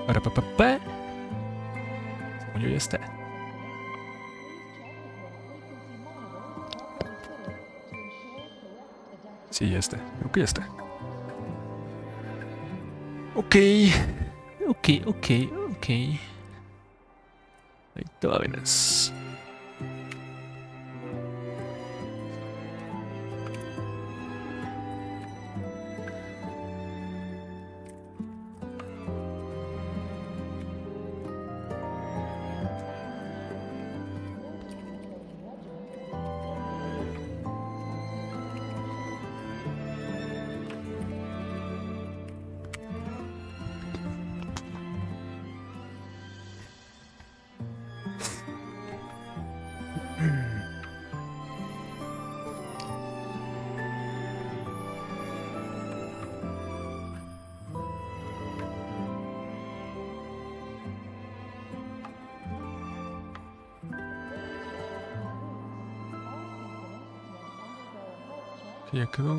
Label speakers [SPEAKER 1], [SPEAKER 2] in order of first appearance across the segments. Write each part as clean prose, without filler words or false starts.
[SPEAKER 1] Para pa, pa, pa. Según yo ya está. Sí, ya está. Creo que ya está. Ok. Ok. Ahí te va, Venas. Que ya quedó.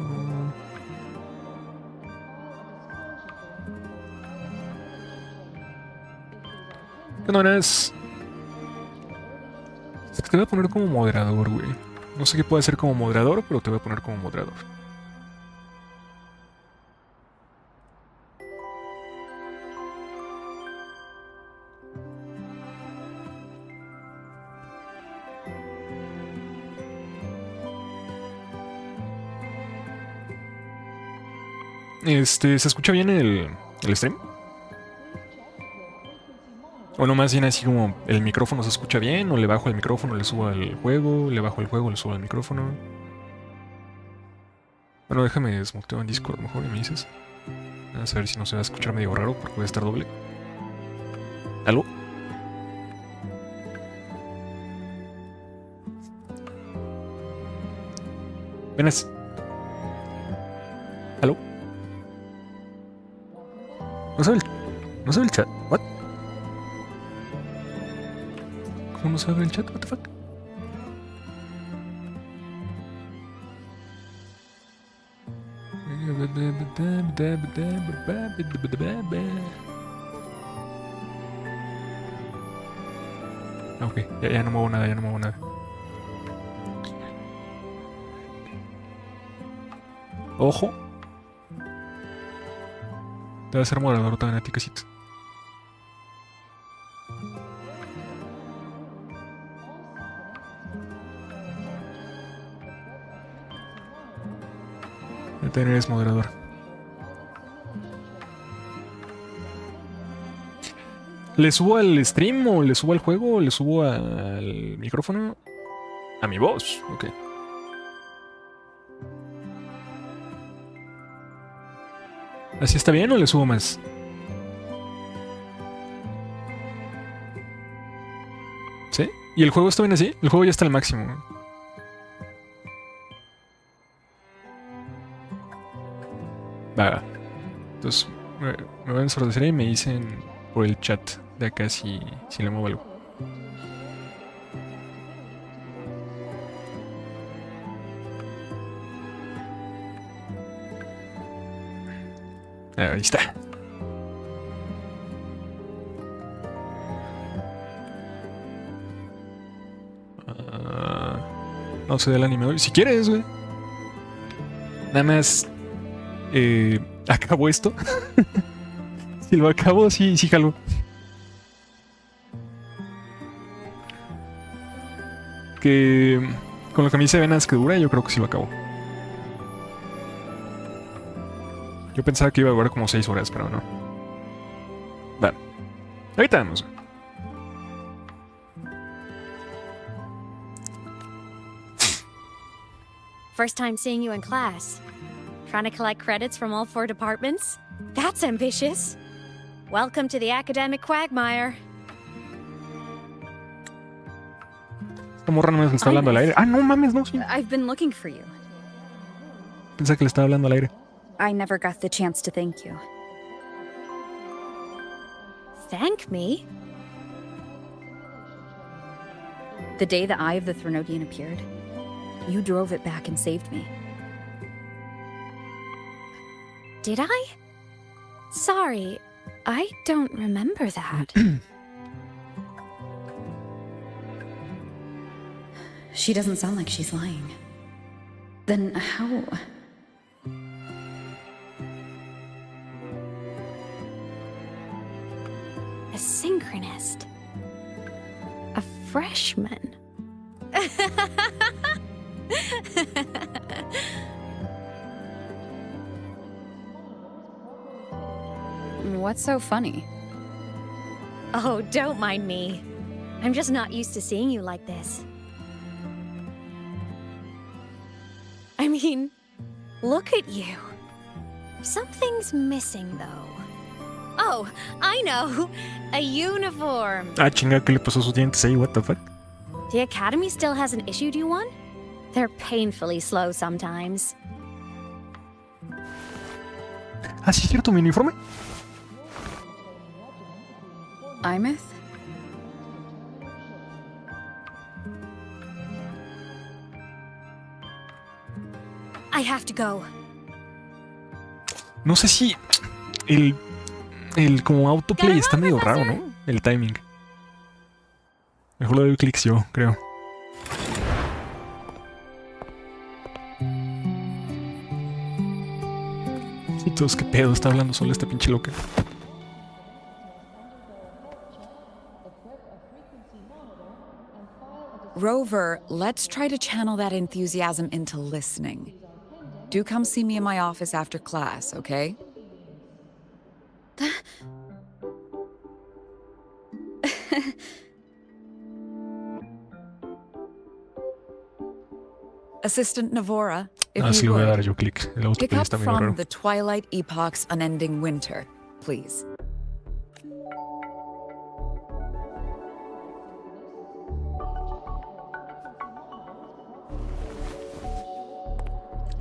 [SPEAKER 1] ¿Qué no eres? Es que te voy a poner como moderador, güey. No sé qué puede hacer como moderador, pero te voy a poner como moderador. ¿Se escucha bien el stream? O no, más bien así como el micrófono se escucha bien, o le bajo el micrófono, le subo al juego, le bajo el juego, le subo al micrófono. Bueno, déjame desmuteo en Discord mejor y me dices. A ver si no se va a escuchar medio raro porque voy a estar doble. ¿Aló? Venas. ¿Aló? No sabe el chat. ¿What? ¿Cómo no sabe el chat? ¿What the fuck? Ok, ya no muevo nada. Ojo. Debe ser moderador también a ti, casito. Ya también eres moderador. ¿Le subo al stream o le subo al juego o le subo al micrófono? A mi voz, ok. ¿Así está bien o le subo más? ¿Sí? ¿Y el juego está bien así? El juego ya está al máximo. Va. Entonces me voy a ensordecer y me dicen por el chat de acá si le muevo algo. Ahí está. No sé del anime hoy. Si quieres, güey. Nada más. Acabo esto. Si lo acabo, sí jalo. Que con lo que me dice Venas que dura, yo creo que sí lo acabo. Yo pensaba que iba a durar como 6 horas, pero no. Va. Ahorita vamos.
[SPEAKER 2] First time seeing you in class. Trying to collect credits from all 4 departments? That's ambitious. Welcome to the academic quagmire.
[SPEAKER 1] Esta morra no me está hablando al aire. Ah, no mames, no, sí.
[SPEAKER 3] I've been looking for you.
[SPEAKER 1] Pensé que le estaba hablando al aire.
[SPEAKER 3] I never got the chance to thank you.
[SPEAKER 2] Thank me?
[SPEAKER 3] The day the Eye of the Threnodian appeared, you drove it back and saved me.
[SPEAKER 2] Did I? Sorry. I don't remember that.
[SPEAKER 3] She doesn't sound like she's lying. Then how...
[SPEAKER 2] A synchronist. A freshman.
[SPEAKER 3] What's so funny?
[SPEAKER 2] Oh, don't mind me. I'm just not used to seeing you like this. I mean, look at you. Something's missing, though. Oh, I know. A uniform.
[SPEAKER 1] Ah, chinga, ¿qué le pasó a sus dientes ahí? What the fuck?
[SPEAKER 2] The Academy still hasn't issued you one? They're painfully slow sometimes.
[SPEAKER 1] Ah, sí, es cierto, mi uniforme.
[SPEAKER 3] Imeth?
[SPEAKER 2] I have to go.
[SPEAKER 1] No sé si el como autoplay está medio raro, ¿no? El timing. Mejor le doy clics yo, creo. Sí, todos qué pedo está hablando sola esta pinche loca.
[SPEAKER 4] Rover, let's try to channel that enthusiasm into listening. Do come see me in my office after class, okay? Assistant Navora, if
[SPEAKER 1] Ah, sí,
[SPEAKER 4] you
[SPEAKER 1] le voy a dar
[SPEAKER 4] would,
[SPEAKER 1] yo clic. El
[SPEAKER 4] pick
[SPEAKER 1] autoplay
[SPEAKER 4] up
[SPEAKER 1] está medio raro.
[SPEAKER 4] from the Twilight Epoch's Unending Winter, please.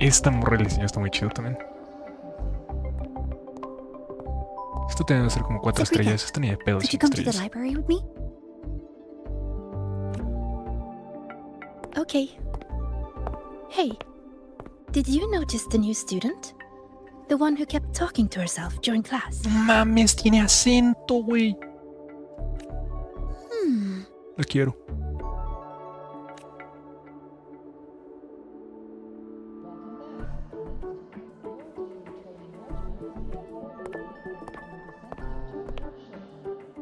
[SPEAKER 1] Esta morra el diseño está muy chido también. Esto tiene que ser como 4
[SPEAKER 2] Sabrina,
[SPEAKER 1] estrellas. Esta ni de pedo,
[SPEAKER 2] Could you
[SPEAKER 1] 5
[SPEAKER 2] come to the
[SPEAKER 1] estrellas.
[SPEAKER 2] library with me?
[SPEAKER 5] Okay. Hey, did you notice the new student? The one who kept talking to herself during class?
[SPEAKER 1] Mames, tiene acento, güey. La quiero.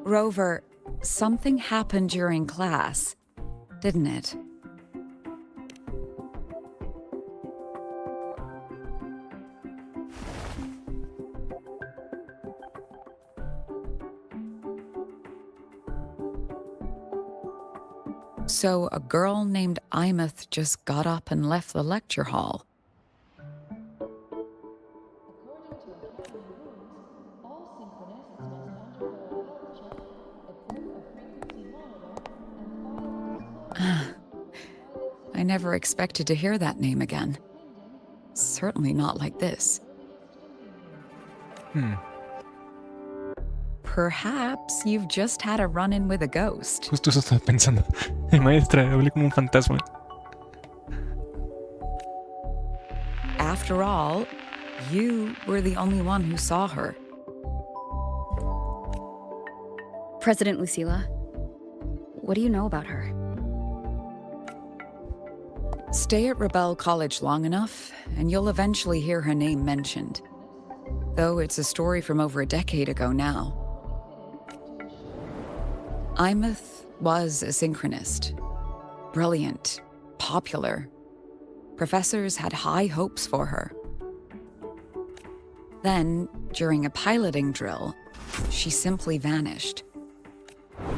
[SPEAKER 4] Rover, something happened during class, didn't it? So a girl named Imeth just got up and left the lecture hall. I never expected to hear that name again. Certainly not like this. Perhaps you've just had a run-in with a ghost.
[SPEAKER 1] Justo eso estaba pensando. Maestra, hablé como un fantasma.
[SPEAKER 4] After all, you were the only one who saw her.
[SPEAKER 3] President Lucilla, what do you know about her?
[SPEAKER 4] Stay at Rebel College long enough, and you'll eventually hear her name mentioned. Though it's a story from over a decade ago now. Imeth was a synchronist. Brilliant, popular. Professors had high hopes for her. Then, during a piloting drill, she simply vanished.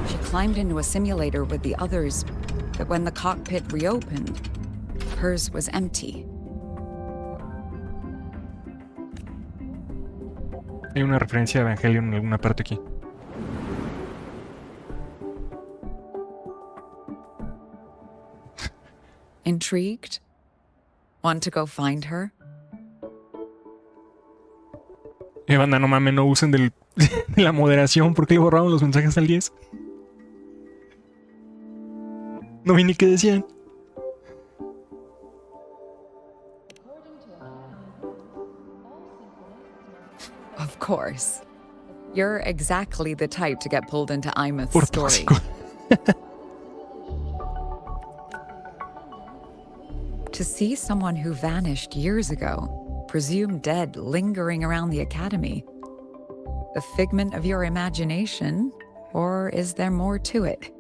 [SPEAKER 4] She climbed into a simulator with the others, but when the cockpit reopened, hers was empty.
[SPEAKER 1] Hay una referencia a Evangelion en alguna parte aquí.
[SPEAKER 4] Intrigued? Want to go find her?
[SPEAKER 1] Banda, no mames, no usen de la moderación. ¿Por qué le borraron los mensajes al 10? No vi ni qué decían.
[SPEAKER 4] Of course. You're exactly the type to get pulled into Imeth's
[SPEAKER 1] Por
[SPEAKER 4] story.
[SPEAKER 1] tóxico.
[SPEAKER 4] To see someone who vanished years ago, presumed dead, lingering around the academy. The figment of your imagination, or is there more to it?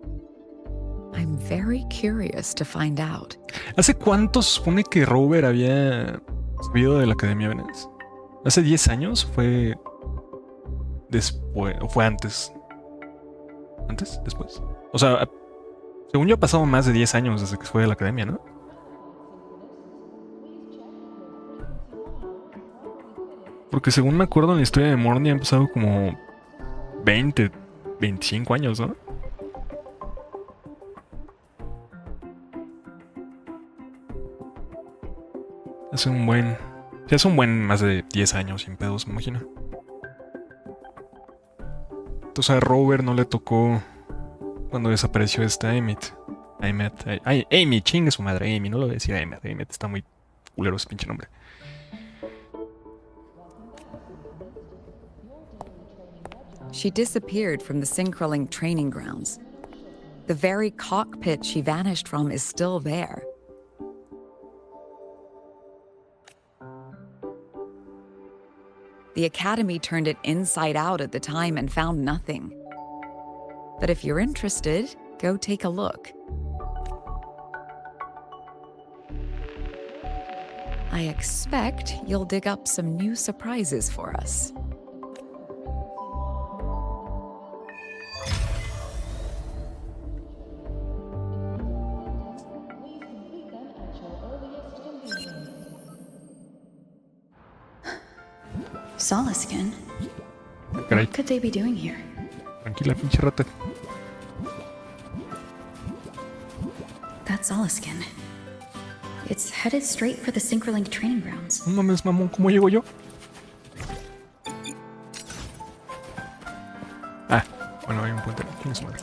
[SPEAKER 4] I'm very curious to find out.
[SPEAKER 1] ¿Hace cuánto se supone que Robert había subido de la Academia Venice? ¿Hace 10 años? ¿Fue después? ¿O fue antes? ¿Antes? ¿Después? O sea, según yo ha pasado más de 10 años desde que fue de la Academia, ¿no? Porque según me acuerdo en la historia de Morny han pasado como 20, 25 años, ¿no? Hace un buen... Sí, hace un buen más de 10 años sin pedos, me imagino. Entonces a Robert no le tocó cuando desapareció esta Emmett. Amy, chingue su madre, Amy, no lo decía Emmett. Emmett está muy culero ese pinche nombre.
[SPEAKER 4] She disappeared from the Synchroling training grounds. The very cockpit she vanished from is still there. The Academy turned it inside out at the time and found nothing. But if you're interested, go take a look. I expect you'll dig up some new surprises for us.
[SPEAKER 5] Solaskin?
[SPEAKER 1] Caray,
[SPEAKER 5] What could they be doing here?
[SPEAKER 1] tranquila, pinche rata.
[SPEAKER 5] That's Solaskin. It's headed straight for the Synchroling training grounds.
[SPEAKER 1] No mames, mamón, ¿cómo llego yo? Ah, bueno, hay un puente. ¿Quién es madre?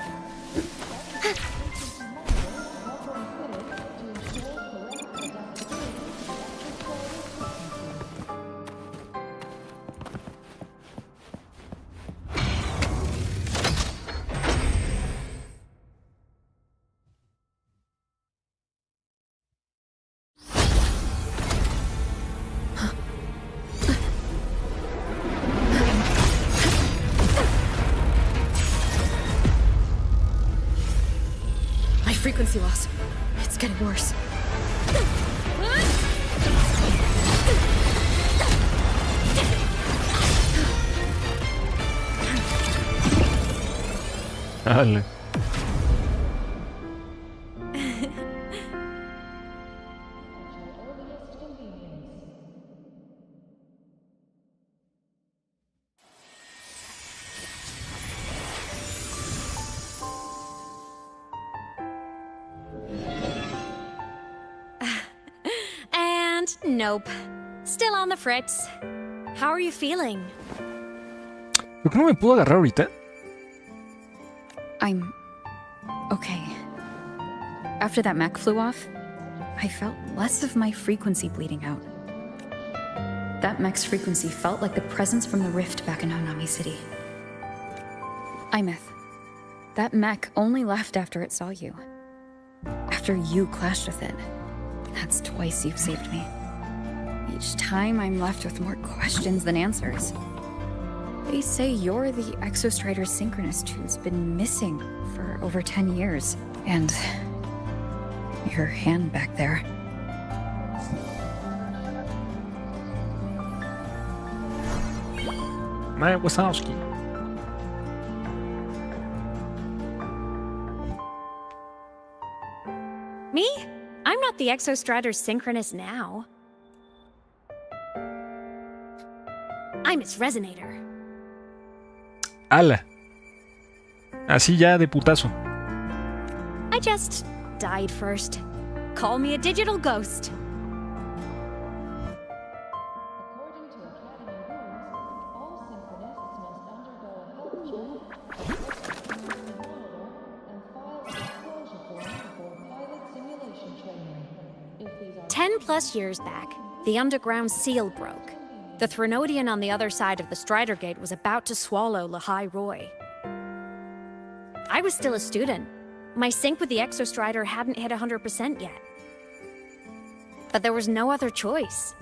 [SPEAKER 5] My frequency loss. It's getting worse.
[SPEAKER 1] Dale.
[SPEAKER 2] And nope. Still on the fritz. How are you feeling?
[SPEAKER 1] ¿Por qué no me puedo agarrar ahorita?
[SPEAKER 3] I'm okay. After that mech flew off, I felt less of my frequency bleeding out. That mech's frequency felt like the presence from the rift back in Honami City. Imeth, that mech only left after it saw you. After you clashed with it. That's twice you've saved me. Each time I'm left with more questions than answers. They say you're the Exostrider Synchronist who's been missing for over 10 years. And your hand back there.
[SPEAKER 1] Mike Wazowski.
[SPEAKER 2] Me? I'm not the Exostrider Synchronist now. I'm its Resonator.
[SPEAKER 1] ¡Hala! Así ya de putazo.
[SPEAKER 2] I just died first. Call me a digital ghost. Ten plus years back, the underground seal broke. The Threnodian on the other side of the Strider Gate was about to swallow Lahai Roy. I was still a student. My sync with the Exostrider hadn't hit 100% yet. But there was no other choice.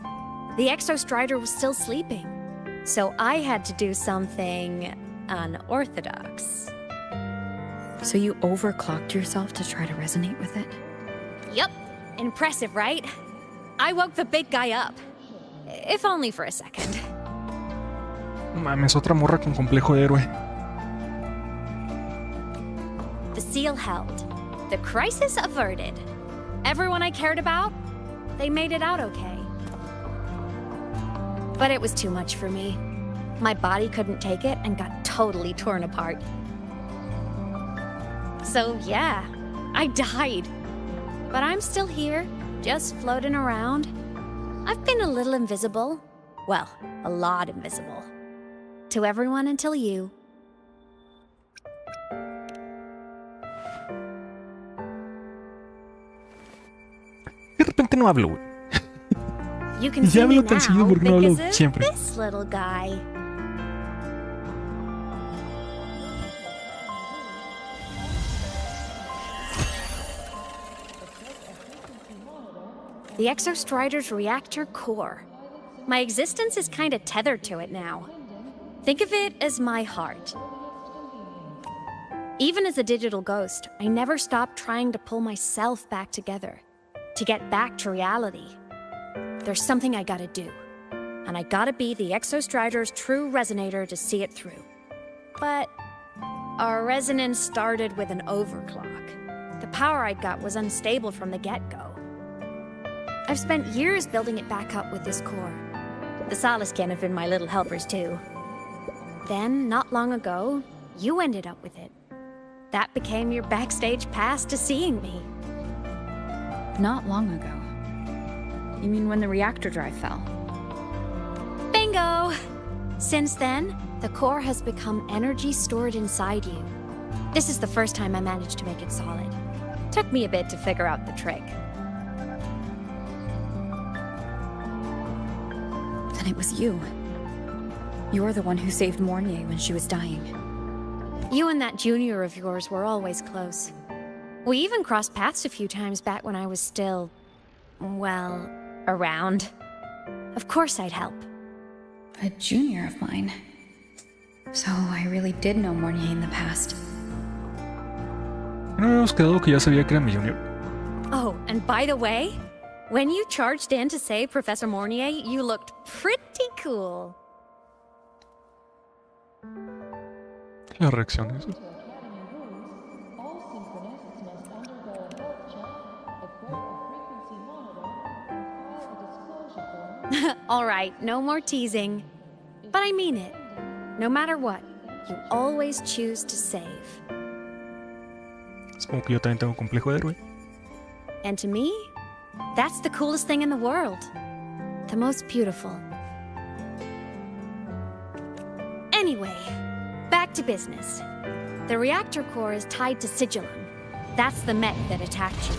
[SPEAKER 2] The Exostrider was still sleeping. So I had to do something unorthodox.
[SPEAKER 3] So you overclocked yourself to try to resonate with it?
[SPEAKER 2] Yup. Impressive, right? I woke the big guy up. If only for a second.
[SPEAKER 1] Mames, otra morra con complejo de héroe.
[SPEAKER 2] The seal held. The crisis averted. Everyone I cared about, they made it out okay. But it was too much for me. My body couldn't take it and got totally torn apart. So yeah, I died. But I'm still here, just floating around. I've been a little invisible. Well, a lot invisible. To everyone until you.
[SPEAKER 1] De repente no hablo, güey.
[SPEAKER 2] You can
[SPEAKER 1] Ya
[SPEAKER 2] see me
[SPEAKER 1] hablo tan seguido
[SPEAKER 2] now
[SPEAKER 1] porque no hablo
[SPEAKER 2] because of
[SPEAKER 1] siempre.
[SPEAKER 2] this little guy. The Exostrider's reactor core. My existence is kinda tethered to it now. Think of it as my heart. Even as a digital ghost, I never stopped trying to pull myself back together, to get back to reality. There's something I gotta do, and I gotta be the Exostrider's true resonator to see it through. But our resonance started with an overclock. The power I got was unstable from the get-go. I've spent years building it back up with this core. The Soliskin have been my little helpers too. Then, not long ago, you ended up with it. That became your backstage pass to seeing me.
[SPEAKER 3] Not long ago. You mean when the reactor drive fell?
[SPEAKER 2] Bingo! Since then, the core has become energy stored inside you. This is the first time I managed to make it solid. Took me a bit to figure out the trick.
[SPEAKER 3] Then it was you. You're the one who saved Mornier when she was dying.
[SPEAKER 2] You and that junior of yours were always close. We even crossed paths a few times back when I was still, well, around. Of course I'd help.
[SPEAKER 3] A junior of mine. So I really did know Mornier in the past.
[SPEAKER 1] No habíamos quedado que ya sabía que era mi junior.
[SPEAKER 2] Oh, and by the way, when you charged in to save Professor Mornier, you looked pretty cool.
[SPEAKER 1] Las reacciones.
[SPEAKER 2] All right, no more teasing. But I mean it. No matter what, you always choose to save.
[SPEAKER 1] Supongo que yo también tengo complejo de héroe.
[SPEAKER 2] And to me, that's the coolest thing in the world. The most beautiful. Anyway, back to business. The reactor core is tied to Sigillum. That's the mech that attacked you.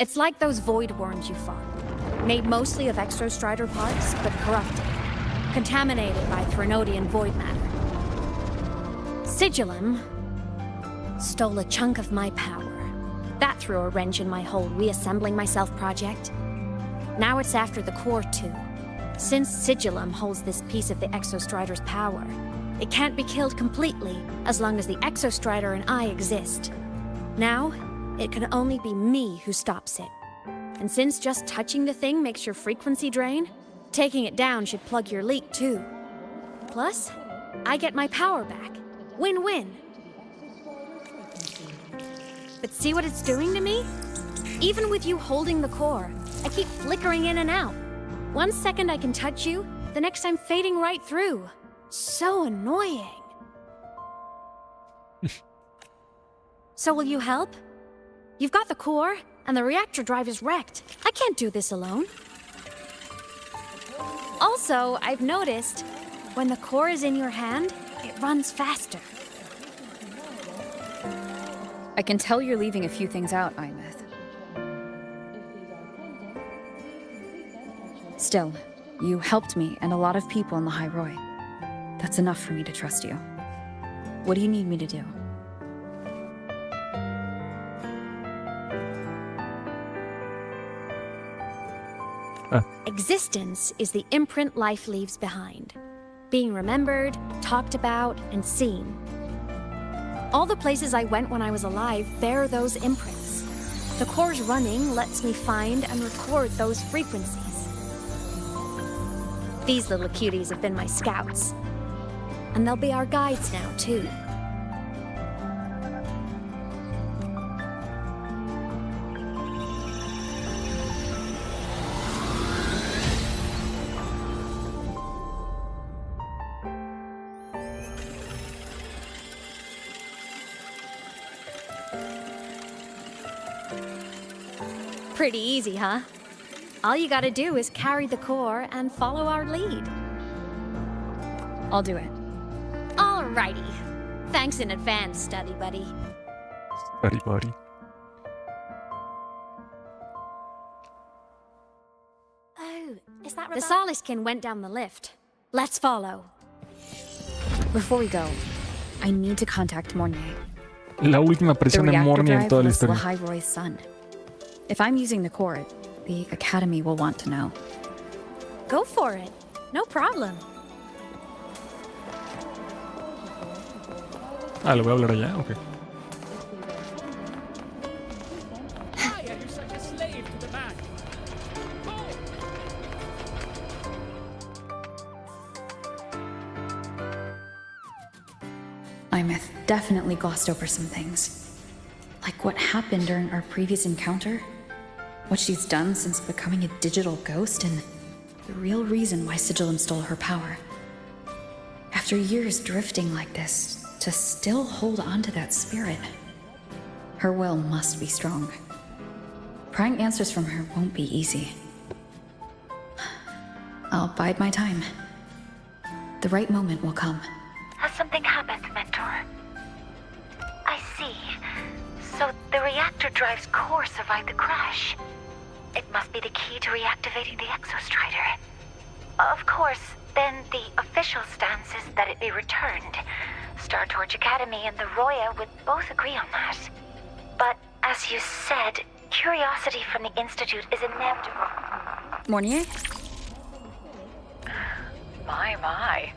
[SPEAKER 2] It's like those void worms you fought. Made mostly of Exostrider parts, but corrupted. Contaminated by Threnodian void matter. Sigillum stole a chunk of my power. That threw a wrench in my whole reassembling myself project. Now it's after the core too. Since Sigillum holds this piece of the Exostrider's power, it can't be killed completely as long as the Exostrider and I exist. Now, it can only be me who stops it. And since just touching the thing makes your frequency drain, taking it down should plug your leak too. Plus, I get my power back. Win-win. But see what it's doing to me? Even with you holding the core, I keep flickering in and out. One second I can touch you, the next I'm fading right through. So annoying. So will you help? You've got the core, and the reactor drive is wrecked. I can't do this alone. Also, I've noticed, when the core is in your hand, it runs faster.
[SPEAKER 3] I can tell you're leaving a few things out, Imeth. Still, you helped me and a lot of people in the High Roy. That's enough for me to trust you. What do you need me to do?
[SPEAKER 2] Existence is the imprint life leaves behind. Being remembered, talked about, and seen. All the places I went when I was alive bear those imprints. The core's running lets me find and record those frequencies. These little cuties have been my scouts. And they'll be our guides now, too. Pretty easy, huh? All you gotta do is carry the core and follow our lead.
[SPEAKER 3] I'll do it.
[SPEAKER 2] Alrighty. Thanks in advance, study buddy.
[SPEAKER 1] Buddy.
[SPEAKER 2] Oh, is that the Soliskin went down the lift. Let's follow.
[SPEAKER 3] Before we go, I need to contact Mornier.
[SPEAKER 1] La última
[SPEAKER 3] The
[SPEAKER 1] aparición de
[SPEAKER 3] reactor
[SPEAKER 1] Mornier en
[SPEAKER 3] drive
[SPEAKER 1] toda la
[SPEAKER 3] was
[SPEAKER 1] historia.
[SPEAKER 3] Lahai Roy's son. If I'm using the core, the Academy will want to know.
[SPEAKER 2] Go for it. No problem.
[SPEAKER 1] Ah, ¿le voy a hablar allá? Ok.
[SPEAKER 6] Why are you such a slave to the man?
[SPEAKER 3] Imeth definitely glossed over some things. Like what happened during our previous encounter, what she's done since becoming a digital ghost, and the real reason why Sigillum stole her power. After years drifting like this, to still hold on to that spirit. Her will must be strong. Prying answers from her won't be easy. I'll bide my time. The right moment will come.
[SPEAKER 7] Has something happened, Mentor? I see. So the reactor drive's core survived the crash. It must be the key to reactivating the Exostrider. Of course, then the official stance is that it be returned. Star Torch Academy and the Roya would both agree on that. But as you said, curiosity from the Institute is inevitable.
[SPEAKER 3] Mornier?
[SPEAKER 8] My.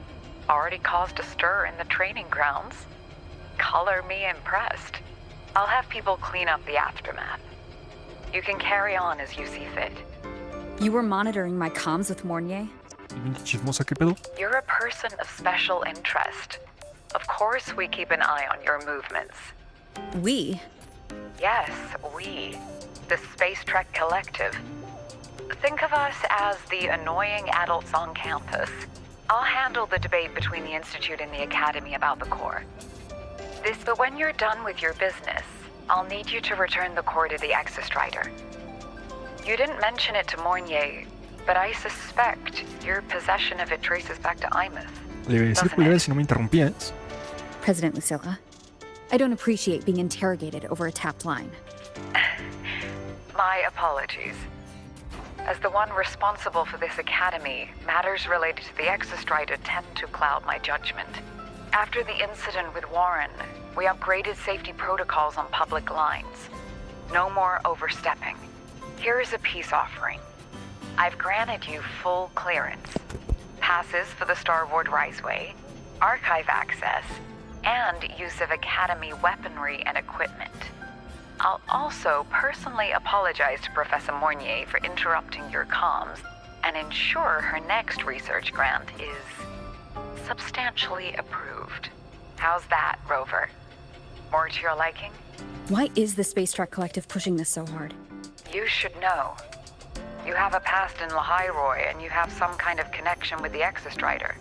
[SPEAKER 8] Already caused a stir in the training grounds. Color me impressed. I'll have people clean up the aftermath. You can carry on as you see fit.
[SPEAKER 3] You were monitoring my comms with Mornier?
[SPEAKER 1] Chismosa, ¿qué pedo?
[SPEAKER 8] You're a person of special interest. Of course we keep an eye on your movements.
[SPEAKER 3] We?
[SPEAKER 8] Yes, we. The Space Trek Collective. Think of us as the annoying adults on campus. I'll handle the debate between the Institute and the Academy about the core. But when you're done with your business, I'll need you to return the core to the Exostrider. You didn't mention it to Mornier, but I suspect your possession of it traces back to Imeth.
[SPEAKER 1] Le iba a decir culera si no me interrumpías.
[SPEAKER 3] President Lucilla, I don't appreciate being interrogated over a tapped line.
[SPEAKER 8] My apologies. As the one responsible for this academy, matters related to the Exostrider tend to cloud my judgment. After the incident with Warren, we upgraded safety protocols on public lines. No more overstepping. Here is a peace offering. I've granted you full clearance. Passes for the Starboard Riseway, archive access, and use of Academy weaponry and equipment. I'll also personally apologize to Professor Mornier for interrupting your comms and ensure her next research grant is substantially approved. How's that, Rover? More to your liking?
[SPEAKER 3] Why is the Space Trek Collective pushing this so hard?
[SPEAKER 8] You should know. You have a past in Lahai Roy, and you have some kind of connection with the Exostrider.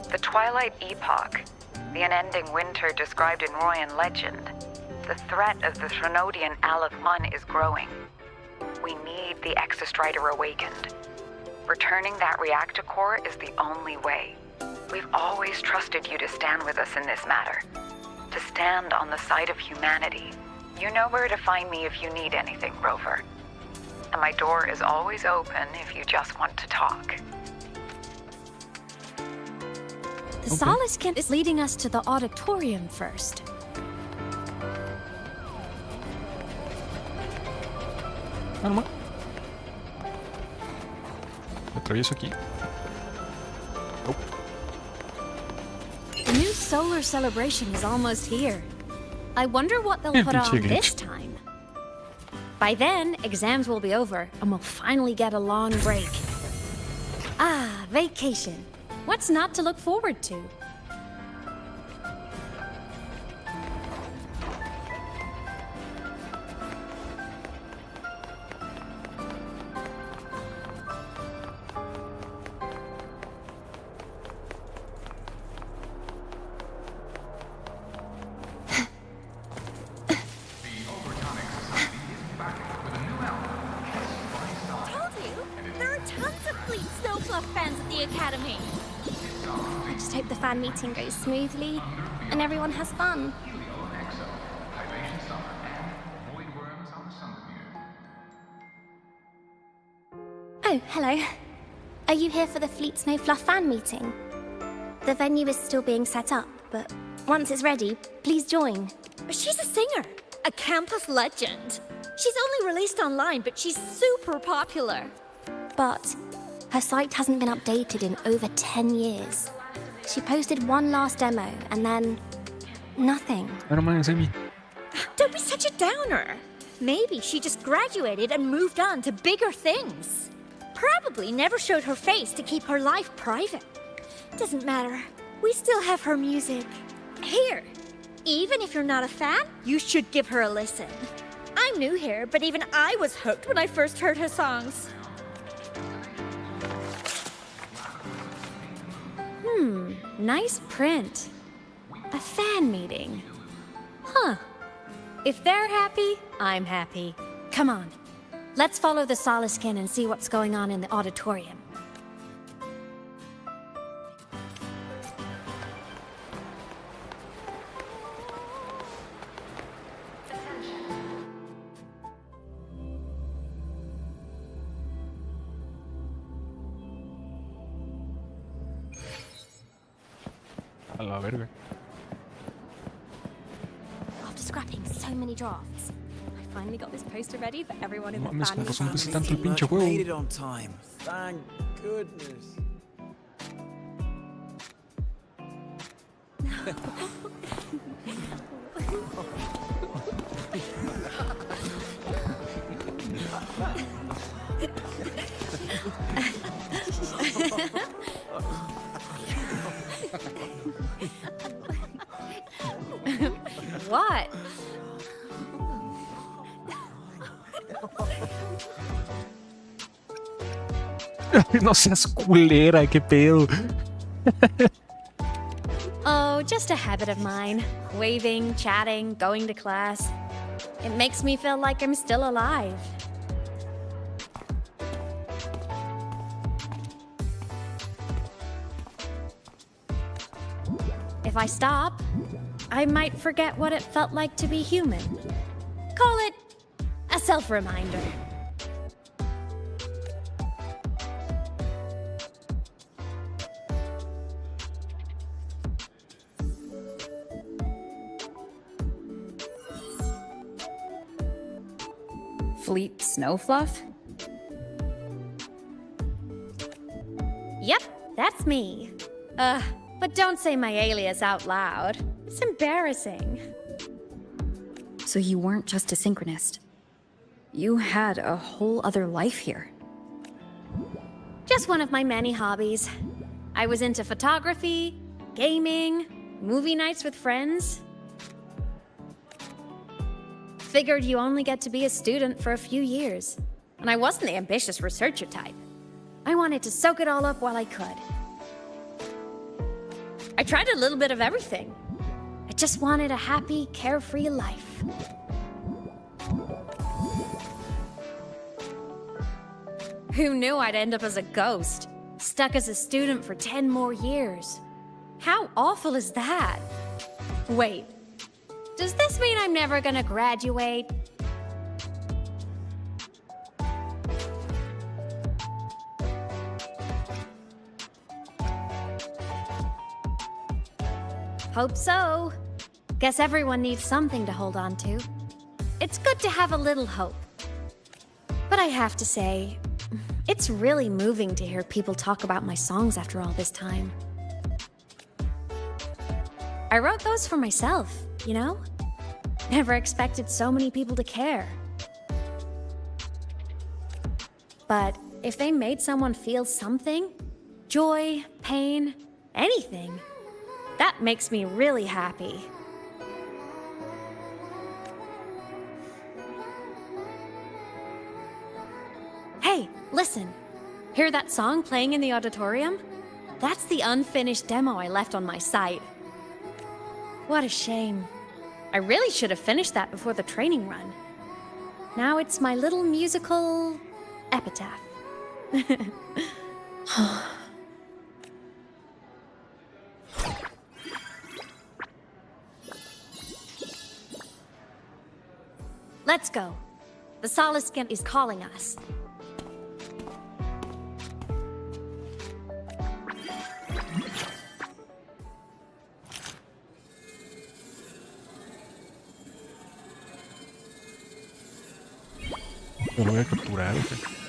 [SPEAKER 8] The Twilight Epoch, the unending winter described in Royan legend, the threat of the Threnodian Aleph Mun is growing. We need the Exostrider awakened. Returning that reactor core is the only way. We've always trusted you to stand with us in this matter. To stand on the side of humanity. You know where to find me if you need anything, Rover. And my door is always open if you just want to talk.
[SPEAKER 2] The Solace Kit is leading us to the auditorium first.
[SPEAKER 1] Ah, nomás. Me atravieso aquí. Oh.
[SPEAKER 2] The new solar celebration is almost here. I wonder what they'll put on this time. By then, exams will be over, and we'll finally get a long break. Ah, vacation. What's not to look forward to?
[SPEAKER 5] I just hope the fan meeting goes smoothly and everyone has fun. Oh, hello. Are you here for the Fleet Snow Fluff fan meeting? The venue is still being set up, but once it's ready, please join.
[SPEAKER 9] She's a singer, a campus legend. She's only released online, but she's super popular.
[SPEAKER 5] But her site hasn't been updated in over 10 years. She posted one last demo and then nothing.
[SPEAKER 1] Ah, no mames, Amy.
[SPEAKER 9] Don't be such a downer. Maybe she just graduated and moved on to bigger things. Probably never showed her face to keep her life private. Doesn't matter. We still have her music. Here, even if you're not a fan, you should give her a listen. I'm new here, but even I was hooked when I first heard her songs.
[SPEAKER 2] Nice print. A fan meeting. Huh. If they're happy, I'm happy. Come on. Let's follow the Solace Kit and see what's going on in the auditorium.
[SPEAKER 1] A la verga.
[SPEAKER 5] After scrapping so many drafts, I finally got this poster ready for everyone in the
[SPEAKER 1] Mames, con
[SPEAKER 5] fan
[SPEAKER 1] razón
[SPEAKER 5] meeting.
[SPEAKER 1] pesa tanto el pinche
[SPEAKER 6] Made it
[SPEAKER 1] juego.
[SPEAKER 6] on time. Thank goodness.
[SPEAKER 2] What?
[SPEAKER 1] No seas culera, qué pedo.
[SPEAKER 2] Oh, just a habit of mine. Waving, chatting, going to class. It makes me feel like I'm still alive. If I stop, I might forget what it felt like to be human. Call it a self-reminder.
[SPEAKER 3] Fleet Snowfluff?
[SPEAKER 2] Yep, that's me. But don't say my alias out loud. It's embarrassing.
[SPEAKER 3] So you weren't just a synchronist. You had a whole other life here.
[SPEAKER 2] Just one of my many hobbies. I was into photography, gaming, movie nights with friends. Figured you only get to be a student for a few years. And I wasn't the ambitious researcher type. I wanted to soak it all up while I could. I tried a little bit of everything. I just wanted a happy, carefree life. Who knew I'd end up as a ghost, stuck as a student for 10 more years? How awful is that? Wait, does this mean I'm never gonna graduate? Hope so. Guess everyone needs something to hold on to. It's good to have a little hope. But I have to say, it's really moving to hear people talk about my songs after all this time. I wrote those for myself, you know? Never expected so many people to care. But if they made someone feel something, joy, pain, anything, that makes me really happy. Hey, listen. Hear that song playing in the auditorium? That's the unfinished demo I left on my site. What a shame. I really should have finished that before the training run. Now it's my little musical epitaph. Let's go. The Soliskin is calling us.
[SPEAKER 1] Me lo voy a capturar, ¿ok?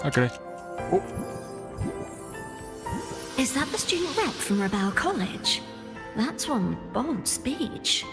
[SPEAKER 1] Okay. Oh.
[SPEAKER 7] Is that the student rep from Rebel College? That's one bold speech.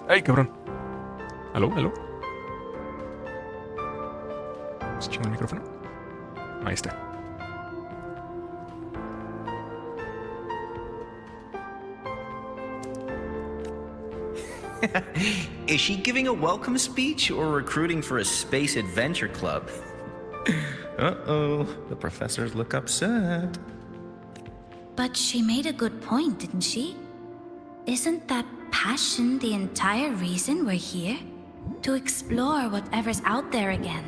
[SPEAKER 1] ¡Ay, cabrón! ¿Aló? ¿Aló? ¿Se chingó el micrófono? Ahí está.
[SPEAKER 10] Is she giving a welcome speech or recruiting for a space adventure club? Uh-oh, the professors look upset.
[SPEAKER 7] But she made a good point, didn't she? Isn't that passion the entire reason we're here? To explore whatever's out there again.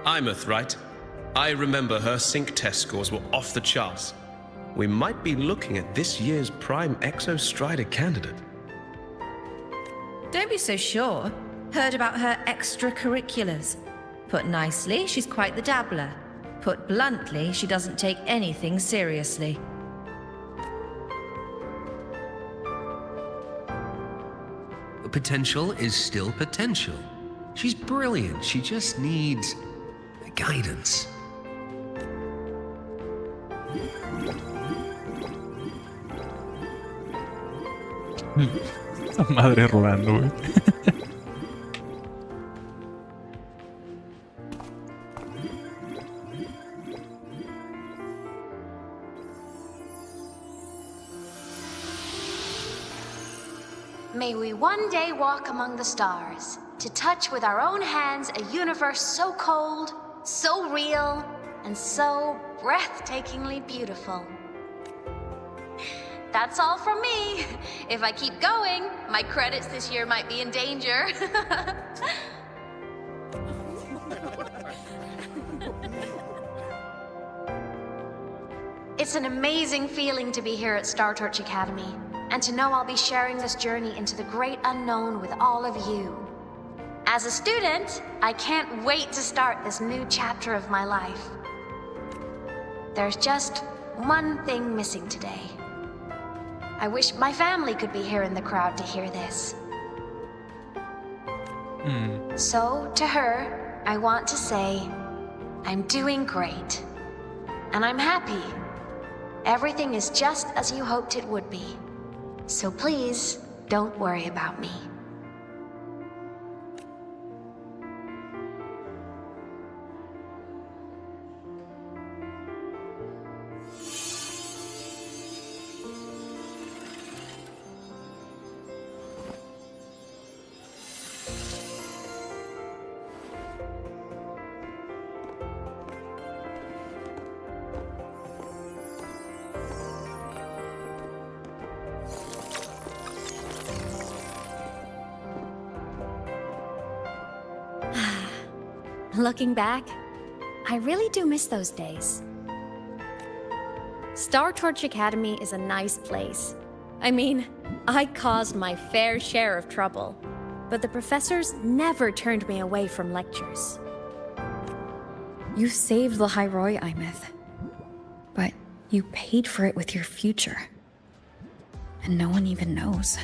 [SPEAKER 11] Imeth, right? I remember her sync test scores were off the charts. We might be looking at this year's prime Exostrider candidate.
[SPEAKER 12] Don't be so sure. Heard about her extracurriculars. Put nicely, she's quite the dabbler. Put bluntly, she doesn't take anything seriously.
[SPEAKER 13] Potential is still potential. She's brilliant. She just needs guidance.
[SPEAKER 1] Esa madre rodando, güey.
[SPEAKER 7] May we one day walk among the stars, to touch with our own hands a universe so cold, so real, and so breathtakingly beautiful. That's all from me. If I keep going, my credits this year might be in danger. It's an amazing feeling to be here at Star Torch Academy, and to know I'll be sharing this journey into the great unknown with all of you. As a student, I can't wait to start this new chapter of my life. There's just one thing missing today. I wish my family could be here in the crowd to hear this. So, to her, I want to say, I'm doing great. And I'm happy. Everything is just as you hoped it would be. So please, don't worry about me.
[SPEAKER 2] Looking back, I really do miss those days. Star Torch Academy is a nice place. I mean, I caused my fair share of trouble, but the professors never turned me away from lectures.
[SPEAKER 3] You saved the Hyroi, Imeth. But you paid for it with your future. And no one even knows.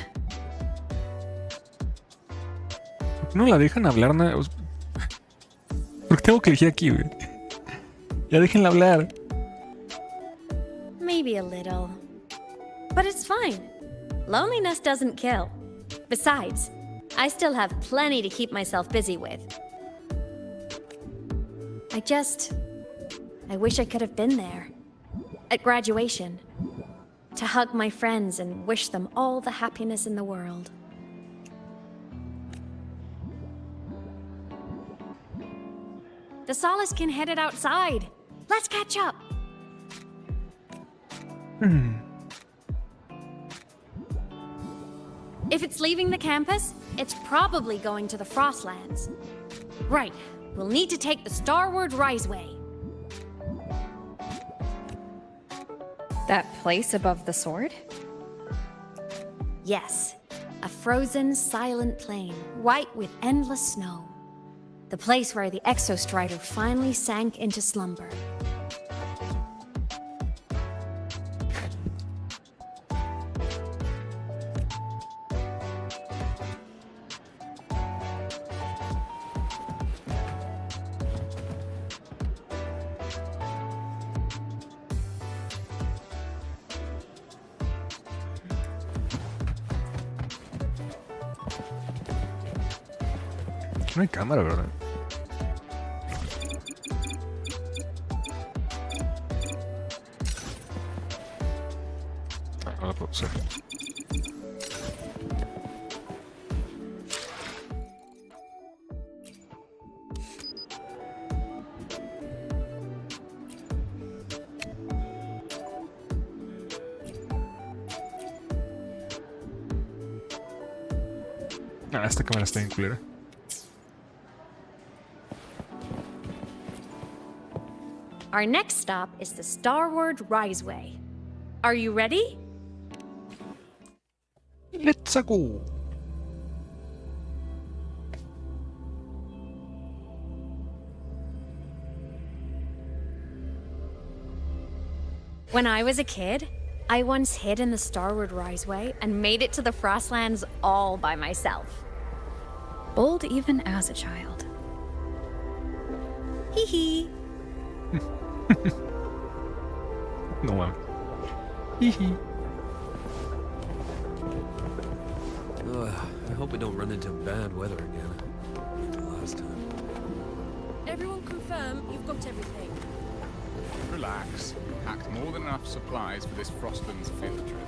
[SPEAKER 1] No la dejan hablar nada. ¿Por qué tengo que elegir aquí, güey? Ya déjenla hablar.
[SPEAKER 2] Maybe a little. But it's fine. Loneliness doesn't kill. Besides, I still have plenty to keep myself busy with. I wish I could have been there. At graduation. To hug my friends and wish them all the happiness in the world. The Solaskin headed outside. Let's catch up. If it's leaving the campus, it's probably going to the Frostlands. Right, we'll need to take the Starward Riseway.
[SPEAKER 3] That place above the sword?
[SPEAKER 2] Yes, a frozen, silent plain, white with endless snow. The place where the Exostrider finally sank into slumber.
[SPEAKER 1] No hay cámara, ¿verdad? No la puedo usar. Ah, esta cámara está bien culera.
[SPEAKER 2] Our next stop is the Starward Riseway. Are you ready?
[SPEAKER 1] Let's go.
[SPEAKER 2] When I was a kid, I once hid in the Starward Riseway and made it to the Frostlands all by myself.
[SPEAKER 3] Bold even as a child.
[SPEAKER 2] Hee hee.
[SPEAKER 1] No mames. Hihi.
[SPEAKER 13] I hope we don't run into bad weather again. Like the last time.
[SPEAKER 6] Everyone confirm you've got everything.
[SPEAKER 14] Relax. Packed more than enough supplies for this Frostlands field trip.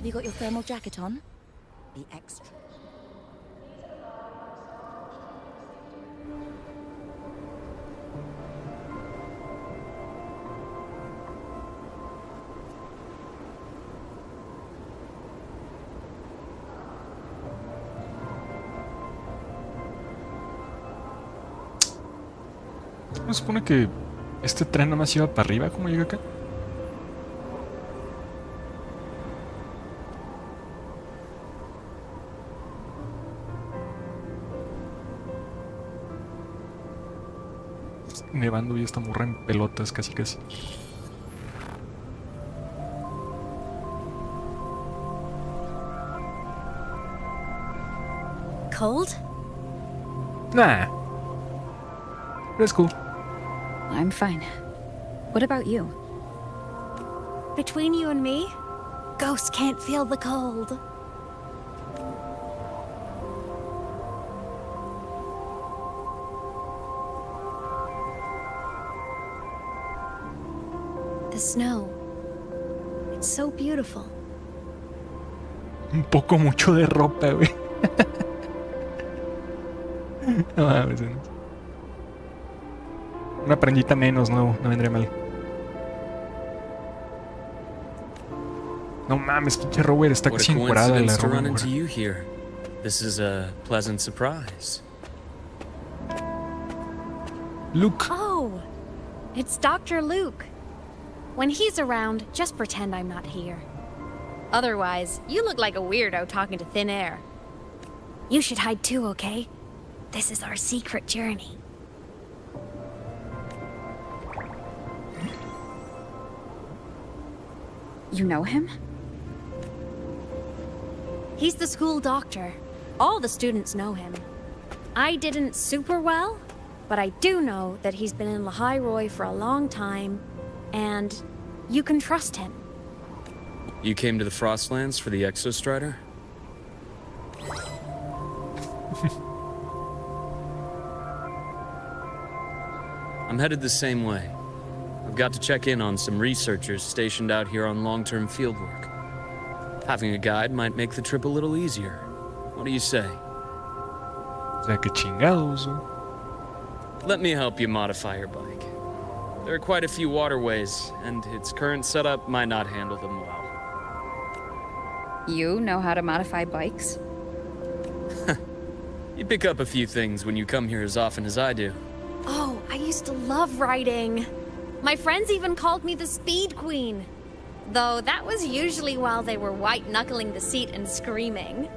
[SPEAKER 9] Have you got your thermal jacket on? The extra.
[SPEAKER 1] ¿No se supone que este tren nada más iba para arriba? ¿Cómo llega acá? Nevando y esta morra en pelotas casi casi.
[SPEAKER 2] Cold?
[SPEAKER 1] Nah. That's cool.
[SPEAKER 3] I'm fine. What about you?
[SPEAKER 2] Between you and me, ghosts can't feel the cold. The snow. It's so beautiful.
[SPEAKER 1] Un poco mucho de ropa, güey. No mames. Una prendita menos, no vendría mal. No mames, pinche Robert está casi encuerada la ropa.
[SPEAKER 15] This is a pleasant surprise.
[SPEAKER 1] Luke.
[SPEAKER 2] Oh, it's Dr. Luke. When he's around, just pretend I'm not here. Otherwise, you look like a weirdo talking to thin air. You should hide too, okay? This is our secret journey.
[SPEAKER 3] You know him?
[SPEAKER 2] He's the school doctor. All the students know him. I didn't super well, but I do know that he's been in Lehigh Roy for a long time, and you can trust him.
[SPEAKER 15] You came to the Frostlands for the Exostrider? I'm headed the same way. I've got to check in on some researchers stationed out here on long-term fieldwork. Having a guide might make the trip a little easier. What do you say?
[SPEAKER 1] O sea, que chingados.
[SPEAKER 15] Let me help you modify your bike. There are quite a few waterways, and its current setup might not handle them well.
[SPEAKER 3] You know how to modify bikes?
[SPEAKER 15] You pick up a few things when you come here as often as I do.
[SPEAKER 2] Oh, I used to love riding. My friends even called me the Speed Queen. Though that was usually while they were white-knuckling the seat and screaming.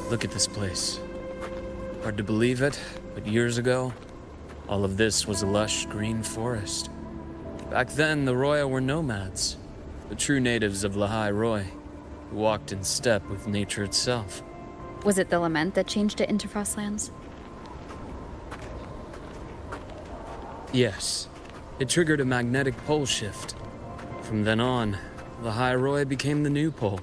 [SPEAKER 15] Look at this place. Hard to believe it, but years ago, all of this was a lush green forest. Back then, the Roya were nomads, the true natives of Lehigh Roy, who walked in step with nature itself.
[SPEAKER 3] Was it the lament that changed it into Frostlands?
[SPEAKER 15] Yes. It triggered a magnetic pole shift. From then on, Lehigh Roy became the new pole.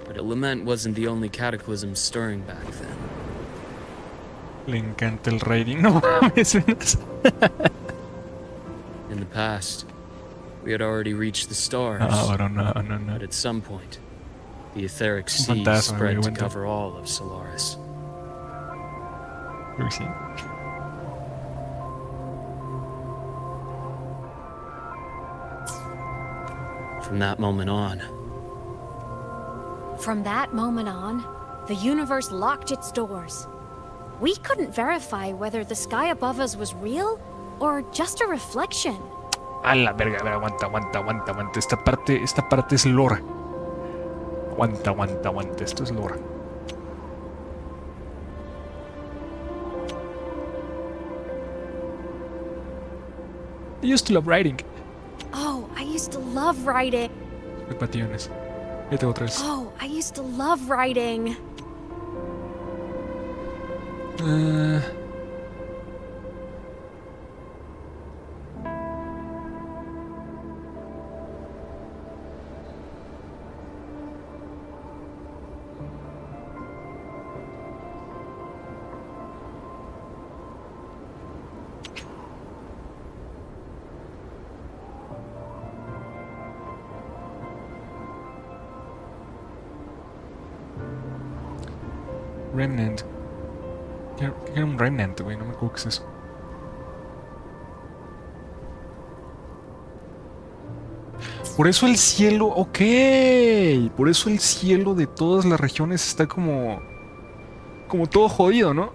[SPEAKER 15] But a lament wasn't the only cataclysm stirring back then.
[SPEAKER 1] Le encanta el raiding. No mames.
[SPEAKER 15] In the past, we had already reached the stars.
[SPEAKER 1] No.
[SPEAKER 15] But at some point, the etheric sea
[SPEAKER 1] Fantasma,
[SPEAKER 15] spread to
[SPEAKER 1] amigo,
[SPEAKER 15] cover all of Solaris.
[SPEAKER 1] Creo que sí.
[SPEAKER 15] From that moment on,
[SPEAKER 2] the universe locked its doors. We couldn't verify whether the sky above us was real or just a reflection.
[SPEAKER 1] A la verga, a ver, aguanta. Esta parte es lore. Aguanta. Esto es lore. I used to love writing.
[SPEAKER 2] Oh, I used to love writing.
[SPEAKER 1] Ecuaciones. Vete otra vez.
[SPEAKER 2] Oh, I used to love writing.
[SPEAKER 1] Remnant. ¿Qué era un Remnant, güey? No me acuerdo qué es eso. Por eso el cielo, ok. Por eso el cielo de todas las regiones está como todo jodido, ¿no?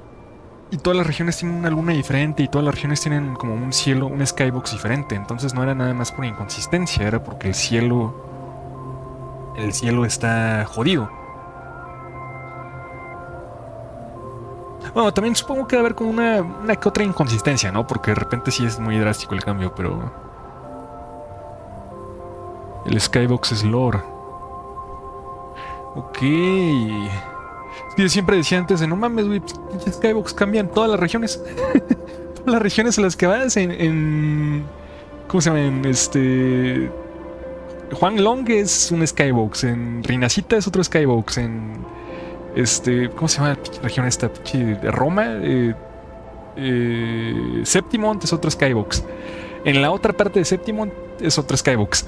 [SPEAKER 1] Y todas las regiones tienen una luna diferente y todas las regiones tienen como un cielo, un skybox diferente. Entonces no era nada más por inconsistencia, era porque el cielo está jodido. Bueno, también supongo que va a haber como una que otra inconsistencia, ¿no? Porque de repente sí es muy drástico el cambio, pero... El skybox es lore. Ok. Yo siempre decía antes de no mames, güey, skybox cambian todas las regiones. Todas las regiones a las que vas en ¿cómo se llama? En Juan Long es un skybox. En Rinacita es otro skybox. En ¿cómo se llama la pinche región esta? Pinche de Roma. Septimont es otro skybox. En la otra parte de Septimont es otro skybox.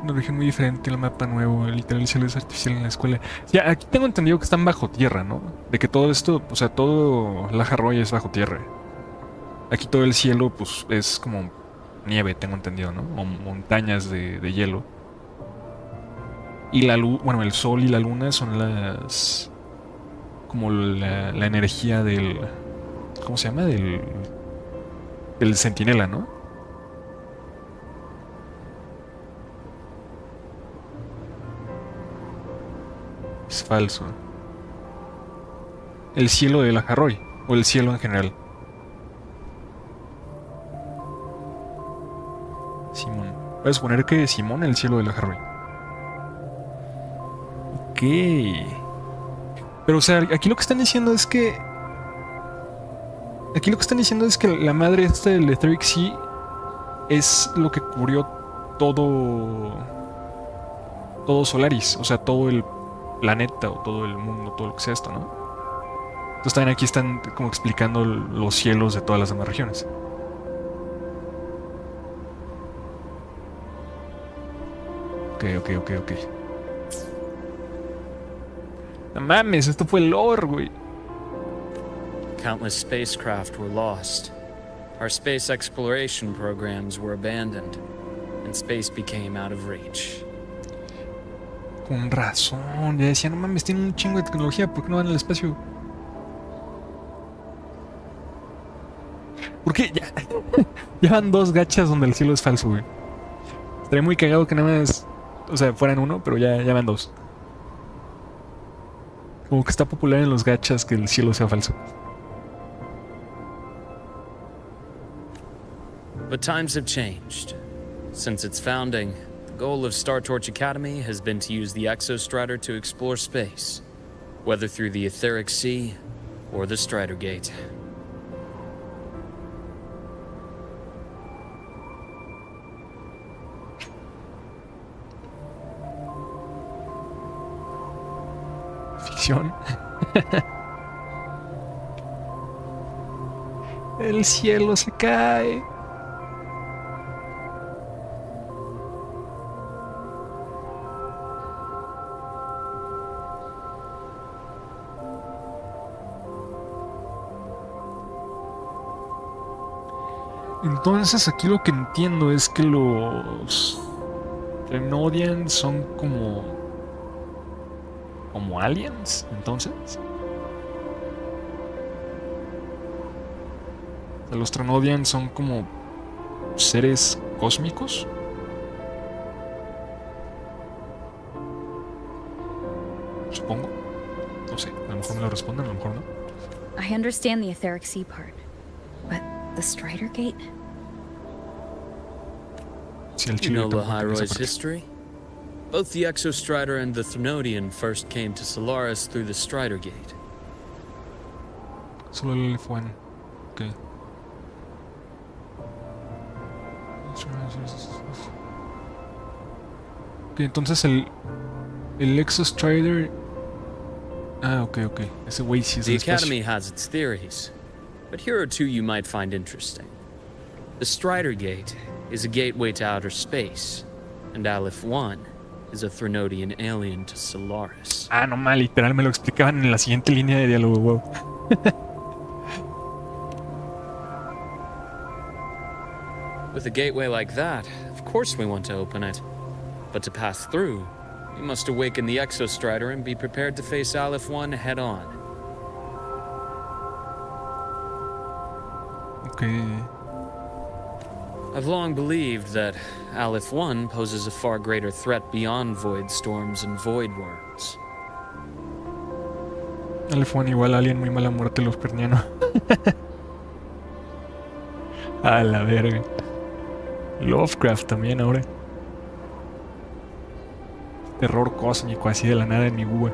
[SPEAKER 1] Una región muy diferente, el mapa nuevo, literal el cielo es artificial en la escuela. Ya, aquí tengo entendido que están bajo tierra, ¿no? De que todo esto, o sea, todo la Harroy es bajo tierra. Aquí todo el cielo, pues, es como nieve, tengo entendido, ¿no? O montañas de hielo. Y la luz, bueno, el sol y la luna son las... como la energía del... ¿cómo se llama? Del centinela, ¿no? Es falso. El cielo de la Harroy, o el cielo en general. Simón. Voy a suponer que Simón el cielo de la Harroy. Ok. Pero, o sea, aquí lo que están diciendo es que... Aquí lo que están diciendo es que la madre esta del Etheric Sea es lo que cubrió todo Solaris. O sea, todo el planeta o todo el mundo, todo lo que sea esto, ¿no? Entonces también aquí están como explicando los cielos de todas las demás regiones. Ok. No mames, esto fue lore, güey.
[SPEAKER 15] Countless spacecraft were lost. Our space exploration programs were abandoned, and space became out of reach.
[SPEAKER 1] Con razón, ya decía, no mames, tienen un chingo de tecnología, ¿por qué no van al espacio? Porque ya van 2 gachas donde el cielo es falso, güey. Estaría muy cagado que nada más, o sea, fueran 1, pero ya van 2. Como que está popular en los gachas que el cielo sea falso.
[SPEAKER 15] But times have changed. Since its founding, the goal of Star Torch Academy has been to use the Exostrider to explore space, whether through the Etheric Sea or the Strider Gate.
[SPEAKER 1] Ficción. El cielo se cae. Entonces aquí lo que entiendo es que los Trenodians son como aliens, entonces. O sea, los Trenodians son como seres cósmicos. Supongo. No sé, a lo mejor me lo responden, a lo mejor no.
[SPEAKER 3] I understand the Etheric Sea part, but the Strider Gate?
[SPEAKER 15] You know Lahiroy's history? Both the Exostrider and the Thenodian first came to Solaris through the Strider Gate.
[SPEAKER 1] Solo el F1. Ok. Ok, entonces el Exostrider... Ah, ok. Ese güey sí es
[SPEAKER 15] The
[SPEAKER 1] el espacio.
[SPEAKER 15] Academy has its theories, but here are 2 you might find interesting. The Strider Gate is a gateway to outer space, and Aleph 1 is a Threnodian alien to Solaris.
[SPEAKER 1] Ah, no mal, literal me lo explicaban en la siguiente línea de diálogo, wow.
[SPEAKER 15] With a gateway like that, of course we want to open it. But to pass through, we must awaken the Exostrider and be prepared to face Aleph 1 head on.
[SPEAKER 1] Okay.
[SPEAKER 15] I've long believed that Aleph 1 poses a far greater threat beyond void storms and void worms.
[SPEAKER 1] Aleph 1 igual alien, muy mala muerte los pernianos. A la verga. Lovecraft también ahora. Terror cósmico así de la nada en mi WuWa.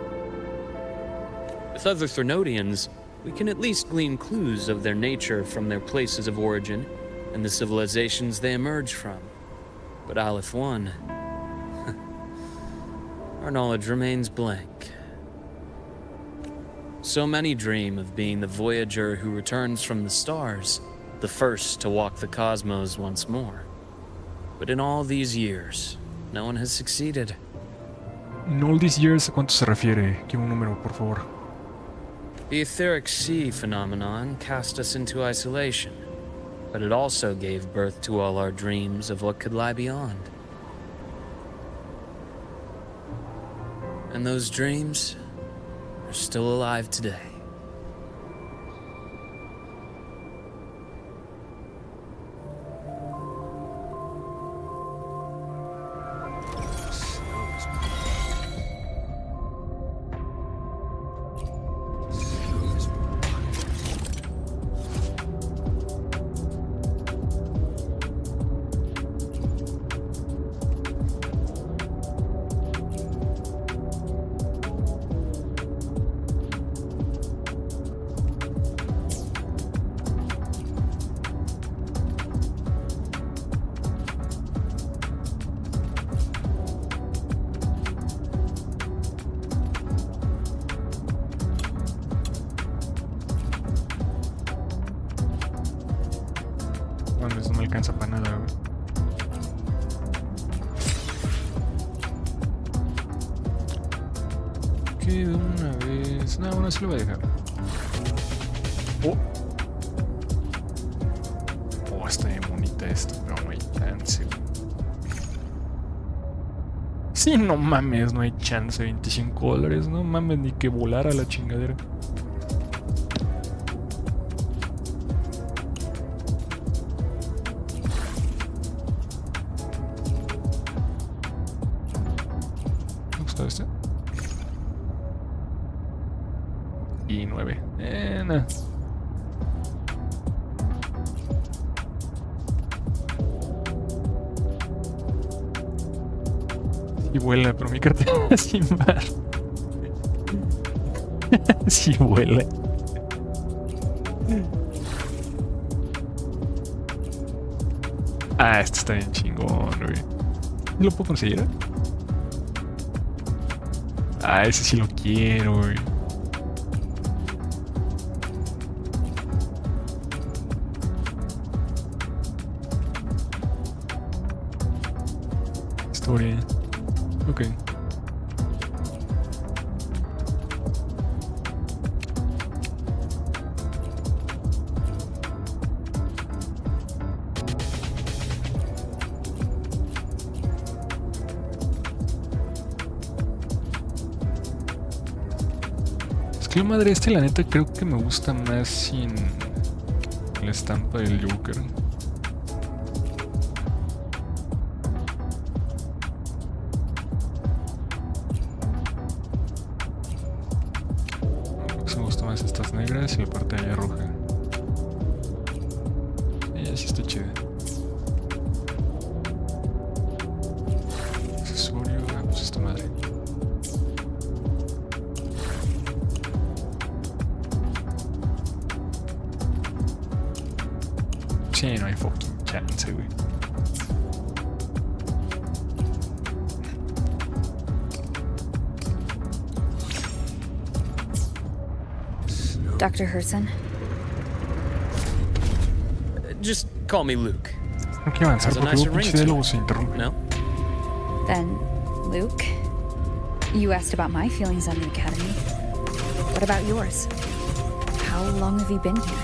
[SPEAKER 15] With other Threnodians, we can at least glean clues of their nature from their places of origin and the civilizations they emerge from. But Aleph 1, our knowledge remains blank. So many dream of being the voyager who returns from the stars, the first to walk the cosmos once more. But in all these years, no one has succeeded.
[SPEAKER 1] In all these years, ¿a cuánto se refiere? Quiero un número, por favor.
[SPEAKER 15] The etheric sea phenomenon cast us into isolation, but it also gave birth to all our dreams of what could lie beyond. And those dreams are still alive today. Bueno, eso no me alcanza para nada, güey. Ok, de una vez. No, bueno, se lo voy a dejar. Oh, está bien bonita esta, pero no hay chance, güey. Sí, no mames, no hay chance. $25, no mames, ni que volara la chingadera. ¿Este? Y 9. Nada. Sí vuela, pero mi cartera es sin mar. Sí vuela. Ah, este está bien chingón, güey. ¿Lo puedo conseguir? Ah, ese sí lo quiero, güey. Historia. Ok. La madre la neta creo que me gusta más sin la estampa del Joker. Me gusta más estas negras y la parte de allá roja. Y así está chida. Accesorio, pues esta madre. Sí, no hay fucking chance, güey.
[SPEAKER 3] Dr. Herson?
[SPEAKER 15] Just call me Luke.
[SPEAKER 1] No quiero avanzar porque luego pinche diálogo se interrumpe.
[SPEAKER 15] No?
[SPEAKER 3] Then, Luke, you asked about my feelings on the Academy. What about yours? How long have you been here?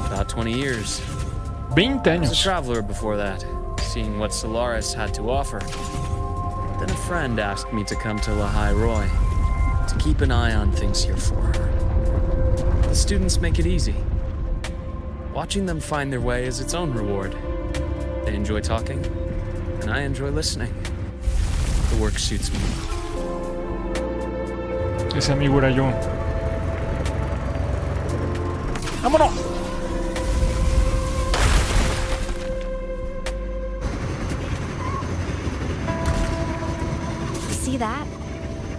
[SPEAKER 15] About 20 years.
[SPEAKER 1] 20
[SPEAKER 15] I was a
[SPEAKER 1] años.
[SPEAKER 15] traveler before that, seeing what Solaris had to offer. Then a friend asked me to come to Lahai Roy, to keep an eye on things here for her. The students make it easy. Watching them find their way is its own reward. They enjoy talking, and I enjoy listening. The work suits me.
[SPEAKER 1] Ese amigo era yo. ¡Vámonos!
[SPEAKER 2] See that?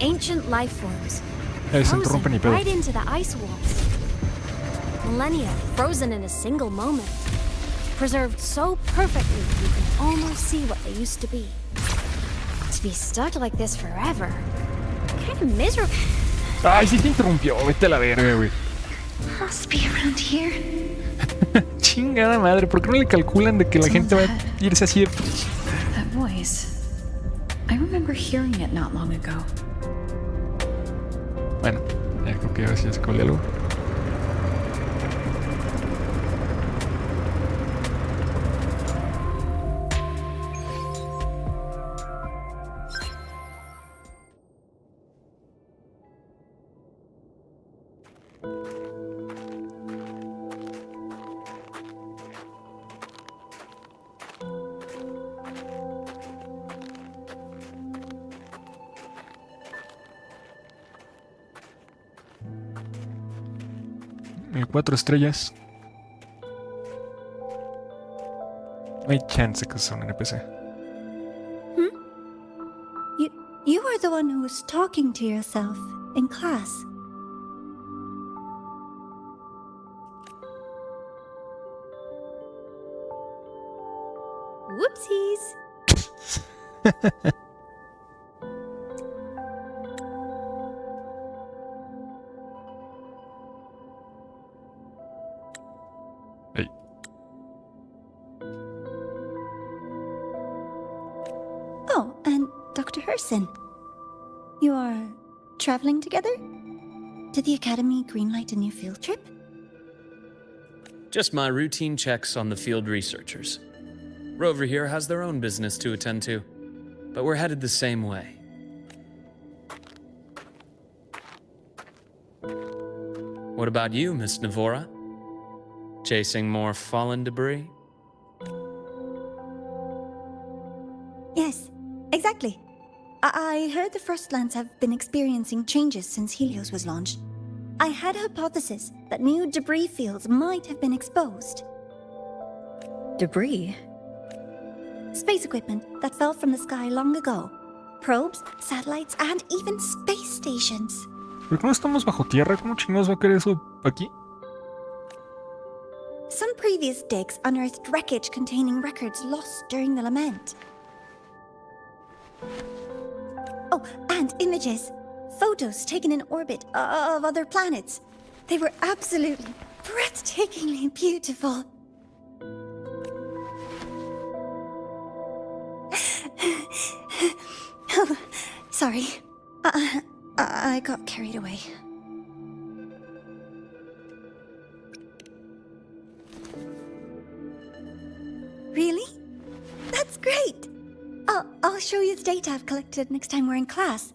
[SPEAKER 2] Ancient life forms.
[SPEAKER 1] Se interrumpe ni
[SPEAKER 2] Frozen
[SPEAKER 1] pedo.
[SPEAKER 2] right into the ice walls. Millennia frozen in a single moment. Preserved so perfectly you can almost see what they used to be. To be stuck like this forever. Kind of miserable.
[SPEAKER 1] Ay, sí te interrumpió. Vete a la verga, güey.
[SPEAKER 3] Must be around here.
[SPEAKER 1] Chingada madre, ¿por qué no le calculan de que la gente va a irse así de...
[SPEAKER 3] That voice. I remember hearing it not long ago.
[SPEAKER 1] Bueno, ya creo que ahora sí ya se colé algo. El 4 estrellas. No hay chance que sea un NPC.
[SPEAKER 16] You are the one who was talking to yourself in class.
[SPEAKER 9] Whoopsies.
[SPEAKER 1] Hey.
[SPEAKER 16] Oh, and Dr. Herson. You are traveling together? Did the Academy greenlight a new field trip?
[SPEAKER 15] Just my routine checks on the field researchers. Rover here has their own business to attend to, but we're headed the same way. What about you, Miss Navora? Chasing more fallen debris?
[SPEAKER 16] Yes, exactly. I heard the Frostlands have been experiencing changes since Helios was launched. I had a hypothesis that new debris fields might have been exposed.
[SPEAKER 3] Debris?
[SPEAKER 16] Space equipment that fell from the sky long ago. Probes, satellites, and even space stations.
[SPEAKER 1] ¿Por qué no estamos bajo tierra? ¿Cómo chingados va a querer eso aquí?
[SPEAKER 16] Some previous digs unearthed wreckage containing records lost during the lament. Oh, and images. Photos taken in orbit of other planets. They were absolutely breathtakingly beautiful. Oh, sorry. I got carried away. Really? That's great! I'll show you the data I've collected next time we're in class.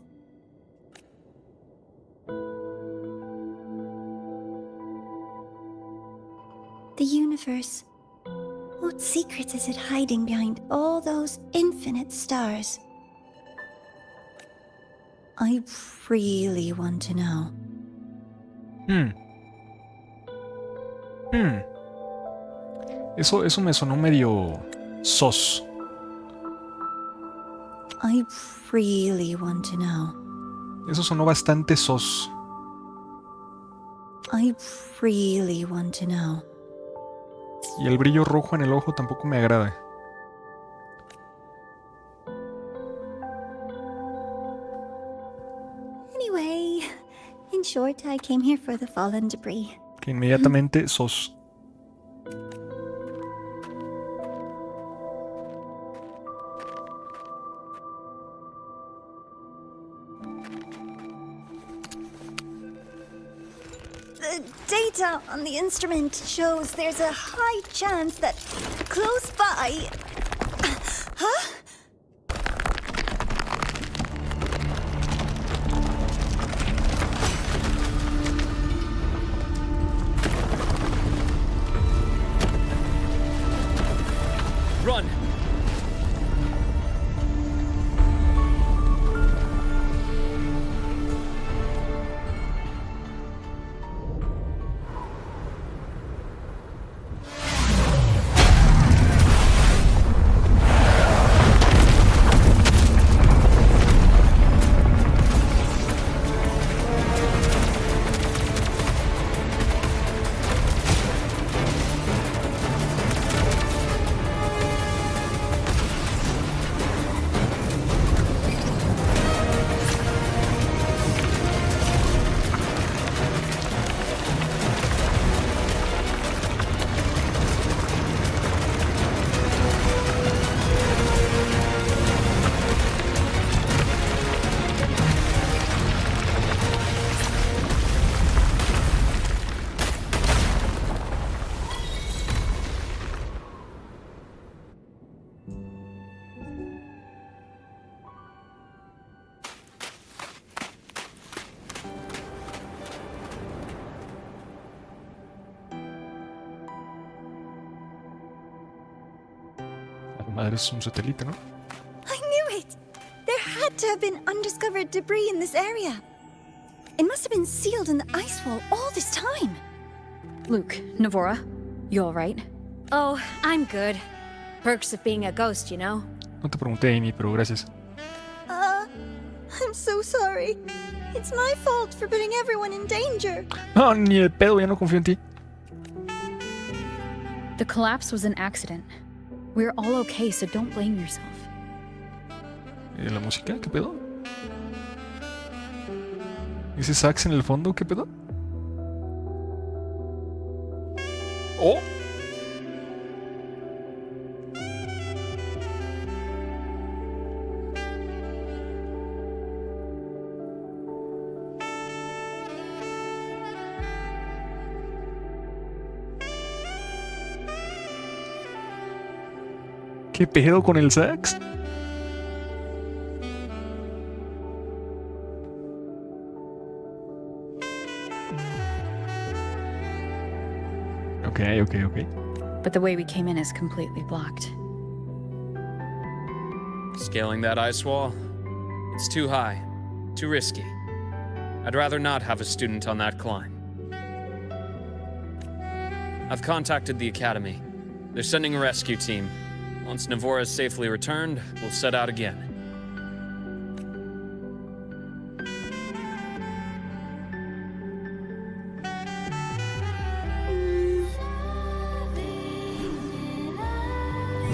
[SPEAKER 16] The universe. What secrets is it hiding behind all those infinite stars? I really want to know.
[SPEAKER 1] Eso me sonó medio sos.
[SPEAKER 16] I really want to know.
[SPEAKER 1] Eso sonó bastante sos.
[SPEAKER 16] I really want to know.
[SPEAKER 1] Y el brillo rojo en el ojo tampoco me agrada.
[SPEAKER 16] Anyway, in short, I came here for the fallen debris.
[SPEAKER 1] Que inmediatamente sos.
[SPEAKER 16] on the instrument shows there's a high chance that close by... Huh?
[SPEAKER 15] Run!
[SPEAKER 1] Madre, es un satélite, ¿no?
[SPEAKER 16] I knew it! There had to have been undiscovered debris in this area. It must have been sealed in the ice wall all this time.
[SPEAKER 3] Luke, Navora, you alright?
[SPEAKER 2] Oh, I'm good. Perks of being a ghost, you know?
[SPEAKER 1] No te pregunté, Amy, pero gracias.
[SPEAKER 16] I'm so sorry. It's my fault for putting everyone in danger.
[SPEAKER 1] No, ni de pedo, ya no confío en ti.
[SPEAKER 3] The collapse was an accident. We're all okay, so don't blame yourself.
[SPEAKER 1] ¿La música? ¿Qué pedo? ¿Ese sax en el fondo? ¿Qué pedo? ¡Oh! ¿Qué pedo con el sax? Okay.
[SPEAKER 3] But the way we came in is completely blocked.
[SPEAKER 15] Scaling that ice wall? It's too high, too risky. I'd rather not have a student on that climb. I've contacted the Academy. They're sending a rescue team. Once Navora is safely returned, we'll set out again.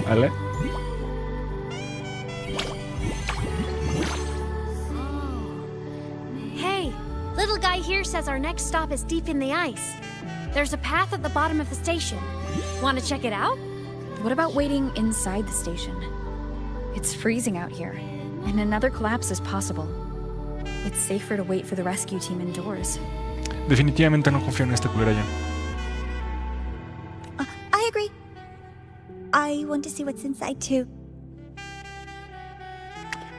[SPEAKER 1] Vale.
[SPEAKER 2] Hey, little guy here says our next stop is deep in the ice. There's a path at the bottom of the station. Want to check it out?
[SPEAKER 3] What about waiting inside the station? It's freezing out here, and another collapse is possible. It's safer to wait for the rescue team indoors.
[SPEAKER 1] Definitivamente no confío en esta culera ya.
[SPEAKER 16] I agree. I want to see what's inside too.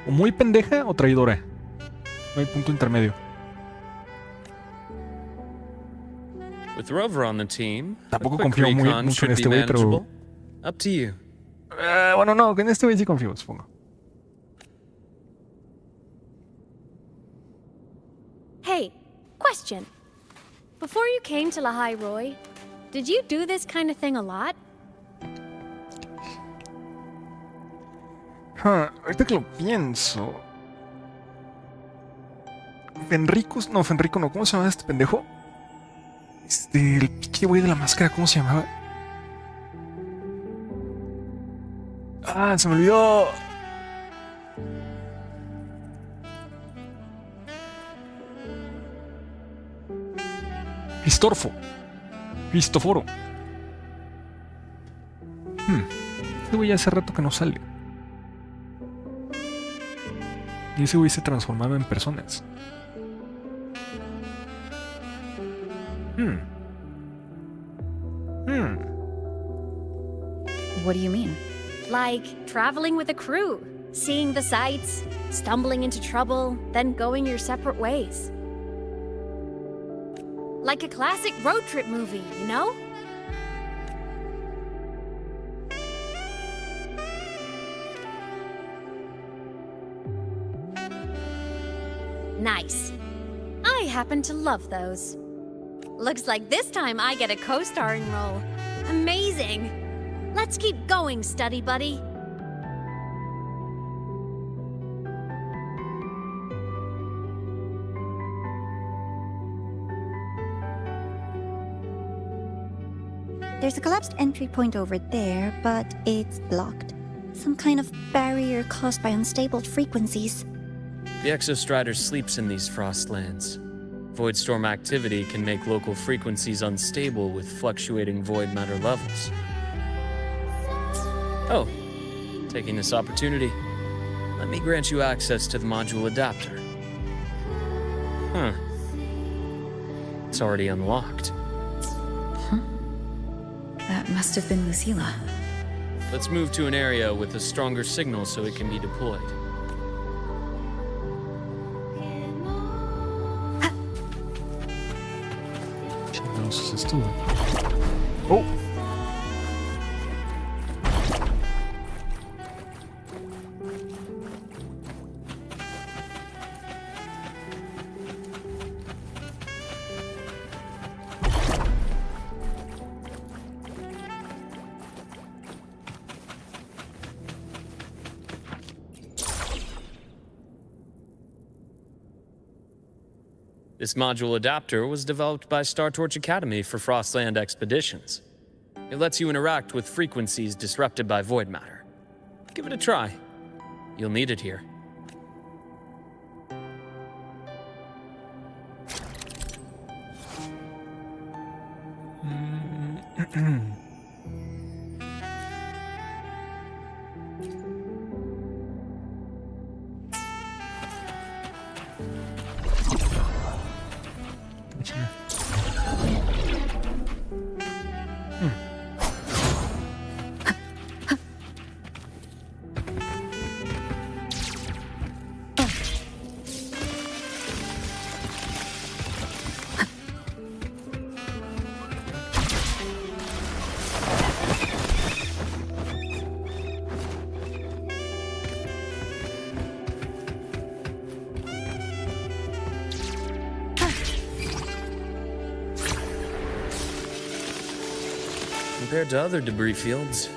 [SPEAKER 1] O muy pendeja o traidora. No hay punto intermedio.
[SPEAKER 15] With Rover on the team,
[SPEAKER 1] tampoco confío mucho en este güey, pero...
[SPEAKER 15] Up to you.
[SPEAKER 1] Bueno, no, en este güey sí confío, supongo.
[SPEAKER 2] Hey, question. Before you came to Lahai Roy, did you do this kind of thing a lot?
[SPEAKER 1] Ahorita que lo pienso... Fenrico no, ¿cómo se llama este pendejo? El pinche güey de la máscara, ¿cómo se llamaba? Se me olvidó. Cristoforo. Este güey ya hace rato que no sale. Y ese güey se transformaba en personas.
[SPEAKER 3] What do you mean?
[SPEAKER 2] Like traveling with a crew, seeing the sights, stumbling into trouble, then going your separate ways. Like a classic road trip movie, you know? Nice. I happen to love those. Looks like this time I get a co-starring role. Amazing! Let's keep going, study buddy.
[SPEAKER 16] There's a collapsed entry point over there, but it's blocked. Some kind of barrier caused by unstable frequencies.
[SPEAKER 15] The Exostrider sleeps in these frostlands. Void storm activity can make local frequencies unstable with fluctuating void matter levels. Oh, taking this opportunity, let me grant you access to the module adapter. Huh. It's already unlocked.
[SPEAKER 3] That must have been Lucilla.
[SPEAKER 15] Let's move to an area with a stronger signal so it can be deployed.
[SPEAKER 1] Chingados es esto? Oh.
[SPEAKER 15] This module adapter was developed by Star Torch Academy for Frostland expeditions. It lets you interact with frequencies disrupted by void matter. Give it a try. You'll need it here. Compared to other debris fields,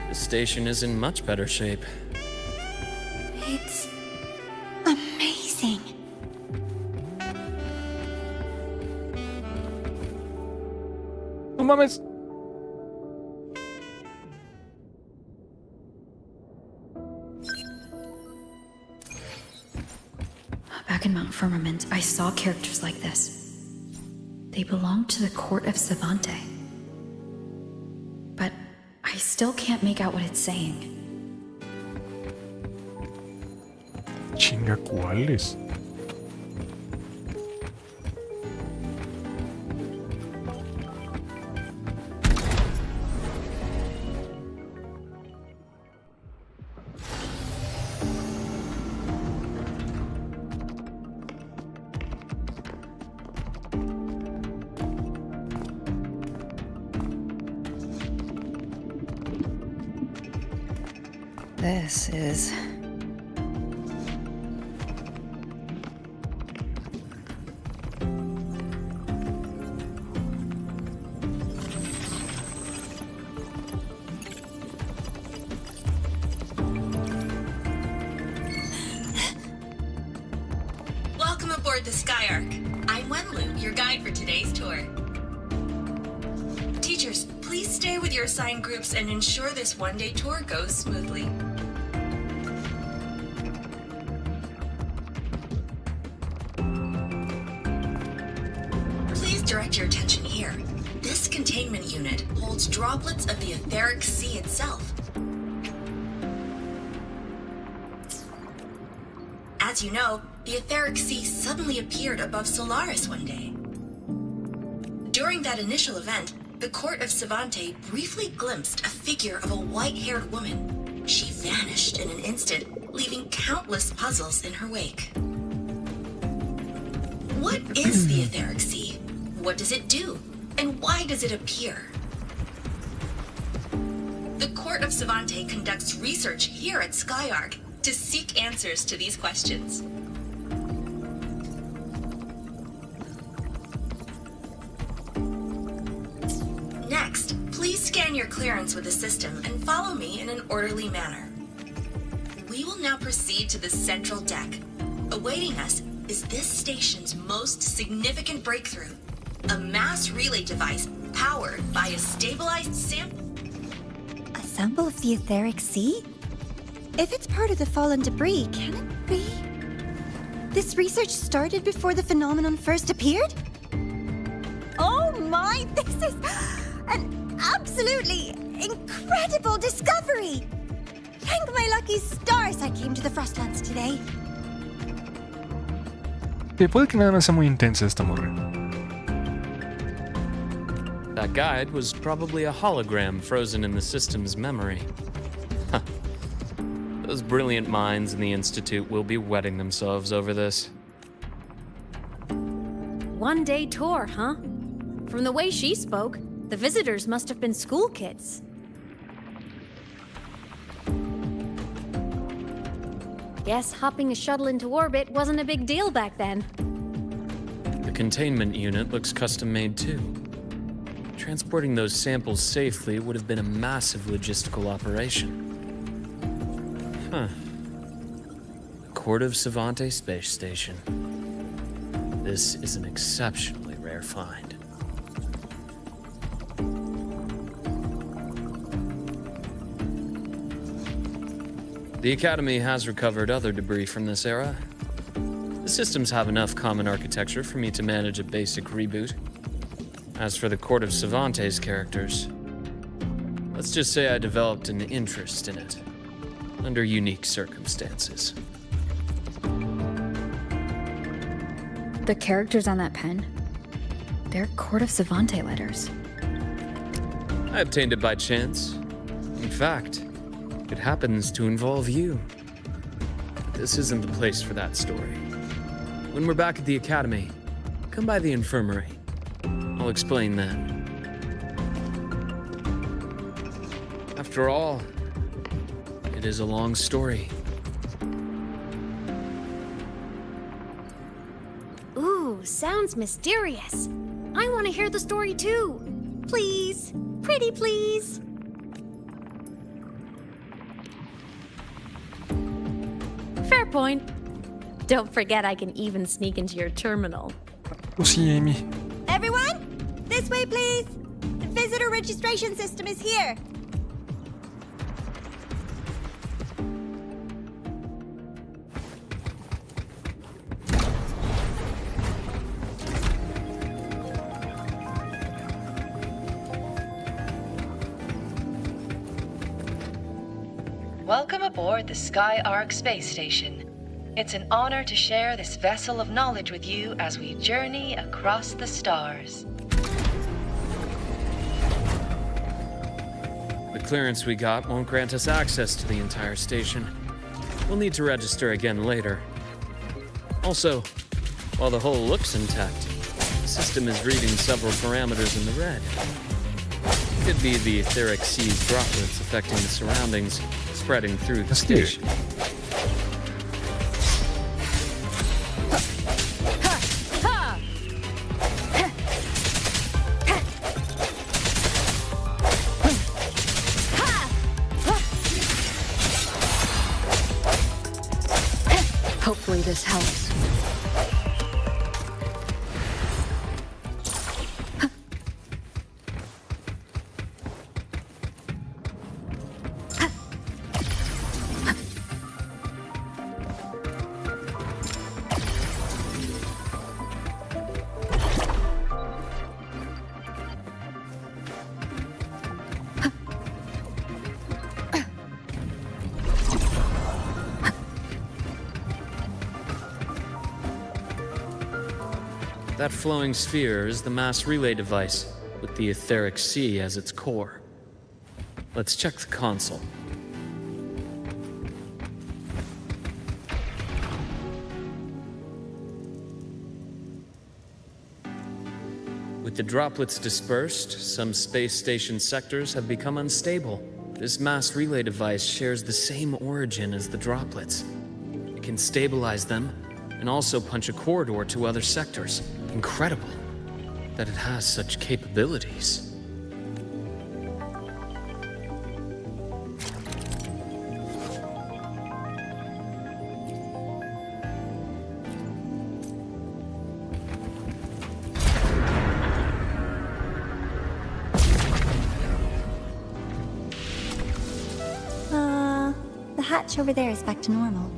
[SPEAKER 15] this station is in much better shape.
[SPEAKER 16] It's amazing.
[SPEAKER 1] No mames.
[SPEAKER 3] Back in Mount Firmament, I saw characters like this. They belonged to the court of Savante. But I still can't make out what it's saying.
[SPEAKER 1] Chinga, ¿cuáles?
[SPEAKER 3] This is...
[SPEAKER 17] Welcome aboard the Skyark. I'm Wenlu, your guide for today's tour. Teachers, please stay with your assigned groups and ensure this one-day tour goes smoothly. Please direct your attention here. This containment unit holds droplets of the etheric sea itself. As you know, the etheric sea suddenly appeared above Solaris one day. During that initial event, the court of Savante briefly glimpsed a figure of a white-haired woman. She vanished in an instant, leaving countless puzzles in her wake. What is the Etheric Sea? What does it do? And why does it appear? The court of Savante conducts research here at Skyark to seek answers to these questions. Next, please scan your clearance with the system and follow me in an orderly manner. We will now proceed to the central deck. Awaiting us is this station's most significant breakthrough, a mass relay device powered by a stabilized sample.
[SPEAKER 16] A sample of the Etheric Sea? If it's part of the fallen debris, can it be? This research started before the phenomenon first appeared? Oh my, this is an absolutely incredible discovery! Thank my lucky stars I came to the Frostlands today.
[SPEAKER 1] Que puede que nada más sea muy intensa esta morra.
[SPEAKER 15] That guide was probably a hologram frozen in the system's memory. Huh. Those brilliant minds in the Institute will be wetting themselves over this.
[SPEAKER 2] One-day tour, huh? From the way she spoke, the visitors must have been school kids. Guess hopping a shuttle into orbit wasn't a big deal back then.
[SPEAKER 15] The containment unit looks custom-made too. Transporting those samples safely would have been a massive logistical operation. Huh. Court of Savante Space Station. This is an exceptionally rare find. The Academy has recovered other debris from this era. The systems have enough common architecture for me to manage a basic reboot. As for the Court of Savante's characters, let's just say I developed an interest in it, under unique circumstances.
[SPEAKER 3] The characters on that pen, they're Court of Savante letters.
[SPEAKER 15] I obtained it by chance. In fact, it happens to involve you. But this isn't the place for that story. When we're back at the Academy, come by the infirmary. I'll explain then. After all, it is a long story.
[SPEAKER 2] Ooh, sounds mysterious. I want to hear the story too. Please. Pretty please. Fair point. Don't forget I can even sneak into your terminal.
[SPEAKER 1] Oh, sí, Amy.
[SPEAKER 16] Everyone, this way please. The visitor registration system is here.
[SPEAKER 18] Welcome aboard the Skyark space station. It's an honor to share this vessel of knowledge with you as we journey across the stars.
[SPEAKER 15] The clearance we got won't grant us access to the entire station. We'll need to register again later. Also, while the hull looks intact, the system is reading several parameters in the red. Could be the etheric sea's droplets affecting the surroundings, spreading through the station.
[SPEAKER 3] Hopefully this helps.
[SPEAKER 15] That flowing sphere is the mass relay device. with the etheric sea as its core. Let's check the console. With the droplets dispersed, some space station sectors have become unstable. This mass relay device shares the same origin as the droplets. It can stabilize them and also punch a corridor to other sectors. Incredible that it has such capabilities.
[SPEAKER 16] The hatch over there is back to normal.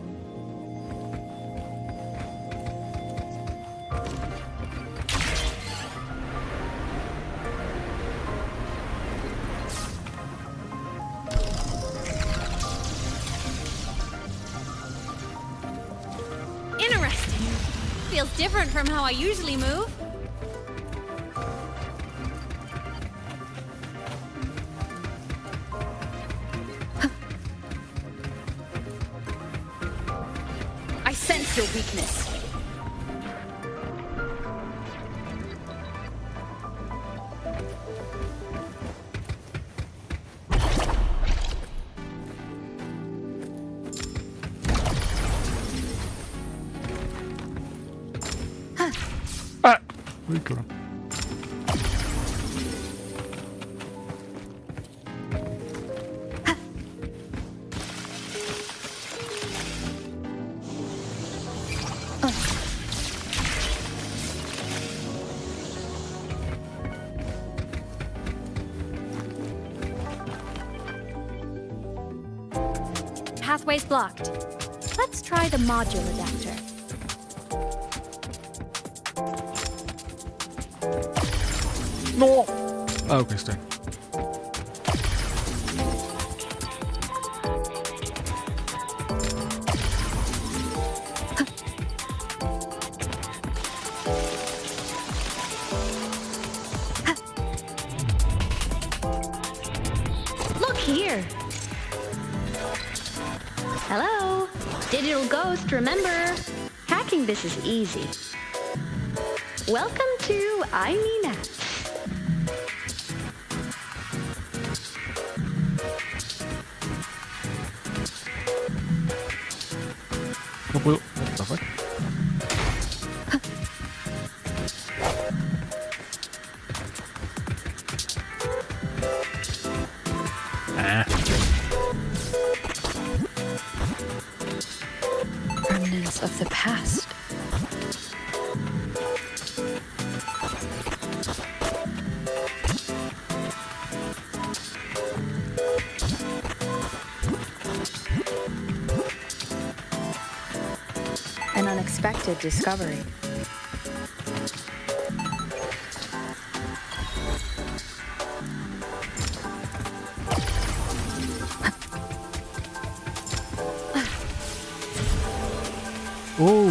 [SPEAKER 9] Interesting. Feels different from how I usually move.
[SPEAKER 3] I sense your weakness.
[SPEAKER 1] Uy, cabrón.
[SPEAKER 2] Pathway's blocked. Let's try the module adapter.
[SPEAKER 1] No. Ah, ok, está.
[SPEAKER 2] Look here. Hello, digital ghost, remember? Hacking this is easy. Welcome to I Mean Apps.
[SPEAKER 1] No puedo. What the fuck?
[SPEAKER 3] Remnants of the past. An unexpected discovery.
[SPEAKER 1] Oh.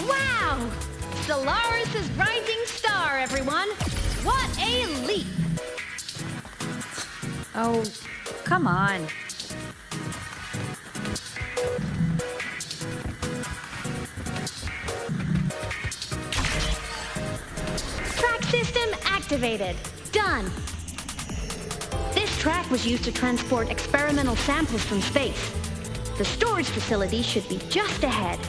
[SPEAKER 2] Wow! Solaris' rising star, everyone! What a leap!
[SPEAKER 3] Oh, come on.
[SPEAKER 2] Track system activated. Done. This track was used to transport experimental samples from space. The storage facility should be just ahead.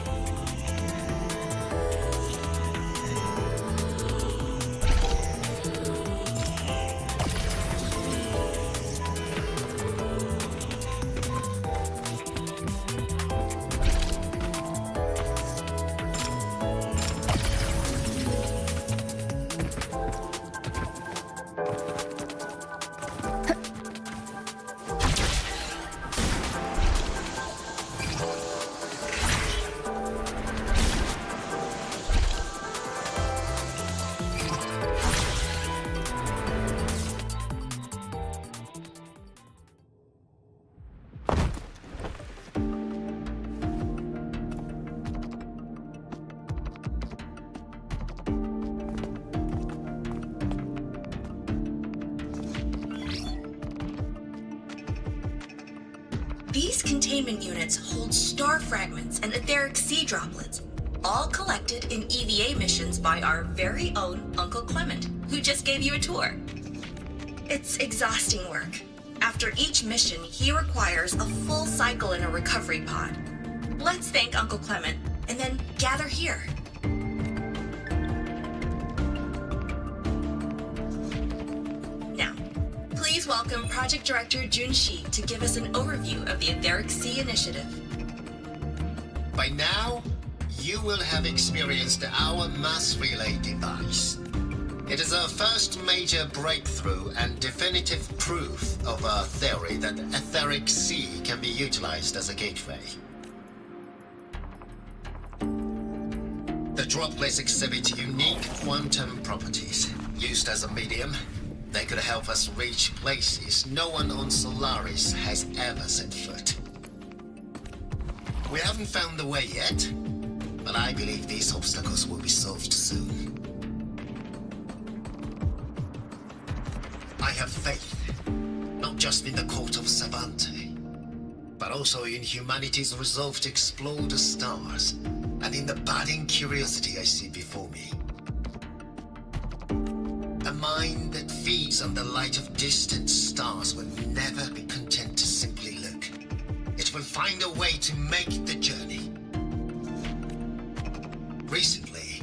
[SPEAKER 17] These containment units hold star fragments and etheric sea droplets, all collected in EVA missions by our very own Uncle Clement, who just gave you a tour. It's exhausting work. After each mission, he requires a full cycle in a recovery pod. Let's thank Uncle Clement, and then gather here. Now, please welcome Project Director Junshi to give us an overview of the Etheric Sea Initiative.
[SPEAKER 19] By now, you will have experienced our mass relay device. It is our first major breakthrough and definitive proof of our theory that the Etheric Sea can be utilized as a gateway. The droplets exhibit unique quantum properties. Used as a medium, they could help us reach places no one on Solaris has ever set foot. We haven't found the way yet, but I believe these obstacles will be solved soon. I have faith, not just in the court of Savante, but also in humanity's resolve to explore the stars, and in the budding curiosity I see before me. A mind that feeds on the light of distant stars will never be content to simply look. It will find a way to make the journey. Recently,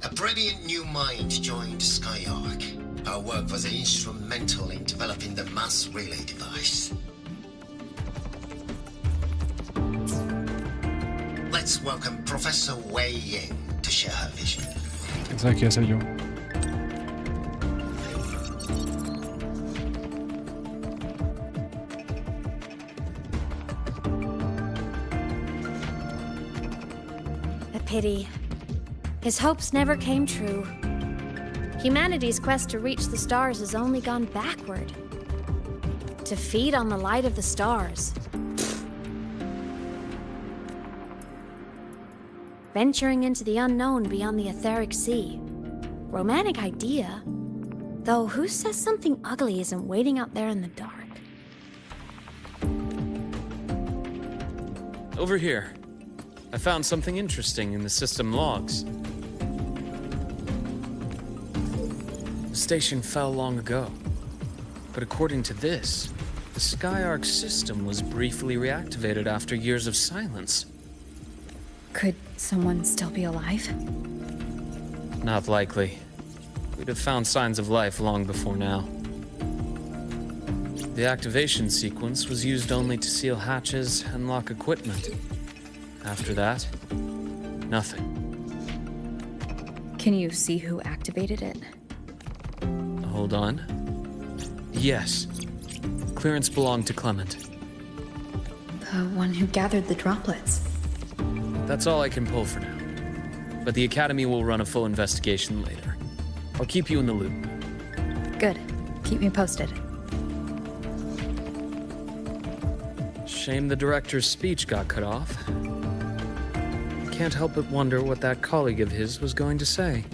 [SPEAKER 19] a brilliant new mind joined Skyark. Our work was instrumental in developing the mass relay device. Let's welcome Professor Wei Ying to share her vision.
[SPEAKER 1] ¿Quién sabe qué hacer yo?
[SPEAKER 2] A pity. His hopes never came true. Humanity's quest to reach the stars has only gone backward. To feed on the light of the stars. Venturing into the unknown beyond the Etheric Sea. Romantic idea. Though who says something ugly isn't waiting out there in the dark?
[SPEAKER 15] Over here. I found something interesting in the system logs. The station fell long ago. But according to this, the Skyark system was briefly reactivated after years of silence.
[SPEAKER 3] Could someone still be alive?
[SPEAKER 15] Not likely. We'd have found signs of life long before now. The activation sequence was used only to seal hatches and lock equipment. After that, nothing.
[SPEAKER 3] Can you see who activated it?
[SPEAKER 15] Hold on. Yes. Clearance belonged to Clement.
[SPEAKER 3] The one who gathered the droplets.
[SPEAKER 15] That's all I can pull for now. But the Academy will run a full investigation later. I'll keep you in the loop.
[SPEAKER 3] Good. Keep me posted.
[SPEAKER 15] Shame the director's speech got cut off. Can't help but wonder what that colleague of his was going to say.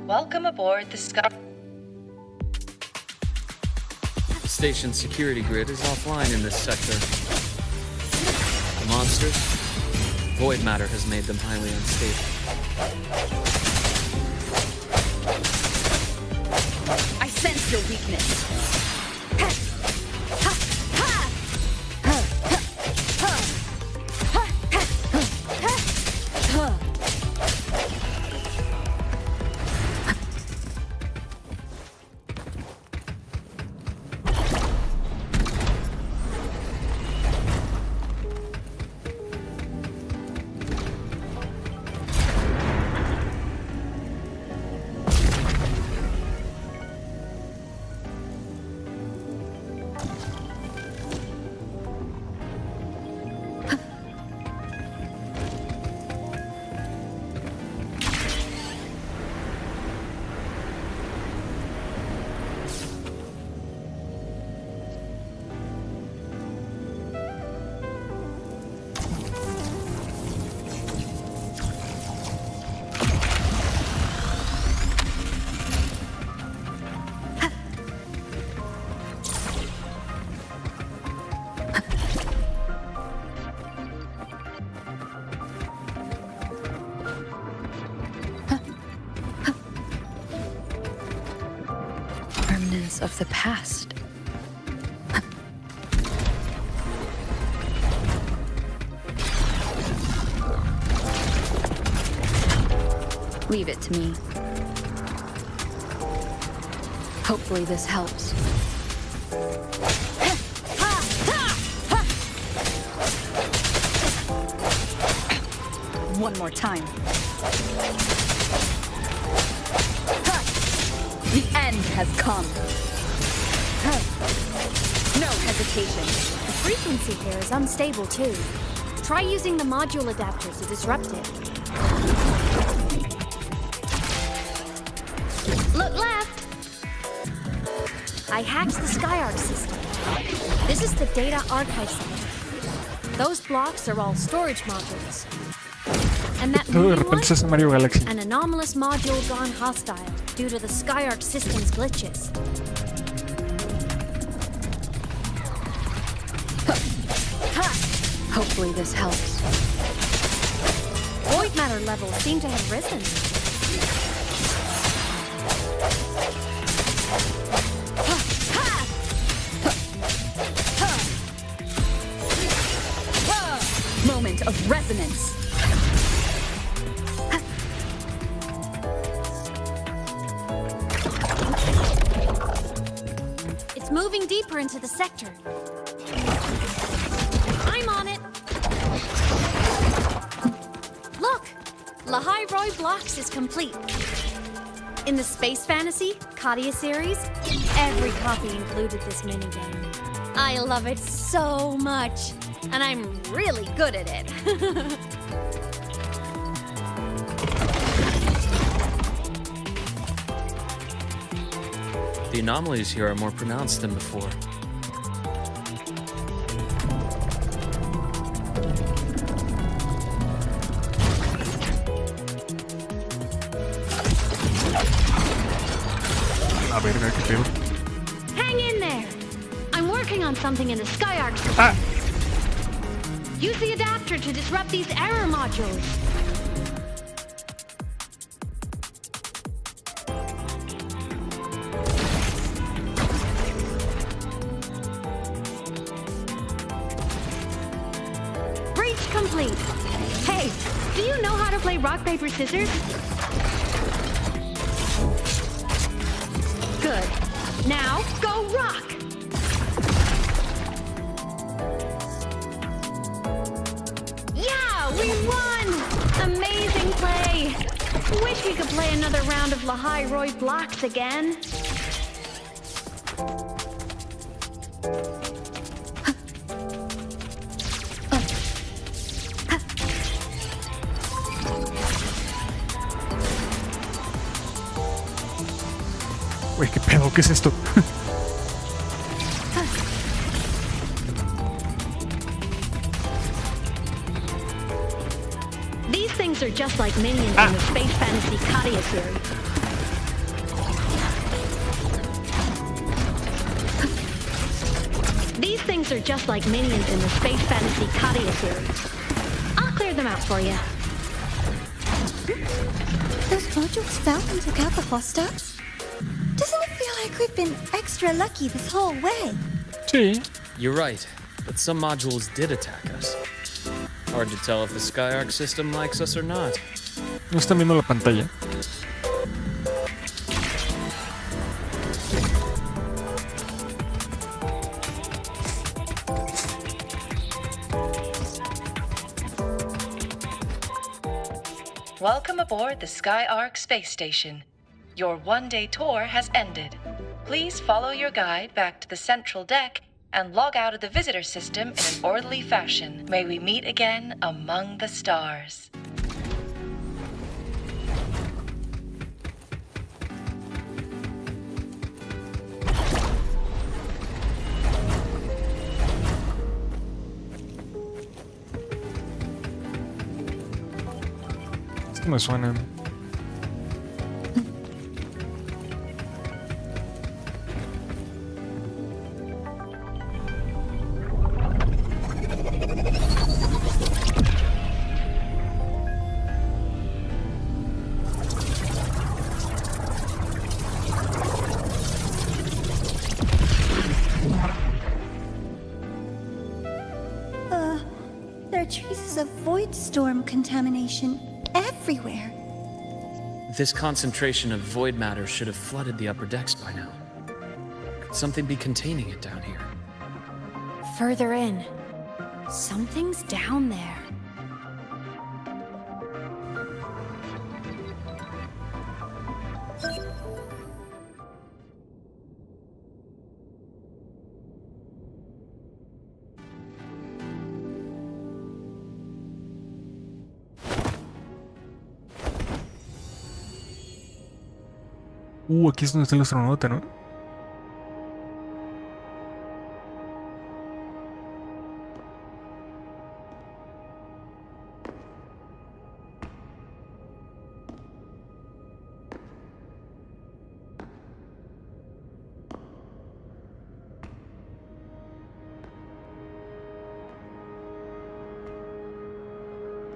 [SPEAKER 18] Welcome aboard the Sky.
[SPEAKER 15] The station's security grid is offline in this sector. The monsters? Void matter has made them highly unstable.
[SPEAKER 9] I sense your weakness.
[SPEAKER 3] remnants of the past. Leave it to me. Hopefully this helps. One more time. The end has come. No hesitation.
[SPEAKER 2] The frequency here is unstable too. Try using the module adapter to disrupt it. Look left! I hacked the SkyArc system. This is the data archive center. Those blocks are all storage modules. And that moving one,
[SPEAKER 1] Mario Galaxy.
[SPEAKER 2] an anomalous module gone hostile due to the SkyArc system's glitches.
[SPEAKER 3] Hopefully this helps.
[SPEAKER 2] Void matter levels seem to have risen.
[SPEAKER 3] Moment of resonance.
[SPEAKER 2] It's moving deeper into the sector. I'm on it. Look! Lahai Roy Blocks is complete. In the Space Fantasy Katia series, every copy included this minigame. I love it so much, and I'm really good at it.
[SPEAKER 15] The anomalies here are more pronounced than before.
[SPEAKER 1] A verga, qué pedo.
[SPEAKER 2] Hang in there! I'm working on something in the SkyArc system. Use the adapter to disrupt these error modules. Breach complete. Hey, do you know how to play rock, paper, scissors? Good. Now, go rock! Yeah, we won! Amazing play! Wish we could play another round of Lahai Roy Blocks again.
[SPEAKER 1] Güey, qué pedo, ¿qué es esto?
[SPEAKER 2] These things are just like minions in the Space Fantasy Katia series. These things are just like minions in the Space Fantasy Katia series. I'll clear them out for you.
[SPEAKER 16] Those modules fell and took out the hostels? Doesn't it feel like we've been extra lucky this whole way?
[SPEAKER 1] Sí.
[SPEAKER 15] You're right, but some modules did attack us. Hard to tell if the SkyArc system likes us or not.
[SPEAKER 1] No están viendo la pantalla.
[SPEAKER 18] Welcome aboard the SkyArc space station. Your one-day tour has ended. Please follow your guide back to the central deck and log out of the visitor system in an orderly fashion. May we meet again among the stars.
[SPEAKER 1] Esto me suena.
[SPEAKER 16] of void storm contamination everywhere.
[SPEAKER 15] This concentration of void matter should have flooded the upper decks by now. Could something be containing it down here?
[SPEAKER 2] Further in. Something's down there.
[SPEAKER 1] Aquí es donde está el astronauta, ¿no?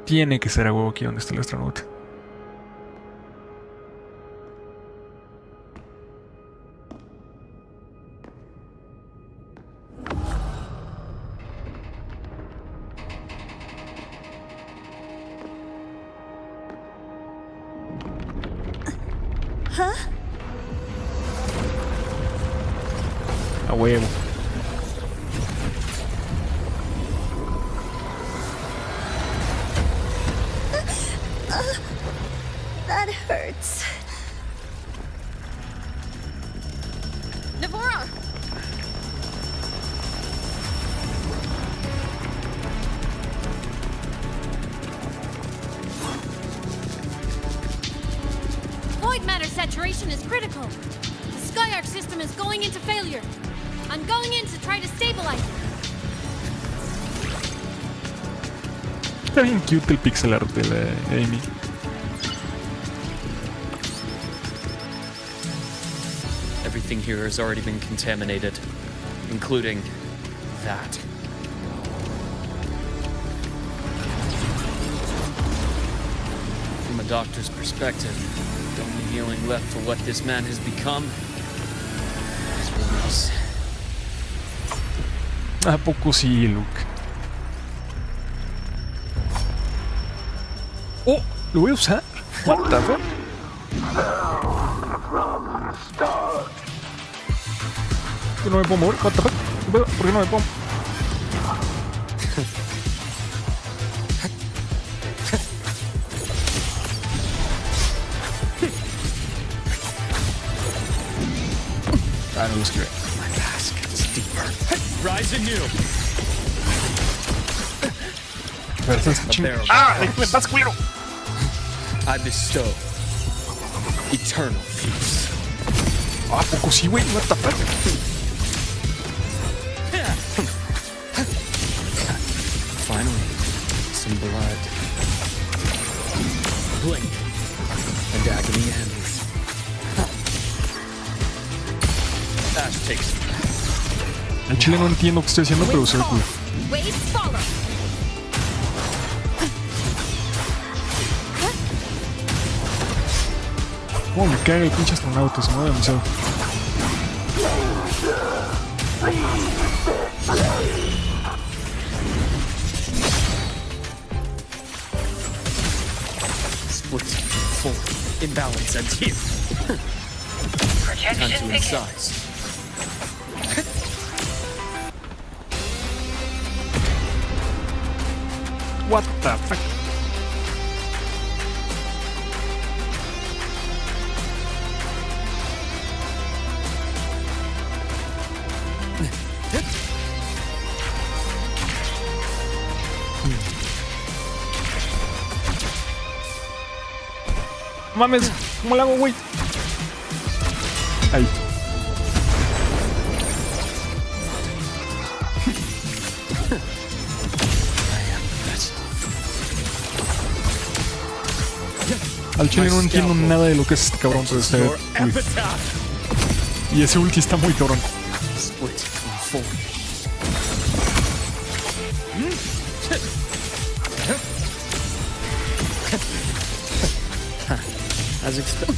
[SPEAKER 1] Tiene que ser a huevo aquí donde está el astronauta.
[SPEAKER 16] Huh?
[SPEAKER 1] A huevo.
[SPEAKER 16] That hurts.
[SPEAKER 9] Navora!
[SPEAKER 2] Void matter saturation is critical. The Skyark system is going into failure. I'm going in to try to stabilize it.
[SPEAKER 1] Está bien cute el pixel art de la Amy.
[SPEAKER 15] Everything here has already been contaminated, including that. From a doctor's perspective, the only healing left for what this man has become is release.
[SPEAKER 1] ¿A poco sí, Luke? Oh, lo voy a usar. What the fuck? ¿Por qué no me puedo mover? What the fuck? ¿Por qué no me puedo? I don't lose it.
[SPEAKER 15] My task is deeper. Rise anew. I bestow eternal peace.
[SPEAKER 1] ¿A poco sí, güey? What the fuck?
[SPEAKER 15] Finally, some blood. Blink, and agony ends. Ash takes.
[SPEAKER 1] En Chile no entiendo qué estoy haciendo, pero se ve cool.
[SPEAKER 9] Waves follow.
[SPEAKER 1] Oh, me caga el pinche astronauta, se mueve demasiado.
[SPEAKER 15] Split, full, imbalance, and here. Time to incise.
[SPEAKER 1] What the fuck? Mames, ¿cómo le hago, güey? Ahí. Al chile no entiendo nada de lo que es este cabrón, pero está cool. Y ese ulti está muy cabrón.
[SPEAKER 15] As expected.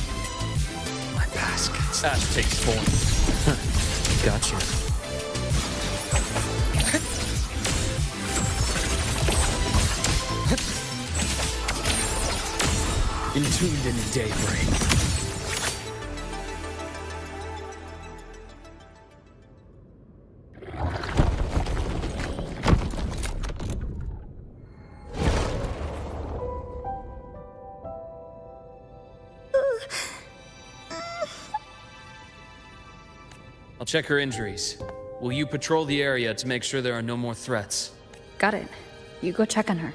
[SPEAKER 15] My baskets. Ash takes form. Gotcha. entombed in daybreak. I'll check her injuries. Will you patrol the area to make sure there are no more threats?
[SPEAKER 3] Got it. You go check on her.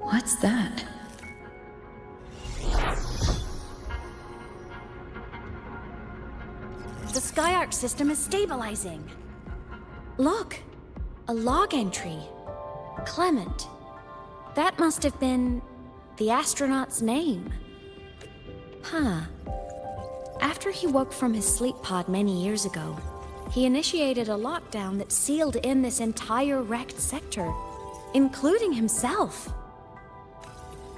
[SPEAKER 3] What's that?
[SPEAKER 2] The Skyark system is stabilizing. Look, a log entry. Clement. That must have been the astronaut's name. Huh. After he woke from his sleep pod many years ago, he initiated a lockdown that sealed in this entire wrecked sector, including himself.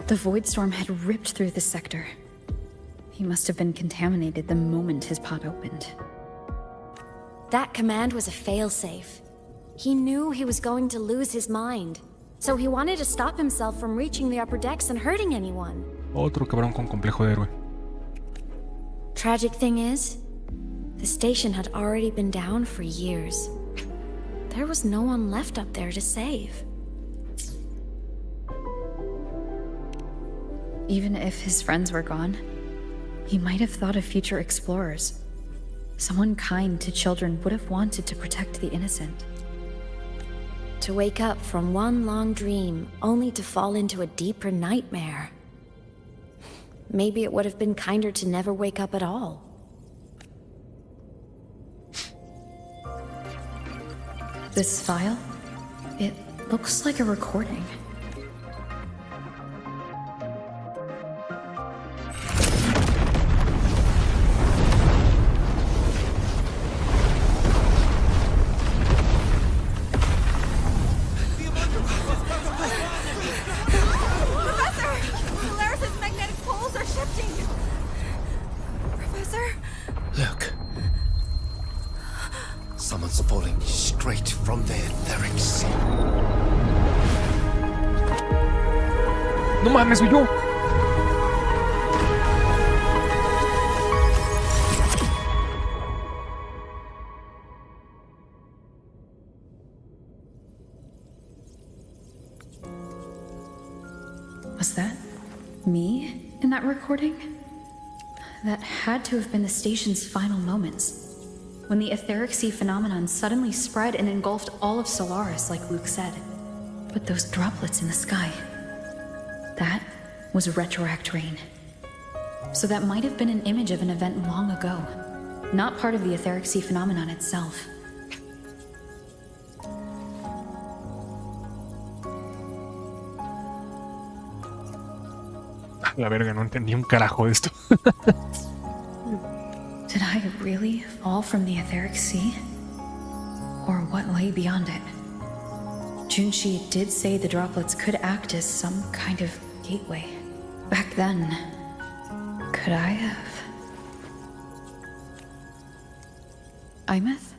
[SPEAKER 3] The void storm had ripped through the sector. He must have been contaminated the moment his pod opened.
[SPEAKER 2] That command was a failsafe. He knew he was going to lose his mind, so he wanted to stop himself from reaching the upper decks and hurting anyone.
[SPEAKER 1] Otro cabrón con complejo de héroe.
[SPEAKER 2] Tragic thing is, the station had already been down for years. There was no one left up there to save.
[SPEAKER 3] Even if his friends were gone, he might have thought of future explorers. Someone kind to children would have wanted to protect the innocent.
[SPEAKER 2] To wake up from one long dream, only to fall into a deeper nightmare. Maybe it would have been kinder to never wake up at all.
[SPEAKER 3] This file? It looks like a recording.
[SPEAKER 19] Someone's falling straight from the etheric sea.
[SPEAKER 1] No mames, soy yo.
[SPEAKER 3] Was that me in that recording? That had to have been the station's final moments. When the etheric sea phenomenon suddenly spread and engulfed all of Solaris, like Luke said. But those droplets in the sky, that was retroact rain. So that might have been an image of an event long ago, not part of the etheric sea phenomenon itself.
[SPEAKER 1] La verga, no entendí un carajo de esto.
[SPEAKER 3] Did I really fall from the etheric sea? Or what lay beyond it? Junshi did say the droplets could act as some kind of gateway. Back then, could I have? Imeth?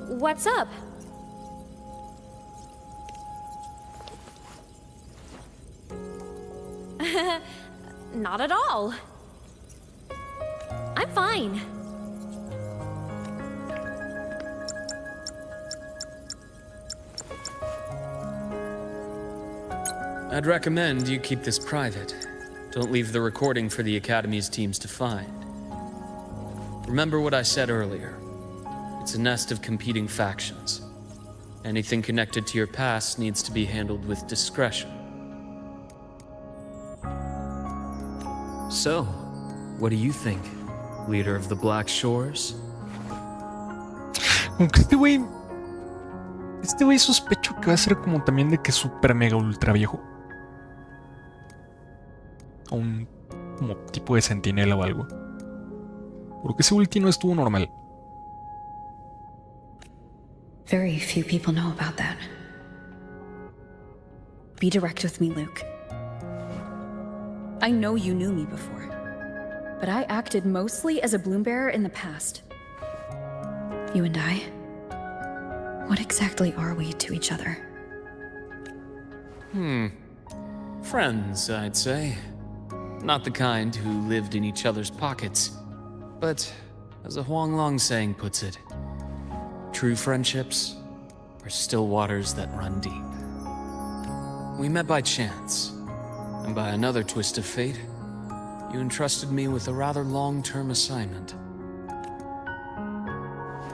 [SPEAKER 2] What's up? Not at all. I'm fine.
[SPEAKER 15] I'd recommend you keep this private. Don't leave the recording for the Academy's teams to find. Remember what I said earlier. It's a nest of competing factions. Anything connected to your past needs to be handled with discretion. So, what do you think, leader of the Black Shores?
[SPEAKER 1] Aunque este güey sospecho que va a ser como también de que es super mega ultra viejo. O un como tipo de centinela o algo. Porque ese ulti no estuvo normal.
[SPEAKER 3] Very few people know about that. Be direct with me, Luke. I know you knew me before, but I acted mostly as a bloom bearer in the past. You and I, What exactly are we to each other?
[SPEAKER 15] Friends, I'd say. Not the kind who lived in each other's pockets. But, as a Huanglong saying puts it, true friendships are still waters that run deep. We met by chance, and by another twist of fate, you entrusted me with a rather long-term assignment.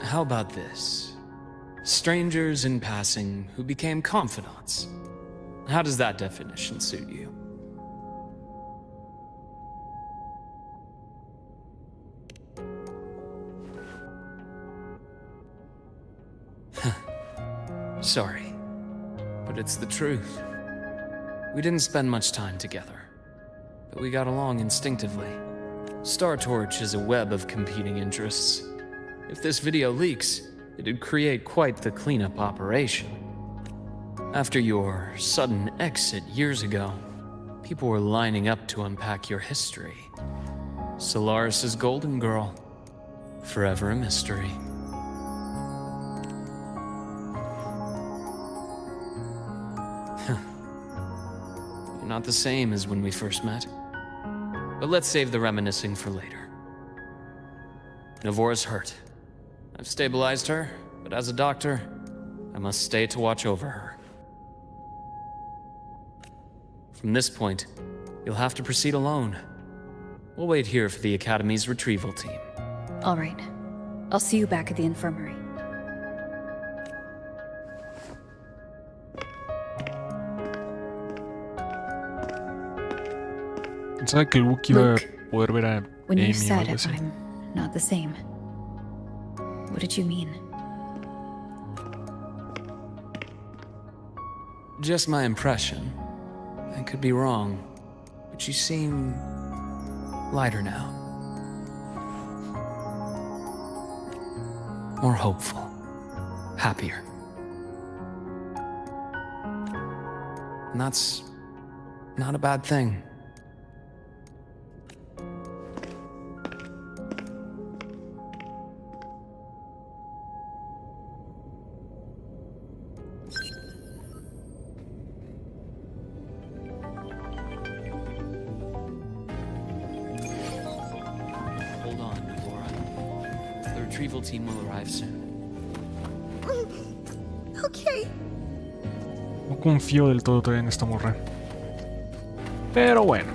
[SPEAKER 15] How about this? Strangers in passing who became confidants. How does that definition suit you? Sorry, but it's the truth. We didn't spend much time together, but we got along instinctively. Star Torch is a web of competing interests. If this video leaks, it'd create quite the cleanup operation. After your sudden exit years ago, people were lining up to unpack your history. Solaris's golden girl, forever a mystery. You're not the same as when we first met. But let's save the reminiscing for later. Navora's hurt. I've stabilized her, but as a doctor, I must stay to watch over her. From this point, you'll have to proceed alone. We'll wait here for the Academy's retrieval team.
[SPEAKER 3] All right. I'll see you back at the infirmary.
[SPEAKER 1] Pensaba que el Wookiee iba a poder ver a
[SPEAKER 3] When you
[SPEAKER 1] Amy o
[SPEAKER 3] said
[SPEAKER 1] algo así.
[SPEAKER 3] I'm not the same, what did you mean?
[SPEAKER 15] Just my impression. I could be wrong, but you seem lighter now. More hopeful. Happier. And that's not a bad thing. Hold on, Navora. The retrieval team will arrive soon.
[SPEAKER 16] Okay.
[SPEAKER 1] No confío del todo todavía en esta morra. Pero bueno.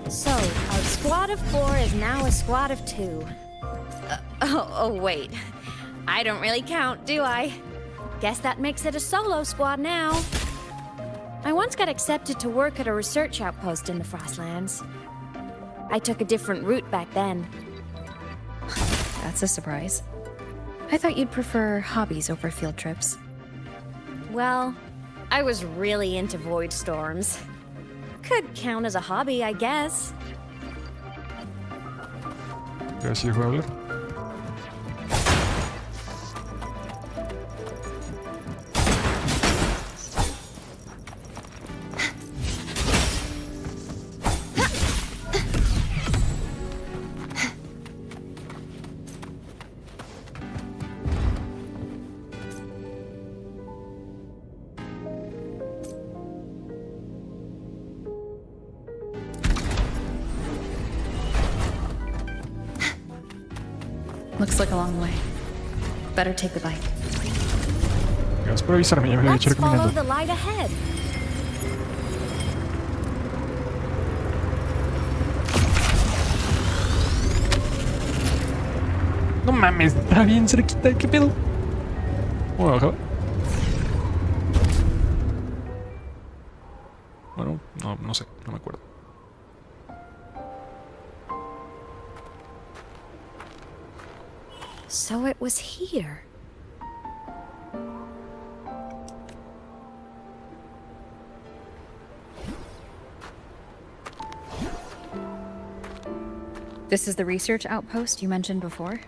[SPEAKER 2] So, our squad of 4 is now a squad of 2. Oh, wait. I don't really count, do I? Guess that makes it a solo squad now. I once got accepted to work at a research outpost in the Frostlands. I took a different route back then.
[SPEAKER 3] That's a surprise. I thought you'd prefer hobbies over field trips.
[SPEAKER 2] Well, I was really into void storms. Could count as a hobby, I guess.
[SPEAKER 1] Gracias, voy a hablar.
[SPEAKER 3] Looks like a long way. Better take the bike.
[SPEAKER 1] Gracias por avisarme, ya me voy a
[SPEAKER 2] Let's
[SPEAKER 1] echar
[SPEAKER 2] follow
[SPEAKER 1] caminando.
[SPEAKER 2] the light ahead.
[SPEAKER 1] No mames, está bien cerquita, ¿qué pedo? Bueno, bajar. Bueno, no sé, no me acuerdo.
[SPEAKER 2] So it was here.
[SPEAKER 3] This is the research outpost you mentioned before?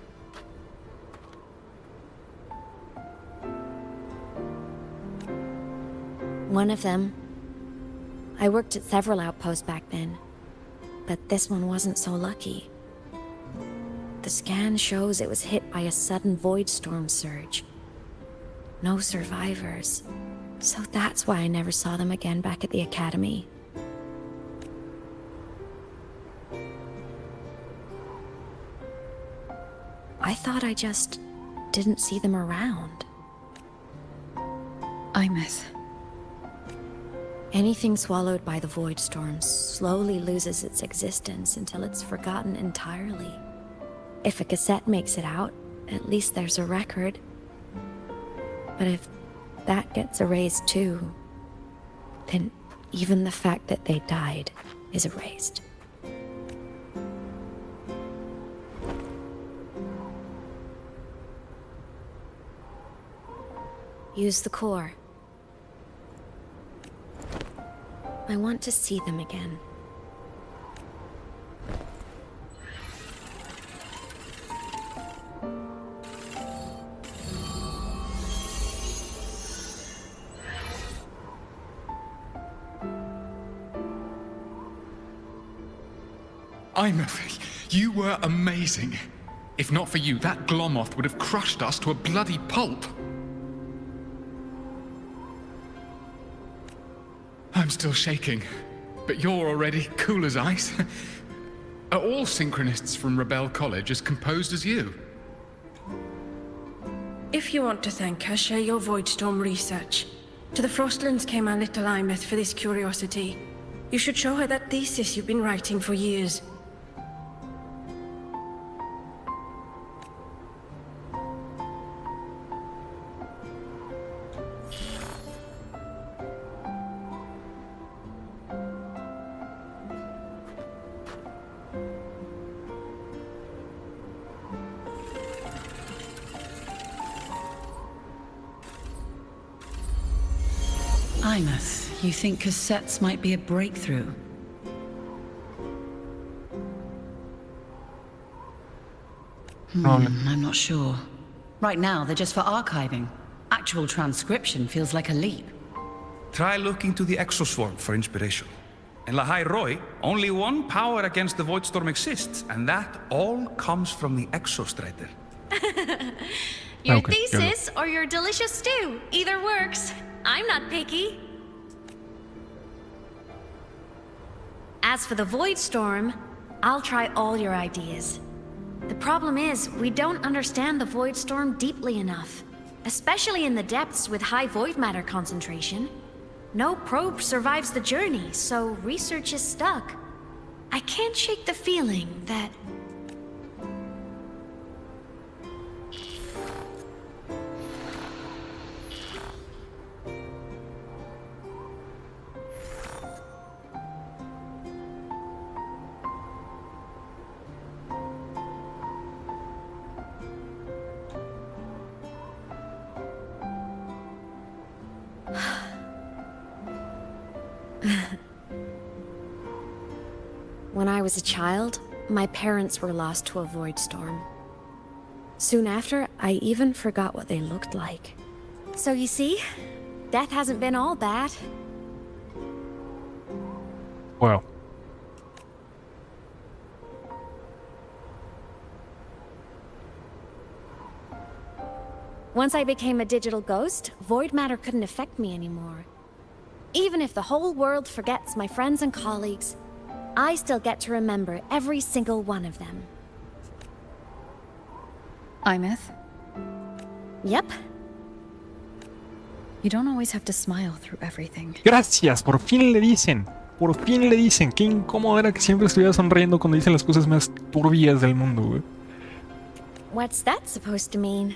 [SPEAKER 2] One of them. I worked at several outposts back then, but this one wasn't so lucky. The scan shows it was hit by a sudden void storm surge. No survivors. So that's why I never saw them again back at the academy. I thought I just didn't see them around.
[SPEAKER 3] Imeth.
[SPEAKER 2] Anything swallowed by the void storms slowly loses its existence until it's forgotten entirely. If a cassette makes it out, at least there's a record. But if that gets erased too, then even the fact that they died is erased. Use the core. I want to see them again.
[SPEAKER 14] Imeth, you were amazing. If not for you, that Glomoth would have crushed us to a bloody pulp. I'm still shaking, but you're already cool as ice. Are all synchronists from Rebel College as composed as you?
[SPEAKER 20] If you want to thank her, share your Voidstorm research. To the Frostlands came our little Imeth for this curiosity. You should show her that thesis you've been writing for years.
[SPEAKER 21] Imeth, you think cassettes might be a breakthrough? I'm not sure. Right now, they're just for archiving. Actual transcription feels like a leap.
[SPEAKER 22] Try looking to the Exoswarm for inspiration. In Lahai Roy, only one power against the Voidstorm exists, and that all comes from the Exostrider.
[SPEAKER 23] Your thesis or your delicious stew. Either works. I'm not picky.
[SPEAKER 2] As for the void storm, I'll try all your ideas. The problem is, we don't understand the void storm deeply enough, especially in the depths with high void matter concentration. No probe survives the journey, so research is stuck. I can't shake the feeling that... When I was a child, my parents were lost to a void storm. Soon after, I even forgot what they looked like. So you see, death hasn't been all bad.
[SPEAKER 1] Wow.
[SPEAKER 2] Once I became a digital ghost, void matter couldn't affect me anymore. Even if the whole world forgets my friends and colleagues, I still get to remember every single one of them.
[SPEAKER 3] Imeth?
[SPEAKER 2] Yep.
[SPEAKER 3] You don't always have to smile through everything.
[SPEAKER 1] Gracias, por fin le dicen. Por fin le dicen. Qué incómodo era que siempre estuviera sonriendo cuando dicen las cosas más turbias del mundo, güey.
[SPEAKER 2] What's that supposed to mean?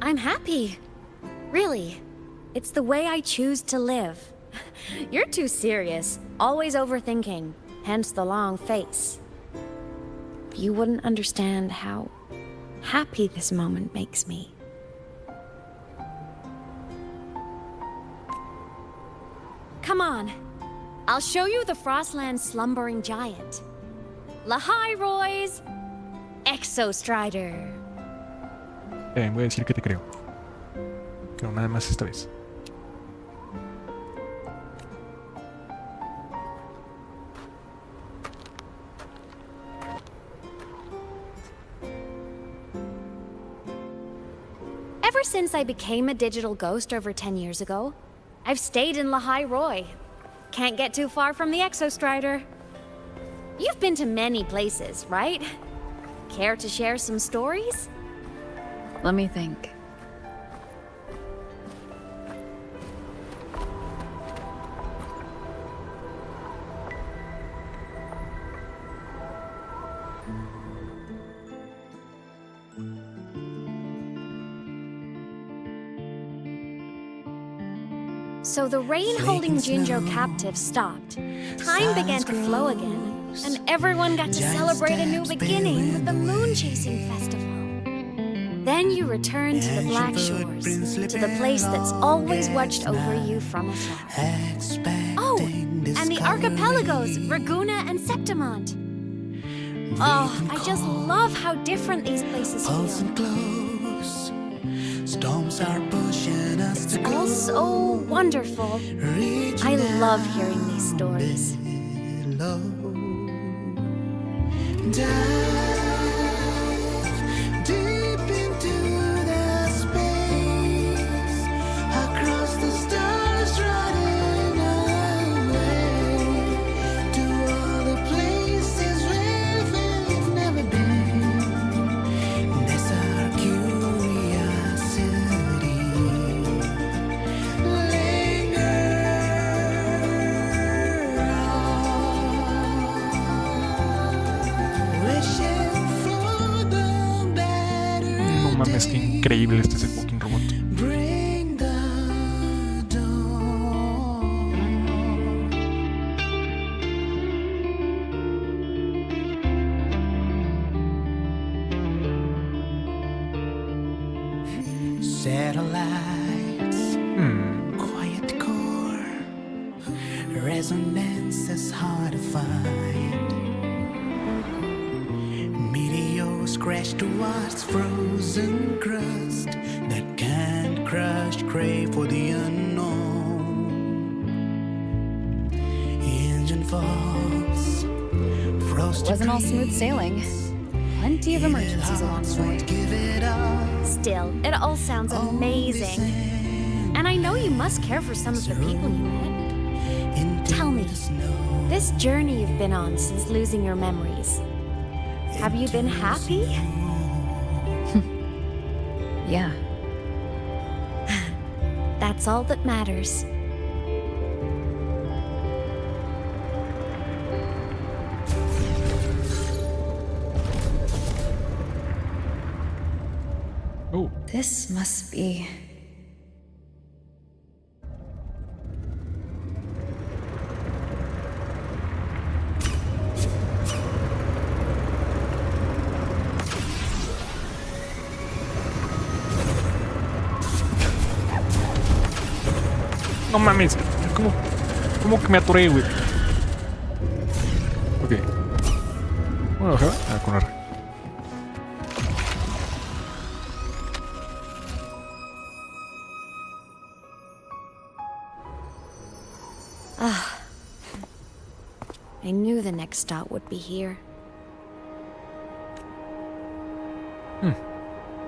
[SPEAKER 2] I'm happy. Really. It's the way I choose to live. You're too serious, always overthinking, hence the long face. You wouldn't understand how happy this moment makes me. Come on, I'll show you the Frostland slumbering giant. Lahai Roy's Exostrider.
[SPEAKER 1] Voy a decir que te creo. Pero nada más esta vez.
[SPEAKER 2] Ever since I became a digital ghost over 10 years ago, I've stayed in Lahai Roy. Can't get too far from the Exostrider. You've been to many places, right? Care to share some stories?
[SPEAKER 3] Let me think.
[SPEAKER 2] So the rain holding Jinjo captive stopped. Time began to flow again, and everyone got to celebrate a new beginning with the Moon Chasing Festival. Then you returned to the Black Shores, to the place that's always watched over you from afar. Oh, and the archipelagos, Raguna and Septimont. Oh, I just love how different these places feel. Storms are pushing us to go. All so wonderful. I love hearing these stories.
[SPEAKER 4] Deep into the space, across the stars, running away to all the places where we've never been. That's our curiosity.
[SPEAKER 1] No mames, qué increíble ese fucking robot.
[SPEAKER 4] Satellites, quiet core, resonance is hard to find. Meteors crash towards frozen crust that can't crush, crave for the unknown. Engine falls, frost.
[SPEAKER 3] Wasn't all smooth sailing. Plenty of emergencies along the way.
[SPEAKER 2] Still, it all sounds amazing. And I know you must care for some of the people you met. Tell me, this journey you've been on since losing your memories, have you been happy?
[SPEAKER 3] Yeah.
[SPEAKER 2] That's all that matters.
[SPEAKER 1] Oh.
[SPEAKER 3] This must be...
[SPEAKER 1] No mames, ¿cómo que me atoré, güey? Ok. Bueno, ojalá. Ah, con R.
[SPEAKER 2] Ah. I knew the next stop would be here.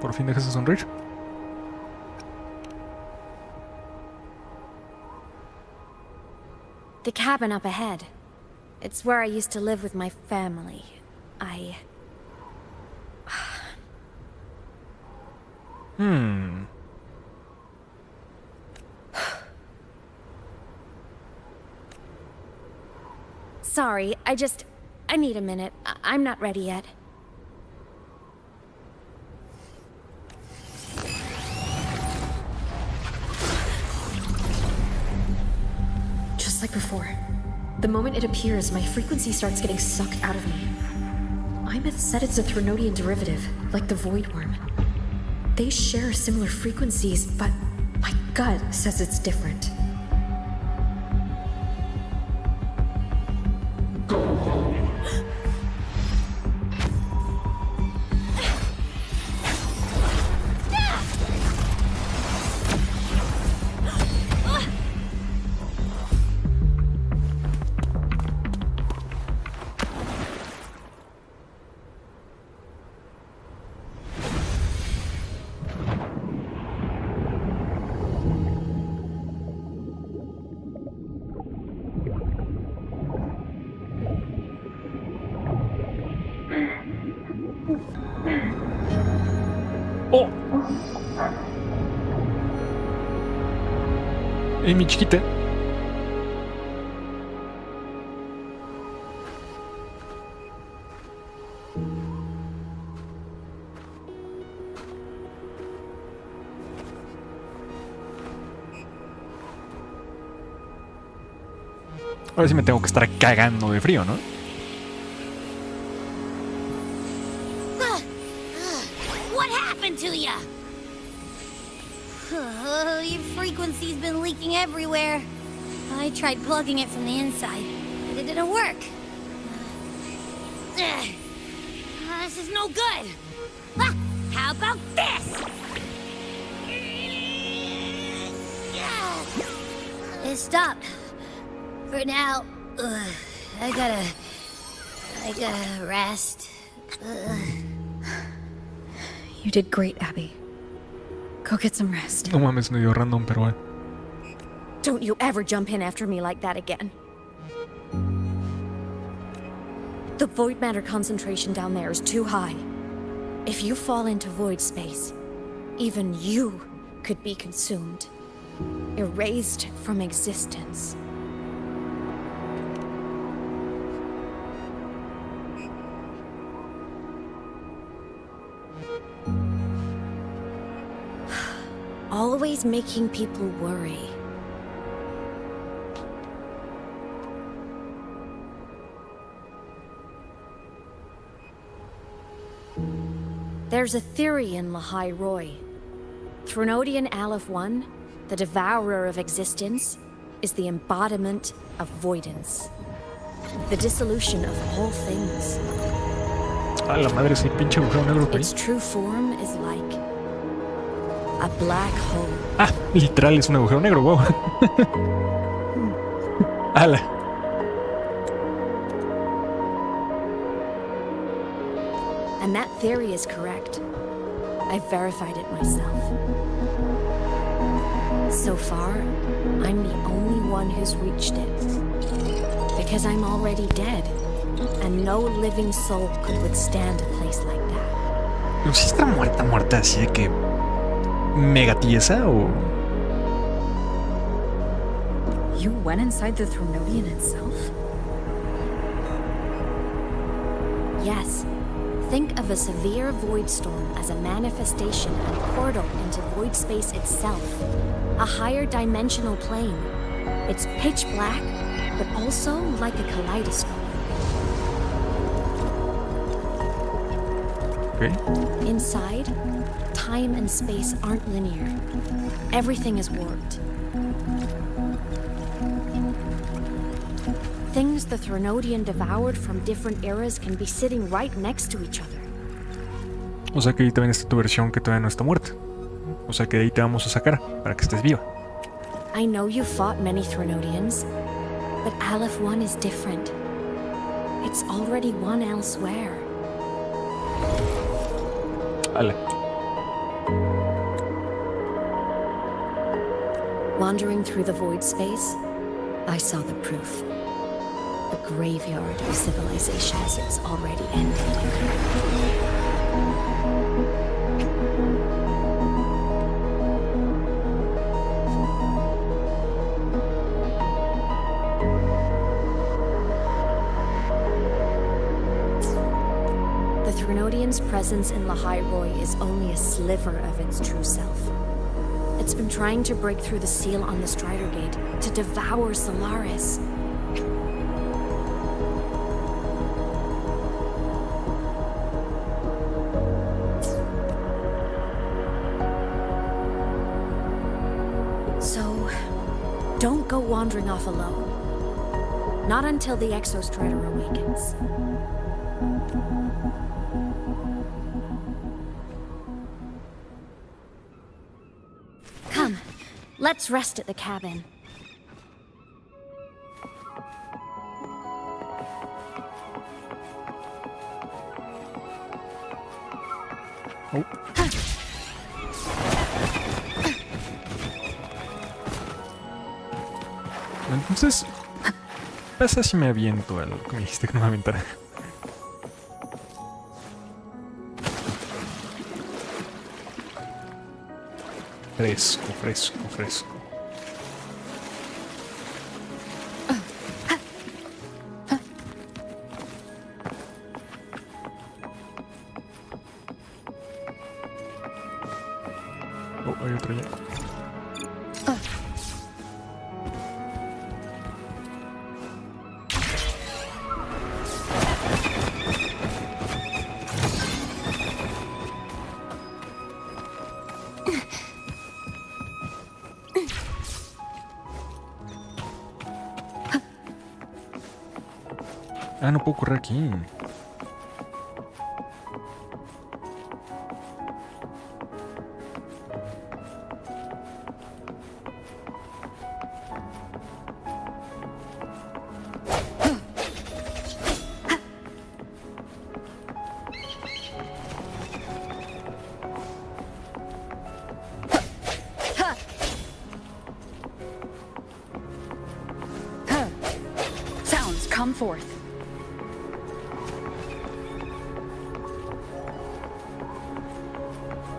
[SPEAKER 1] Por fin dejas de sonreír.
[SPEAKER 2] The cabin up ahead. It's where I used to live with my family. Sorry, I need a minute. I'm not ready yet.
[SPEAKER 5] Just like before. The moment it appears, my frequency starts getting sucked out of me. Imeth said it's a Threnodian derivative, like the Void Worm. They share similar frequencies, but my gut says it's different.
[SPEAKER 1] ¡Oh! Mi chiquita. Ahora sí me tengo que estar cagando de frío, ¿no?
[SPEAKER 8] What happened to ya? Your frequency's been leaking everywhere. I tried plugging it from the inside, but it didn't work. This is no good. How about this? It stopped. For now, I gotta rest.
[SPEAKER 3] You did great, Abby. Go get some rest.
[SPEAKER 1] No mames, medio random, pero bueno.
[SPEAKER 2] Don't you ever jump in after me like that again. The void matter concentration down there is too high. If you fall into void space, even you could be consumed, erased from existence. Always making people worry. There's a theory in Lahai Roy. Threnodian Aleph 1, the devourer of existence, is the embodiment of voidance. The dissolution of all things.
[SPEAKER 1] A la madre, ese pinche agujero negro que hay.
[SPEAKER 2] Its true form is like a black hole.
[SPEAKER 1] Ah, literal es un agujero negro, wow. Ala.
[SPEAKER 2] And that theory is correct. I've verified it myself. So far, I'm the only one who's reached it. Because I'm already dead, and no living soul could withstand a place like that.
[SPEAKER 1] Pero si está muerta, así de que mega tiesa o...
[SPEAKER 3] You went inside the Threnodian itself?
[SPEAKER 2] Yes. Think of a severe void storm as a manifestation and portal into void space itself. A higher dimensional plane. It's pitch black, but also like a kaleidoscope.
[SPEAKER 1] Okay.
[SPEAKER 2] Inside, time and space aren't linear. Everything is warped. Things the Threnodian devoured from different eras can be sitting right next to each other.
[SPEAKER 1] O sea que ahí también está tu versión que todavía no está muerta. O sea que de ahí te vamos a sacar para que estés viva.
[SPEAKER 2] I know you fought many Threnodians, but Aleph 1 is different. It's already one elsewhere.
[SPEAKER 1] Ala.
[SPEAKER 2] Wandering through the void space, I saw the proof. The graveyard of civilizations is already ended. The Threnodian's presence in Lahai Roy is only a sliver of its true self. It's been trying to break through the seal on the Strider Gate to devour Solaris. So, don't go wandering off alone. Not until the Exostrider awakens. Come, let's rest at the cabin.
[SPEAKER 1] Oh. Entonces, pasa si me aviento a lo que me dijiste que no me aventara. Fresco, fresco, fresco. Oh, hay otro ya. Ah, no puedo correr aquí.
[SPEAKER 3] Sounds, come forth.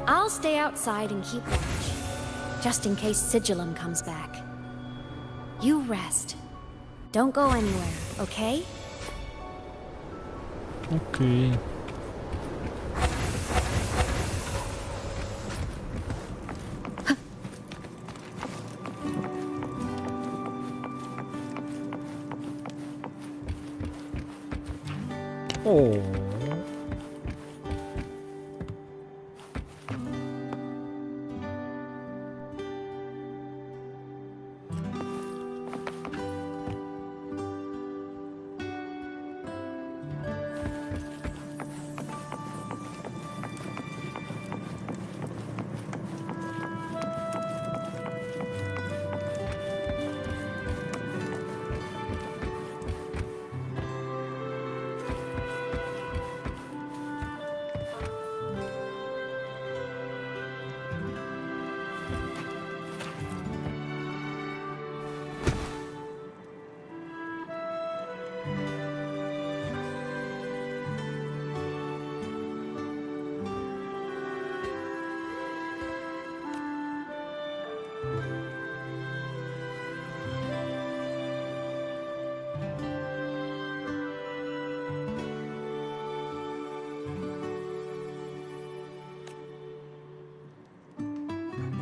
[SPEAKER 2] I'll stay outside and keep watch, just in case Sigillum comes back. You rest. Don't go anywhere, okay?
[SPEAKER 1] Okay. Oh.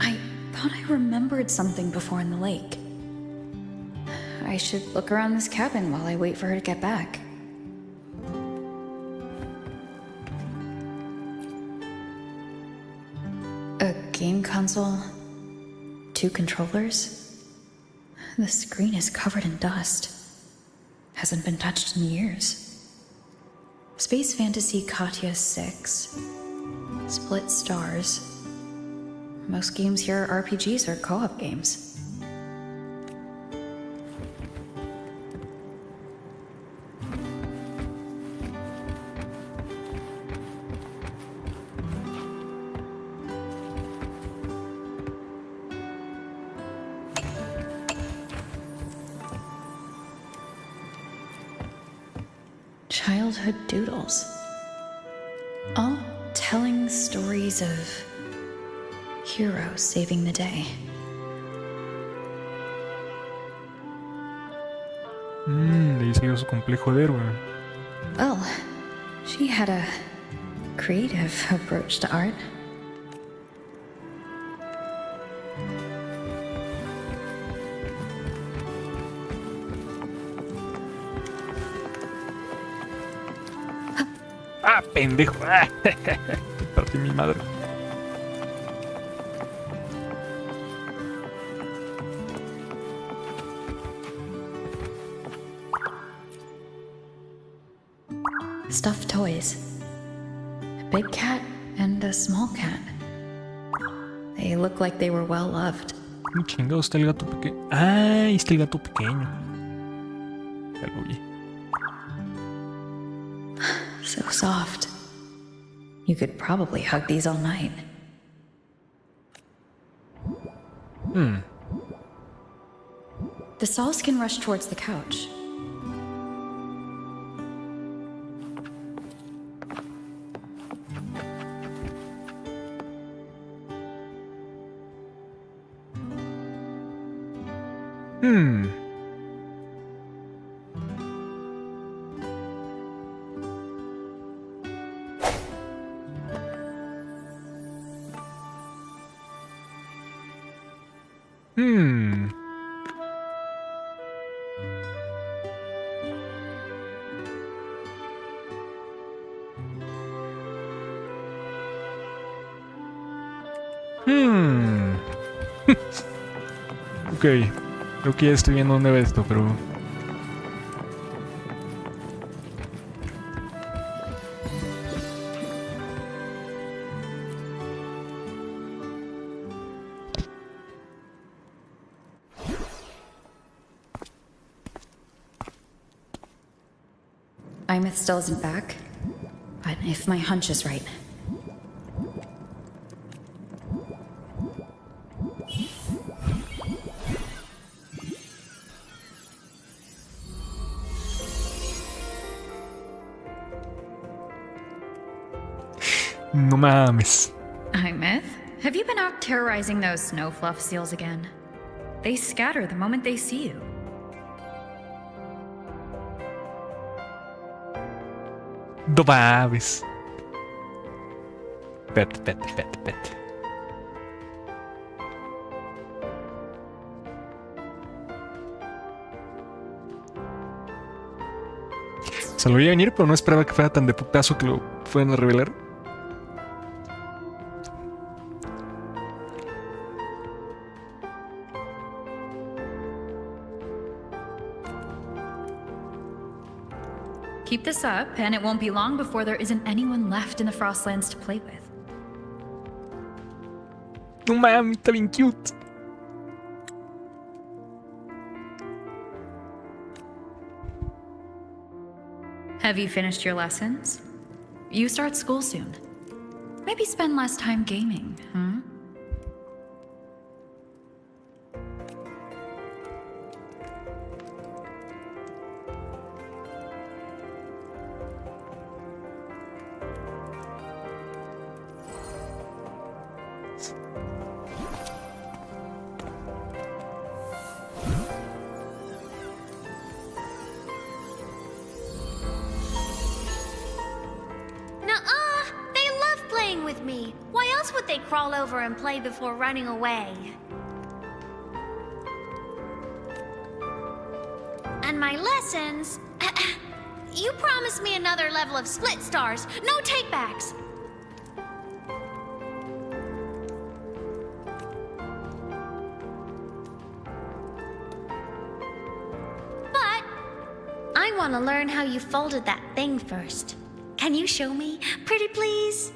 [SPEAKER 3] I thought I remembered something before in the lake. I should look around this cabin while I wait for her to get back. A game console, 2 controllers. The screen is covered in dust. Hasn't been touched in years. Space Fantasy Katya 6. Split stars. Most games here are RPGs or co-op games. Childhood doodles. All telling stories of heroes saving the day.
[SPEAKER 1] Le hice su complejo de héroe.
[SPEAKER 3] Well, she had a creative approach to art.
[SPEAKER 1] ¡Ah, pendejo! ¡Ah! Partí mi madre.
[SPEAKER 3] Stuffed toys. A big cat and a small cat. They look like they were well loved.
[SPEAKER 1] Chingado, está el gato pequeño. Ah, ahí está el gato pequeño. Ya lo vi.
[SPEAKER 3] So soft. You could probably hug these all night. The saws can rush towards the couch.
[SPEAKER 1] Hmm. Hmm. Hmm. Ok. Creo que ya estoy viendo dónde va esto, pero...
[SPEAKER 3] Imeth still isn't back, but if my hunch is right...
[SPEAKER 1] No mames.
[SPEAKER 3] Imeth, have you been out terrorizing those snow fluff seals again? They scatter the moment they see you.
[SPEAKER 1] No mames. Pet. Se lo iba a venir, pero no esperaba que fuera tan de putazo que lo fueran a revelar.
[SPEAKER 3] Keep this up, and it won't be long before there isn't anyone left in the Frostlands to play with.
[SPEAKER 1] No mames, está bien cute.
[SPEAKER 3] Have you finished your lessons? You start school soon. Maybe spend less time gaming, huh?
[SPEAKER 8] Crawl over and play before running away. And my lessons... You promised me another level of split stars. No takebacks. But I want to learn how you folded that thing first. Can you show me? Pretty please?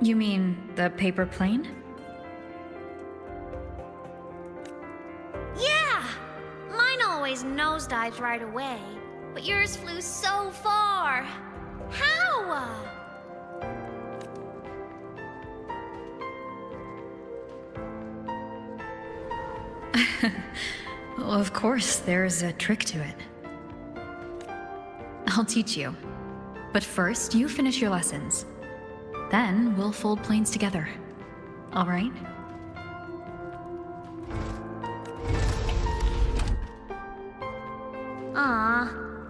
[SPEAKER 3] You mean the paper plane?
[SPEAKER 8] Yeah! Mine always nosedives right away, but yours flew so far. How?
[SPEAKER 3] Well, of course, there's a trick to it. I'll teach you. But first, you finish your lessons. Then we'll fold planes together. All right?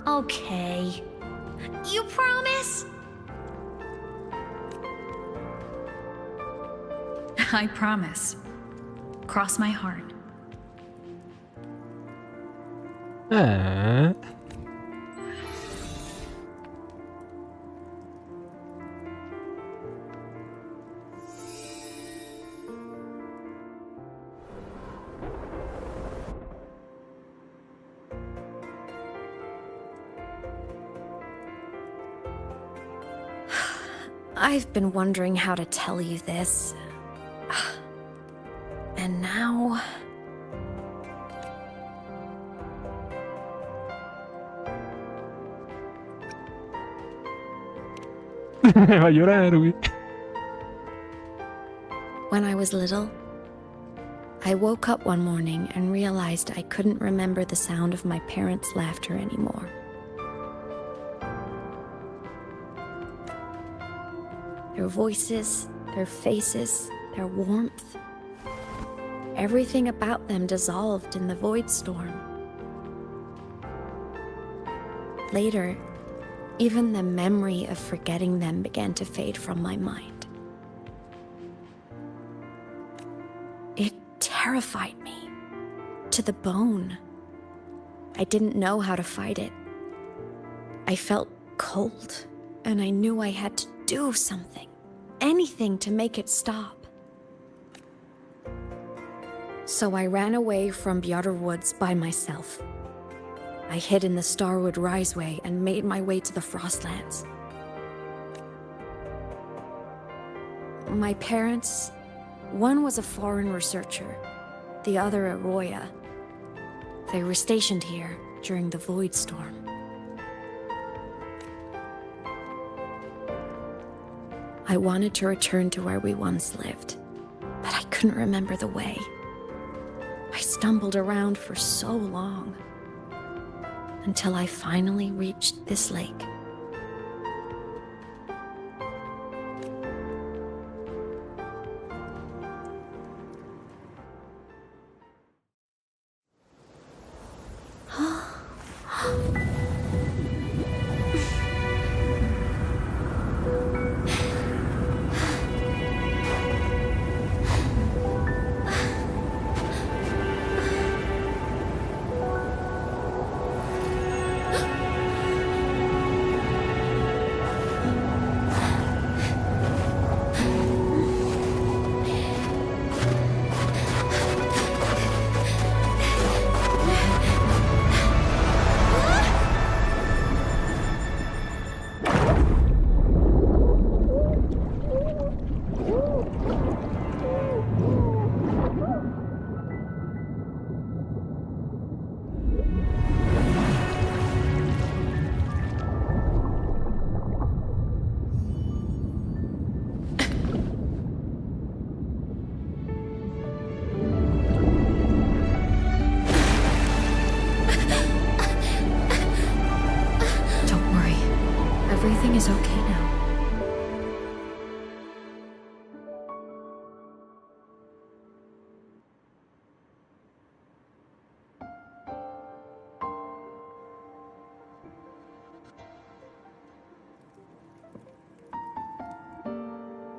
[SPEAKER 8] Okay. You promise?
[SPEAKER 3] I promise. Cross my heart.
[SPEAKER 2] I've been wondering how to tell you this. And now...
[SPEAKER 1] Va a llorar, güey.
[SPEAKER 2] When I was little, I woke up one morning and realized I couldn't remember the sound of my parents' laughter anymore. Their voices, their faces, their warmth. Everything about them dissolved in the void storm. Later, even the memory of forgetting them began to fade from my mind. It terrified me to the bone. I didn't know how to fight it. I felt cold, and I knew I had to do something, anything to make it stop. So I ran away from Bjarter Woods by myself. I hid in the Starwood Riseway and made my way to the Frostlands. My parents, one was a foreign researcher, the other a Roya. They were stationed here during the Void Storm. I wanted to return to where we once lived, but I couldn't remember the way. I stumbled around for so long, until I finally reached this lake. Everything is okay now.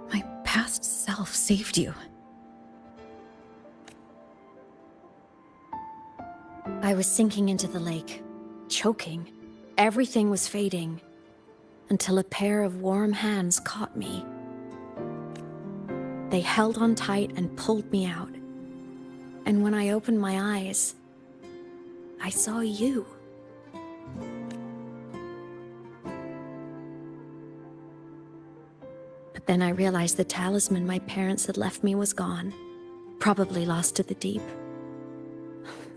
[SPEAKER 2] My past self saved you. I was sinking into the lake, choking. Everything was fading, until a pair of warm hands caught me. They held on tight and pulled me out. And when I opened my eyes, I saw you. But then I realized the talisman my parents had left me was gone, probably lost to the deep.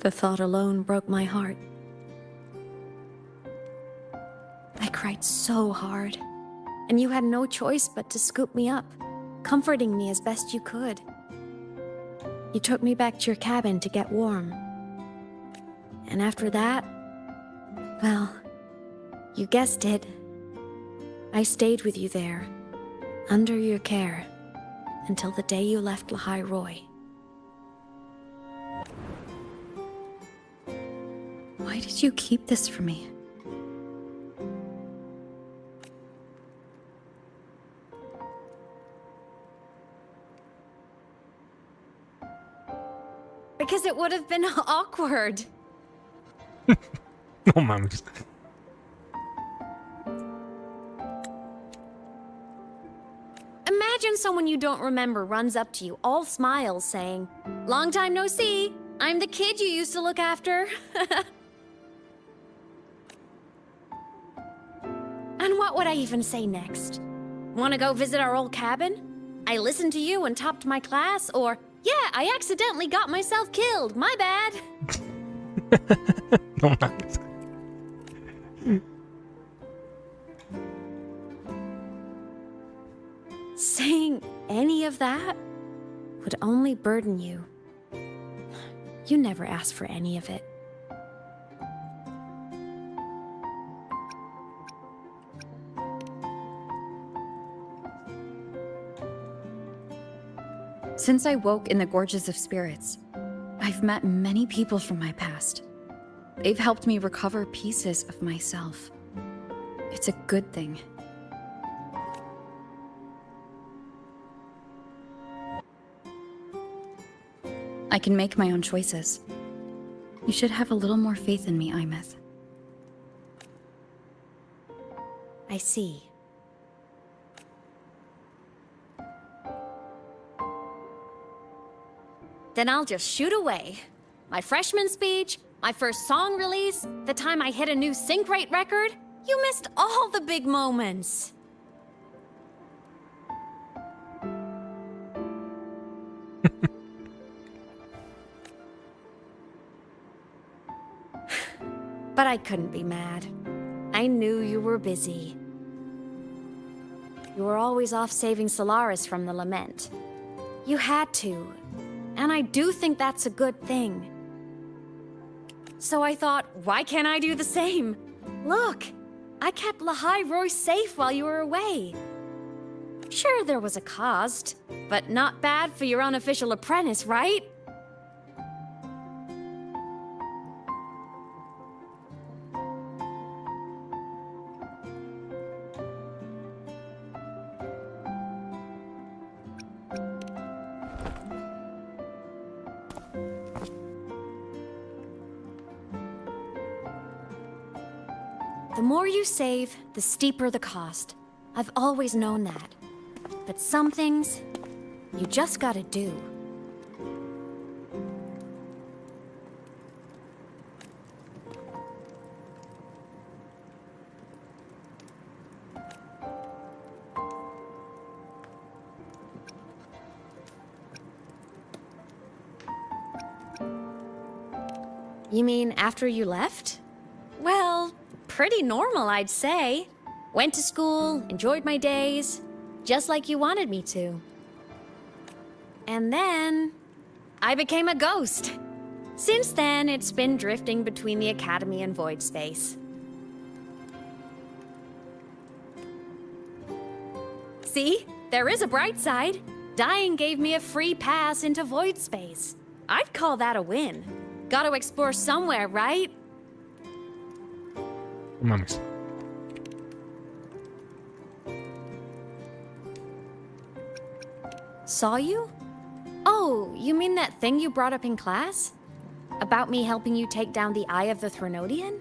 [SPEAKER 2] The thought alone broke my heart. I cried so hard, and you had no choice but to scoop me up, comforting me as best you could. You took me back to your cabin to get warm. And after that, well, you guessed it. I stayed with you there, under your care, until the day you left Lahai Roy. Why did you keep this from me? Because it would have been awkward.
[SPEAKER 1] No mames.
[SPEAKER 2] Imagine someone you don't remember runs up to you, all smiles, saying, "Long time no see. I'm the kid you used to look after." And what would I even say next? Want to go visit our old cabin? I listened to you and topped my class, or, "Yeah, I accidentally got myself killed. My bad."
[SPEAKER 1] No mames.
[SPEAKER 2] Saying any of that would only burden you. You never asked for any of it.
[SPEAKER 3] Since I woke in the Gorges of Spirits, I've met many people from my past. They've helped me recover pieces of myself. It's a good thing. I can make my own choices. You should have a little more faith in me, Imeth.
[SPEAKER 2] I see. Then I'll just shoot away. My freshman speech, my first song release, the time I hit a new sync rate record. You missed all the big moments. But I couldn't be mad. I knew you were busy. You were always off saving Solaris from the lament. You had to. And I do think that's a good thing. So I thought, why can't I do the same? Look, I kept Lahai Roy safe while you were away. Sure, there was a cost, but not bad for your unofficial apprentice, right? The more you save, the steeper the cost. I've always known that. But some things, you just gotta do. You mean after you left? Well, pretty normal, I'd say. Went to school, enjoyed my days, just like you wanted me to. And then, I became a ghost. Since then, it's been drifting between the Academy and Void Space. See? There is a bright side. Dying gave me a free pass into Void Space. I'd call that a win. Gotta explore somewhere, right?
[SPEAKER 1] Mames.
[SPEAKER 2] Saw you? Oh, you mean that thing you brought up in class? About me helping you take down the Eye of the Thronodian?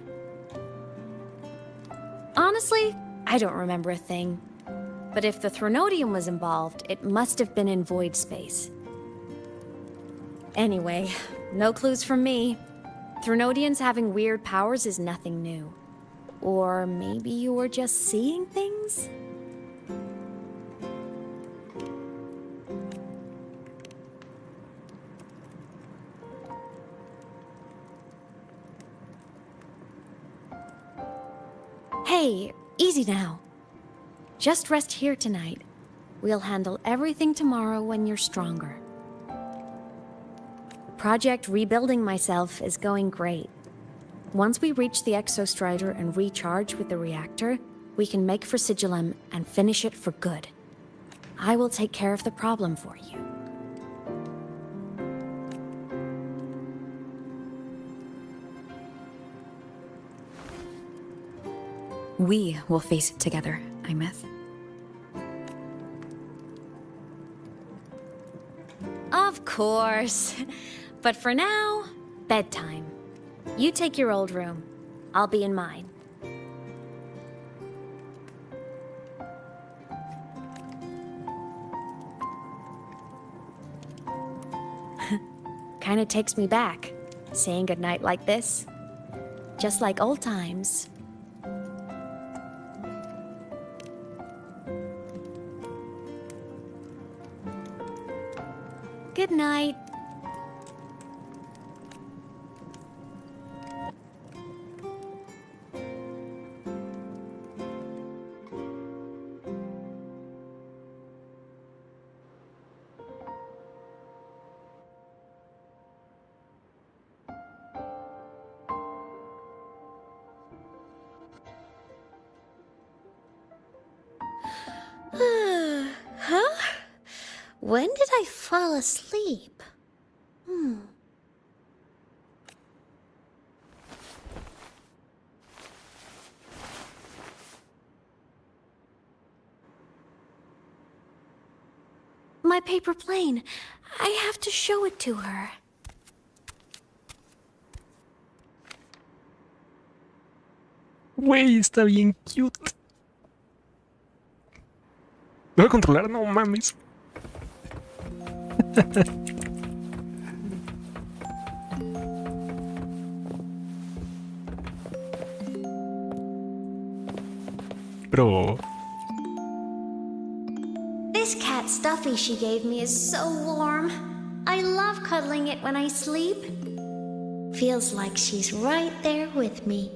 [SPEAKER 2] Honestly, I don't remember a thing. But if the Thronodian was involved, it must have been in Void Space. Anyway, no clues from me. Thronodians having weird powers is nothing new. Or maybe you were just seeing things? Hey, easy now. Just rest here tonight. We'll handle everything tomorrow when you're stronger. Project Rebuilding Myself is going great. Once we reach the Exostrider and recharge with the reactor, we can make for Sigillum and finish it for good. I will take care of the problem for you.
[SPEAKER 3] We will face it together, Imeth.
[SPEAKER 2] Of course. But for now, bedtime. You take your old room. I'll be in mine. Kinda takes me back, saying goodnight like this. Just like old times. Good night.
[SPEAKER 8] When did I fall asleep?
[SPEAKER 2] My paper plane. I have to show it to her.
[SPEAKER 1] Güey, está bien cute. ¿Lo voy a controlar? No mames. Bro.
[SPEAKER 8] This cat stuffy she gave me is so warm. I love cuddling it when I sleep. Feels like she's right there with me.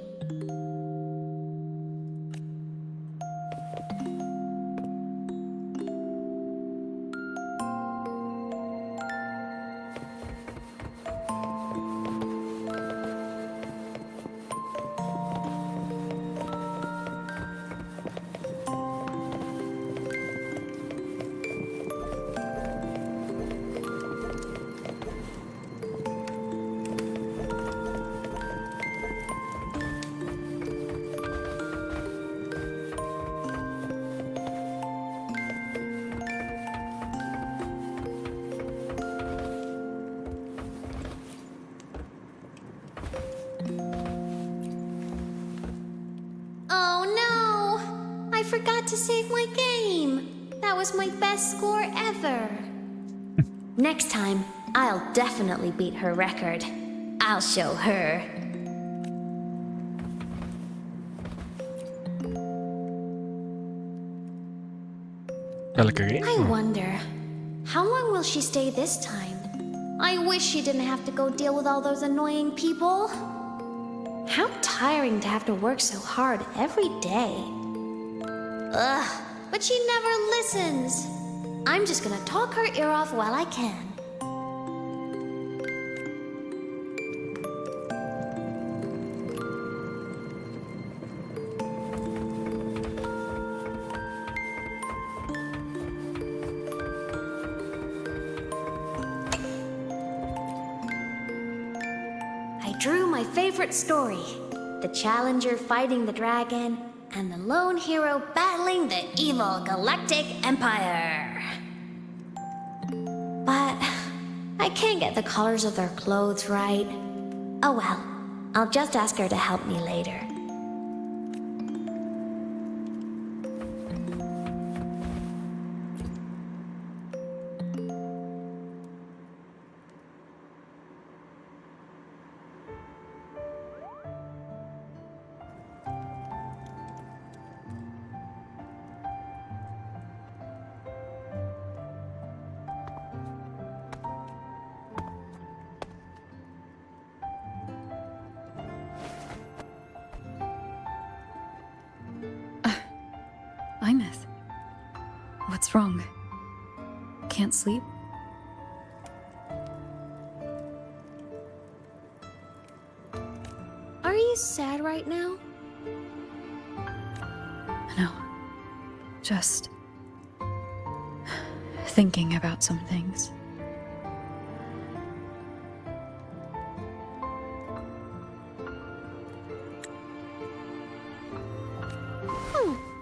[SPEAKER 8] Oh no! I forgot to save my game. That was my best score ever. Next time, I'll definitely beat her record. I'll show her. I wonder, how long will she stay this time? I wish she didn't have to go deal with all those annoying people. How tiring to have to work so hard every day. Ugh, but she never listens. I'm just gonna talk her ear off while I can. I drew my favorite story. The challenger fighting the dragon, and the lone hero battling the evil galactic empire. But I can't get the colors of their clothes right. Oh well, I'll just ask her to help me later.
[SPEAKER 3] Imeth. What's wrong? Can't sleep?
[SPEAKER 2] Are you sad right now?
[SPEAKER 3] No. Just thinking about some things.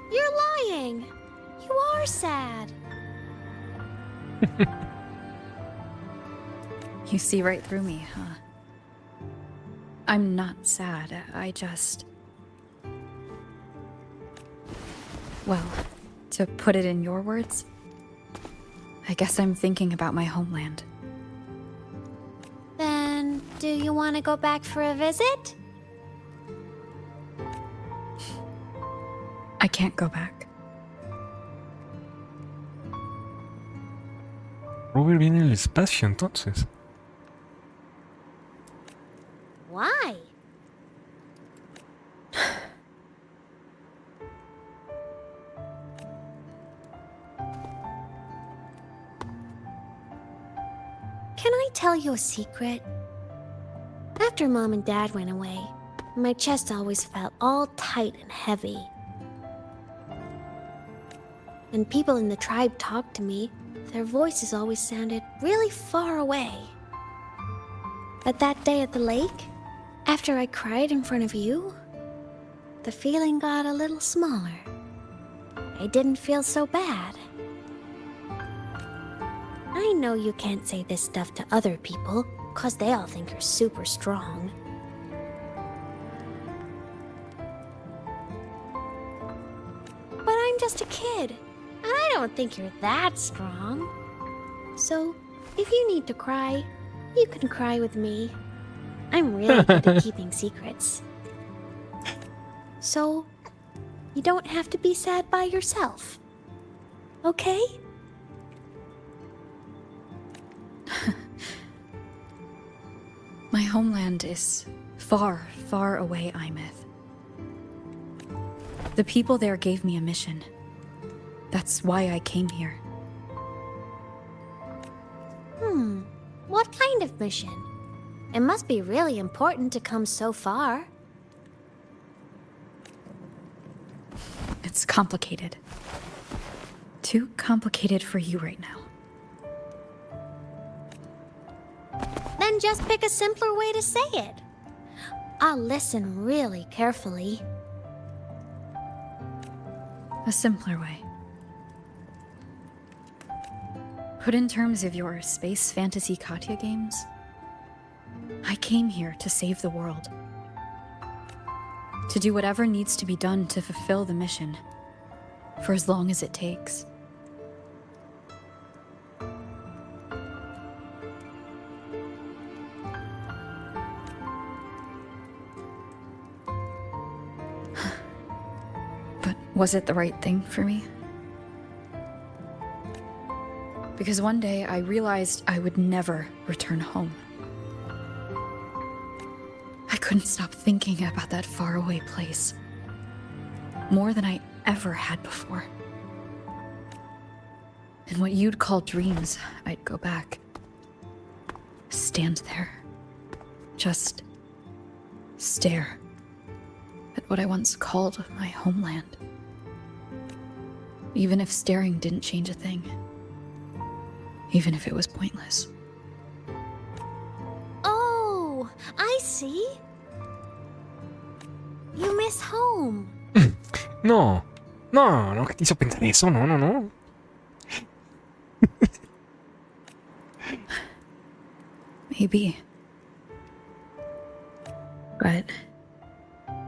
[SPEAKER 2] You're lying. You are sad.
[SPEAKER 3] You see right through me, huh? I'm not sad. I just... Well, to put it in your words, I guess I'm thinking about my homeland.
[SPEAKER 2] Then, do you want to go back for a visit?
[SPEAKER 3] I can't go back.
[SPEAKER 1] Robert viene en el espacio entonces.
[SPEAKER 2] Why? Can I tell you a secret? After Mom and Dad went away, my chest always felt all tight and heavy.
[SPEAKER 8] When people in the tribe talked to me, their voices always sounded really far away. But that day at the lake, after I cried in front of you, the feeling got a little smaller. I didn't feel so bad. I know you can't say this stuff to other people, 'cause they all think you're super strong. But I'm just a kid, and I don't think you're that strong. So, if you need to cry, you can cry with me. I'm really good at keeping secrets. So, you don't have to be sad by yourself. Okay?
[SPEAKER 3] My homeland is far, far away, Imeth. The people there gave me a mission. That's why I came here.
[SPEAKER 8] What kind of mission? It must be really important to come so far.
[SPEAKER 3] It's complicated. Too complicated for you right now.
[SPEAKER 8] Then just pick a simpler way to say it. I'll listen really carefully.
[SPEAKER 3] A simpler way. Put in terms of your space fantasy Katya games, I came here to save the world. To do whatever needs to be done to fulfill the mission, for as long as it takes. But was it the right thing for me? Because one day I realized I would never return home. I couldn't stop thinking about that faraway place. More than I ever had before. In what you'd call dreams, I'd go back. Stand there. Just stare at what I once called my homeland. Even if staring didn't change a thing. Even if it was pointless.
[SPEAKER 8] Oh, I see. You miss home.
[SPEAKER 1] No, no, ¿qué te hizo pensar eso? No, no, no.
[SPEAKER 3] Maybe. But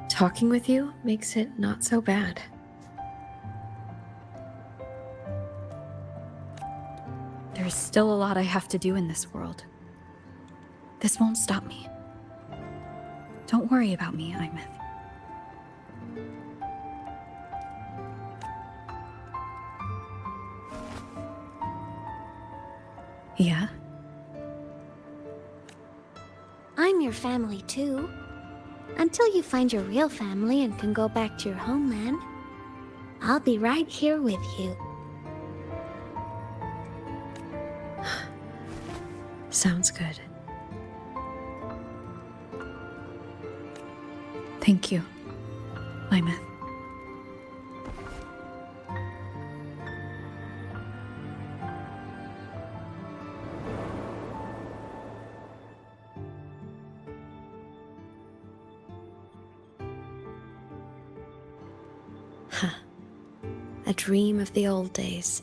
[SPEAKER 3] talking with you makes it not so bad. There's still a lot I have to do in this world. This won't stop me. Don't worry about me, Imeth. Yeah?
[SPEAKER 8] I'm your family too. Until you find your real family and can go back to your homeland, I'll be right here with you.
[SPEAKER 3] Sounds good. Thank you, Imeth.
[SPEAKER 8] A dream of the old days.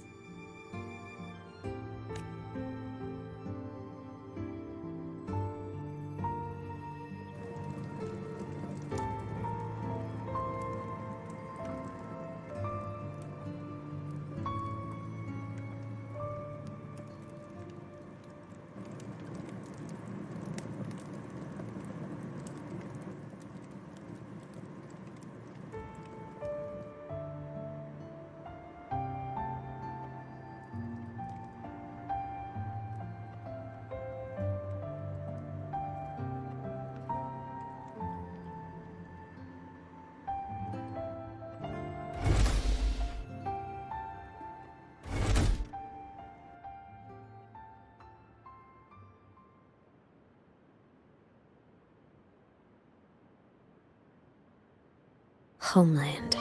[SPEAKER 8] Homeland.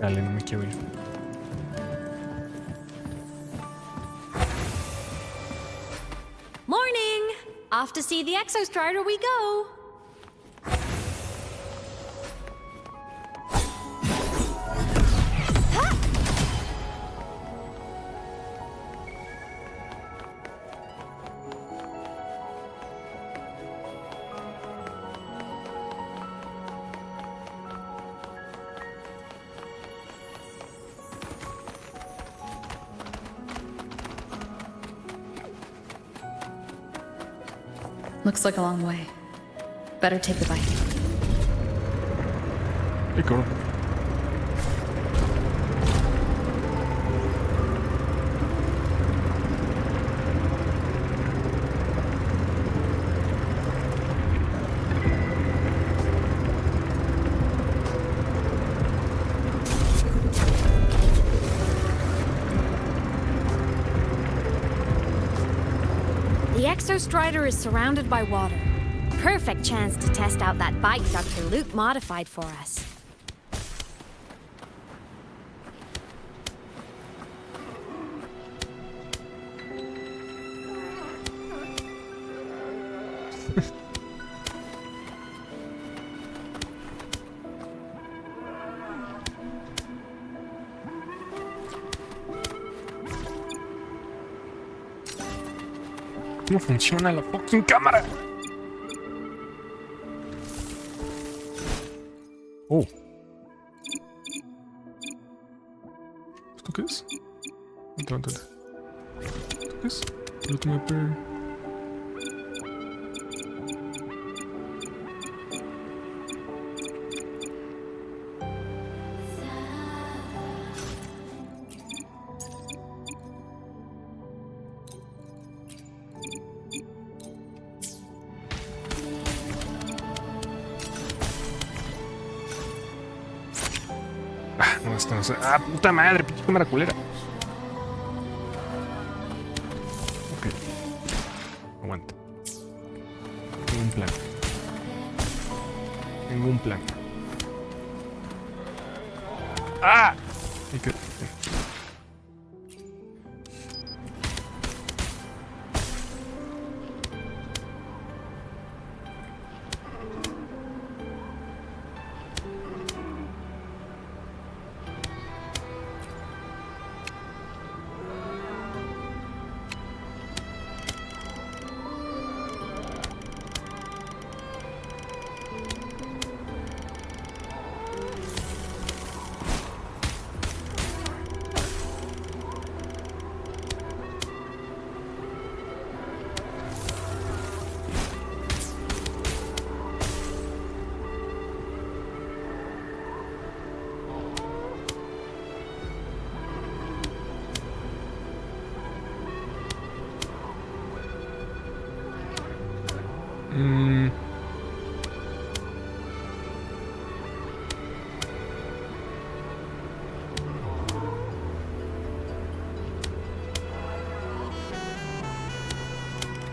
[SPEAKER 1] Dale, no me quiero ir.
[SPEAKER 2] Morning! Off to see the Exostrider we go!
[SPEAKER 3] Looks like a long way. Better take the bike.
[SPEAKER 1] Qué cabrón.
[SPEAKER 2] The Exostrider is surrounded by water. Perfect chance to test out that bike Dr. Luke modified for us.
[SPEAKER 1] ¿Cómo funciona la fucking cámara? Oh. ¿Esto qué es? Entonces. ¿Esto qué es? Ultimate. No, esto no sé. ¡Ah, puta madre! Pinche cámara culera. Ok. Aguanta. Tengo un plan. Tengo un plan. ¡Ah! ¿Y qué?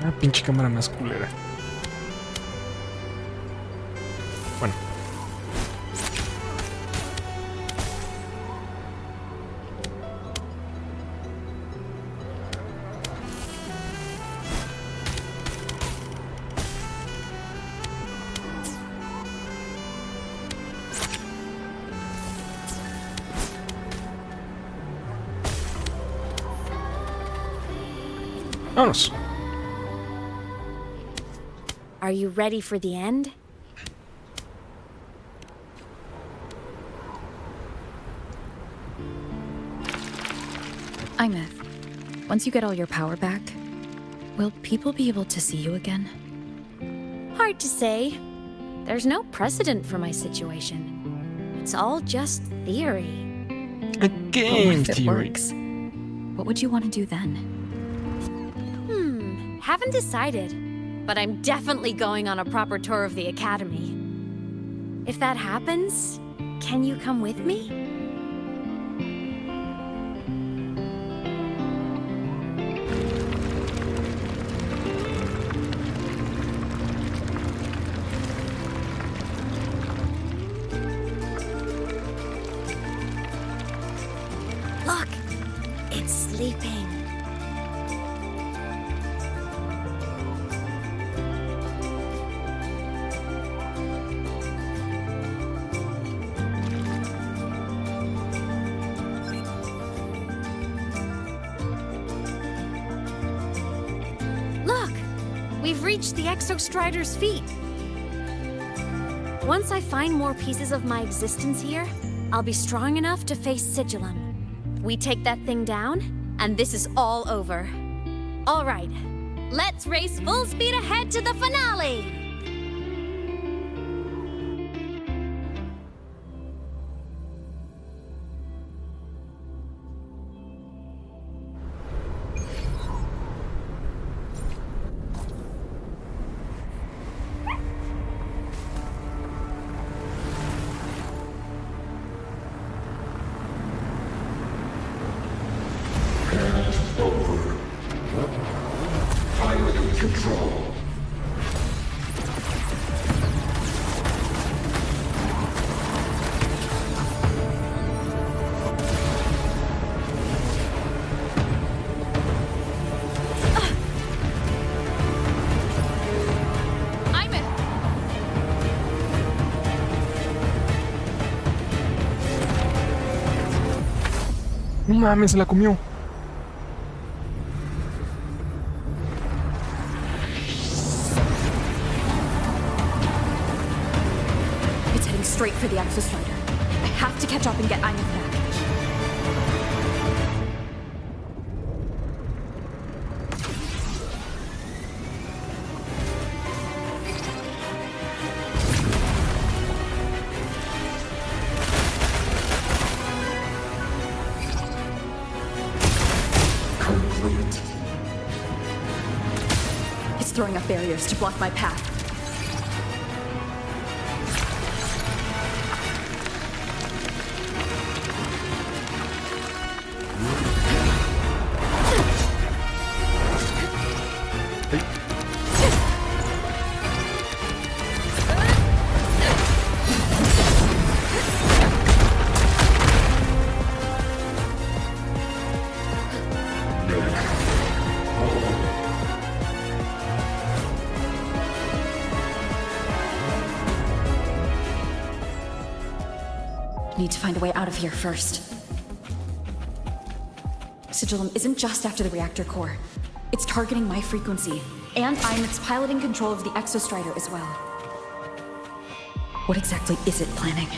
[SPEAKER 1] Ah, pinche cámara más culera. Bueno. Vámonos.
[SPEAKER 2] Are you ready for the end?
[SPEAKER 3] Imeth, once you get all your power back, will people be able to see you again?
[SPEAKER 2] Hard to say. There's no precedent for my situation. It's all just theory.
[SPEAKER 1] Again,
[SPEAKER 3] If it
[SPEAKER 1] theory.
[SPEAKER 3] works, what would you want to do then?
[SPEAKER 2] Haven't decided, but I'm definitely going on a proper tour of the academy. If that happens, can you come with me? Look, it's sleeping. Look, we've reached the Exostrider's feet. Once I find more pieces of my existence here, I'll be strong enough to face Sigillum. We take that thing down, and this is all over. All right, let's race full speed ahead to the finale!
[SPEAKER 1] No mames, se la comió.
[SPEAKER 3] It's heading straight for the Exostrider. I have to catch up and get Anya back. It's throwing up barriers to block my path. Need to find a way out of here first. Sigillum isn't just after the reactor core. It's targeting my frequency, and I'm its piloting control of the Exostrider as well. What exactly is it planning?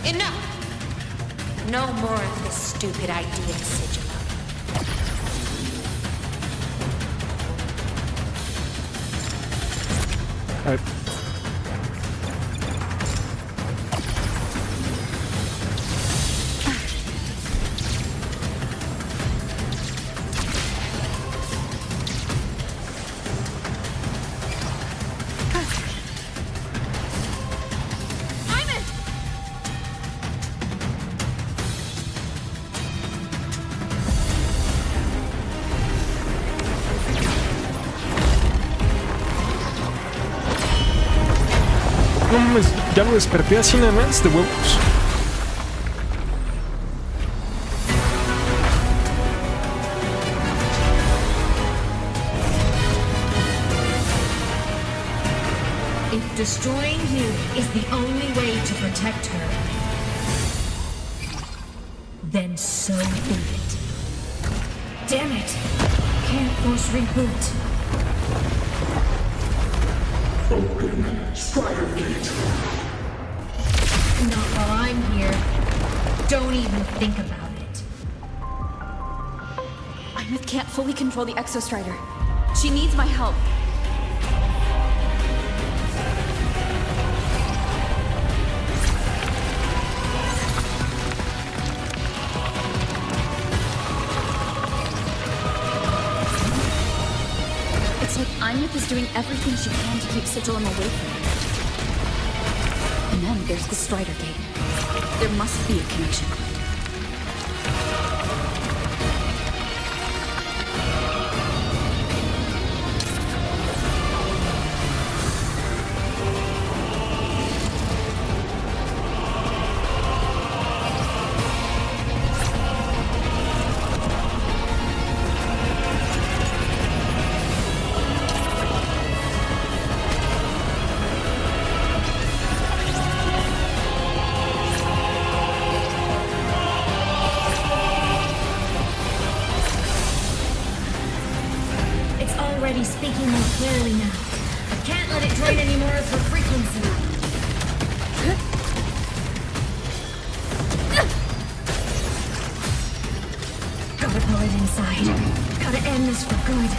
[SPEAKER 7] Enough! No more of this stupid idea, Sigillum.
[SPEAKER 1] No mames, ya lo desperté así nada más de huevos.
[SPEAKER 10] If destroying you is the only way to protect her, then so be it. Damn it! Can't force reboot.
[SPEAKER 4] Open Strider Gate.
[SPEAKER 10] Not while I'm here. Don't even think about it.
[SPEAKER 3] Ymith can't fully control the Exostrider. She needs my help. It's like Imith is doing everything she can to keep Sigillum away from her. And then there's the Strider Gate. There must be a connection.
[SPEAKER 10] Speaking more clearly now. I can't let it drain any more of her frequency. Gotta pull it inside. Gotta end this for good.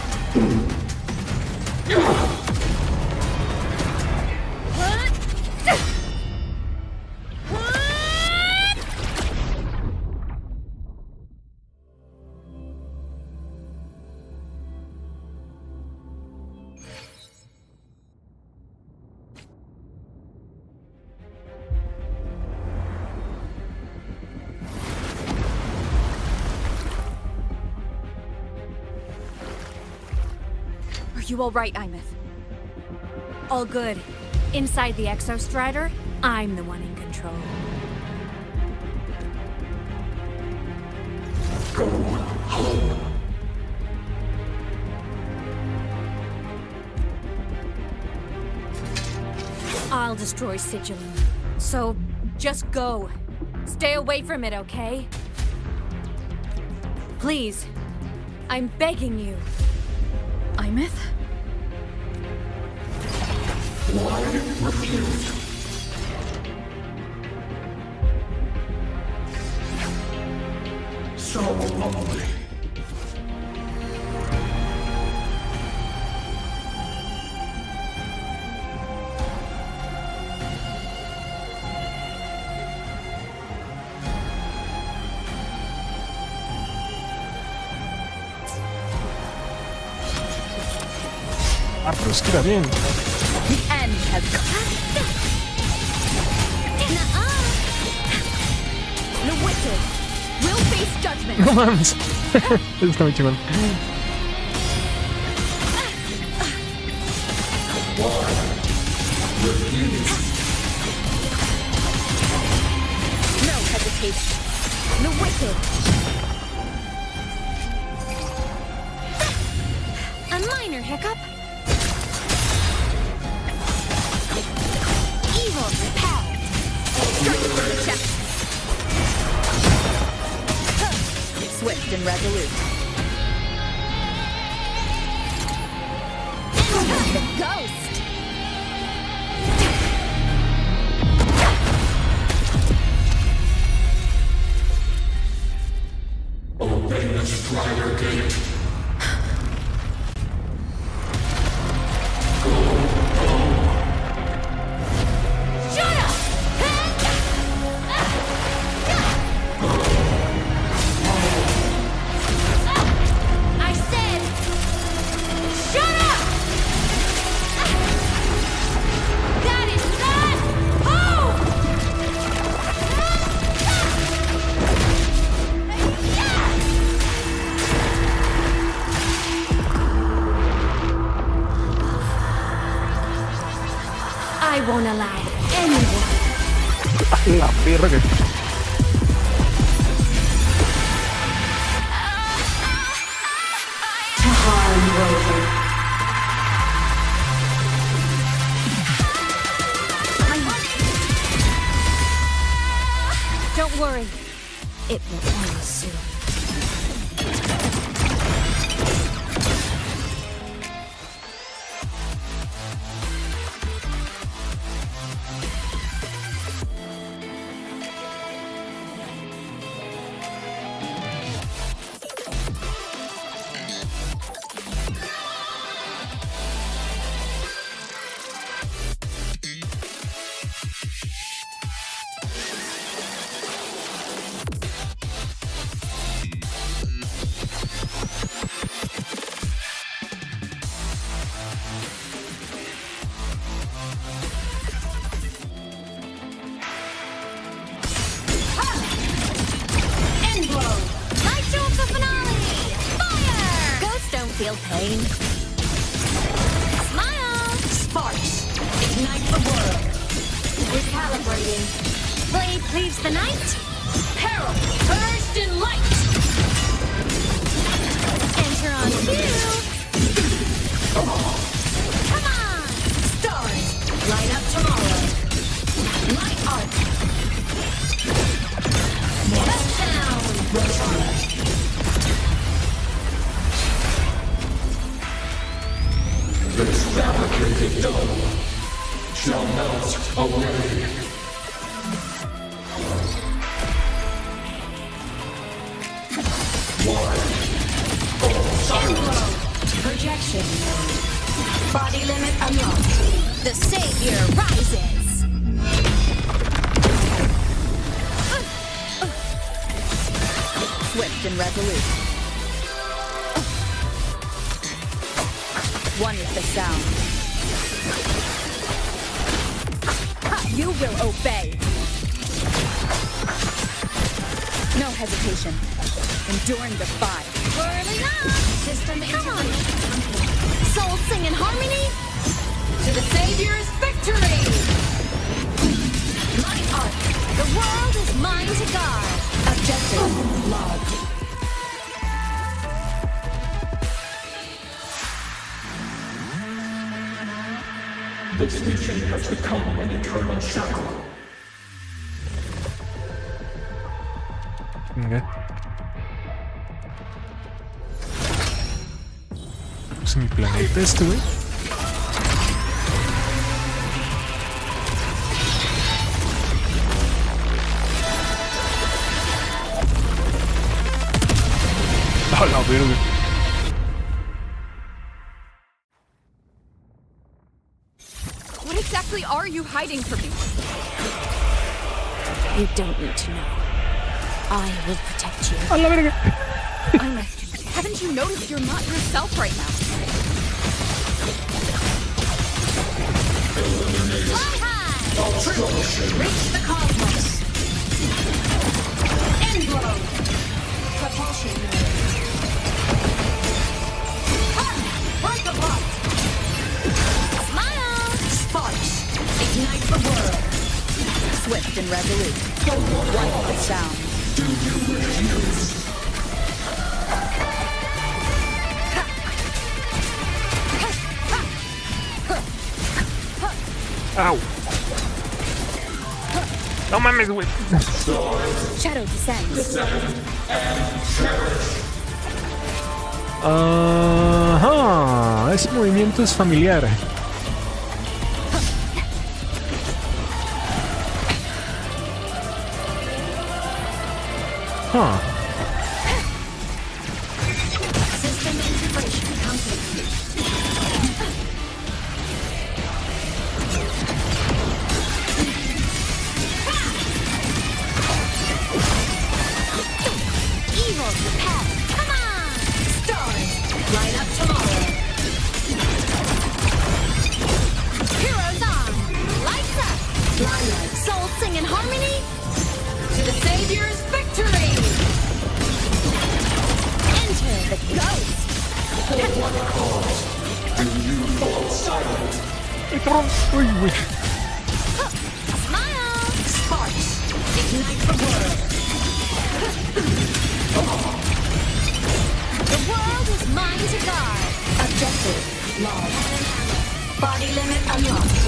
[SPEAKER 2] You all right, Imith? All good. Inside the Exostrider, I'm the one in control.
[SPEAKER 4] Go home.
[SPEAKER 2] I'll destroy Sigillum. So, just go. Stay away from it, okay? Please. I'm begging you.
[SPEAKER 3] Imith?
[SPEAKER 4] Why refused? So lonely.
[SPEAKER 1] Ah, pero esquiva bien.
[SPEAKER 3] The end has come. The wicked will face judgment.
[SPEAKER 1] No mames. Eso está muy chingón.
[SPEAKER 3] No hesitation. The wicked.
[SPEAKER 2] A minor hiccup. Evil repelled.
[SPEAKER 3] Strike from the chest. Swift and resolute. The ghost.
[SPEAKER 4] Open the Strider Gate.
[SPEAKER 2] I won't allow anyone.
[SPEAKER 1] La verga.
[SPEAKER 2] Don't worry. It will end soon.
[SPEAKER 8] End blow. Light show of the finale. Fire.
[SPEAKER 2] Ghosts don't feel pain.
[SPEAKER 8] Smile.
[SPEAKER 10] Sparks. Ignite the world. Recalibrating.
[SPEAKER 2] Blade cleaves the night.
[SPEAKER 10] Peril. Burst in light.
[SPEAKER 2] Enter on cue.
[SPEAKER 10] Come on. Stars. Light up tomorrow. Light arc. Touchdown.
[SPEAKER 4] This fabricated dome shall melt away.
[SPEAKER 10] Projection. Body limit unlocked.
[SPEAKER 2] The savior rises. Swift and resolute. One with the sound. You will obey. No hesitation. Enduring the fight.
[SPEAKER 8] Whirling up.
[SPEAKER 10] System integration.
[SPEAKER 2] Soul sing in harmony.
[SPEAKER 10] To the Savior's victory! Light arc.
[SPEAKER 2] The world is mine to guard.
[SPEAKER 10] Objective logged.
[SPEAKER 4] This teaching has become an eternal shackle.
[SPEAKER 1] Venga. Es mi planeta este, güey. A la verga.
[SPEAKER 3] What exactly are you hiding from me?
[SPEAKER 2] You don't need to know. I will protect you.
[SPEAKER 1] A la verga.
[SPEAKER 3] Haven't you noticed you're not yourself right now?
[SPEAKER 10] Fly high! Reach the cosmos! End blow! Propulsion mode. Break apart!
[SPEAKER 2] Smile!
[SPEAKER 10] Sparks! Ignite the world!
[SPEAKER 2] Swift and resolute. One with the sound.
[SPEAKER 4] Do you refuse?
[SPEAKER 1] Au. No mames, güey.
[SPEAKER 2] Shadow descends.
[SPEAKER 1] Ajá. Ese movimiento es familiar. Huh.
[SPEAKER 10] System integration complete.
[SPEAKER 2] Evil repel. Come on!
[SPEAKER 10] Stars, light up tomorrow.
[SPEAKER 2] Heroes on! Lights up!
[SPEAKER 10] Limelight.
[SPEAKER 2] Soul sing in harmony.
[SPEAKER 10] To the Savior's victory!
[SPEAKER 2] Enter the ghost.
[SPEAKER 4] For what cause do you fall silent?
[SPEAKER 1] Ay, cabrón. Uy, güey.
[SPEAKER 2] Smile!
[SPEAKER 10] Sparks, ignite the world.
[SPEAKER 2] The world is mine to guard.
[SPEAKER 10] Objective, log. Body limit unlocked.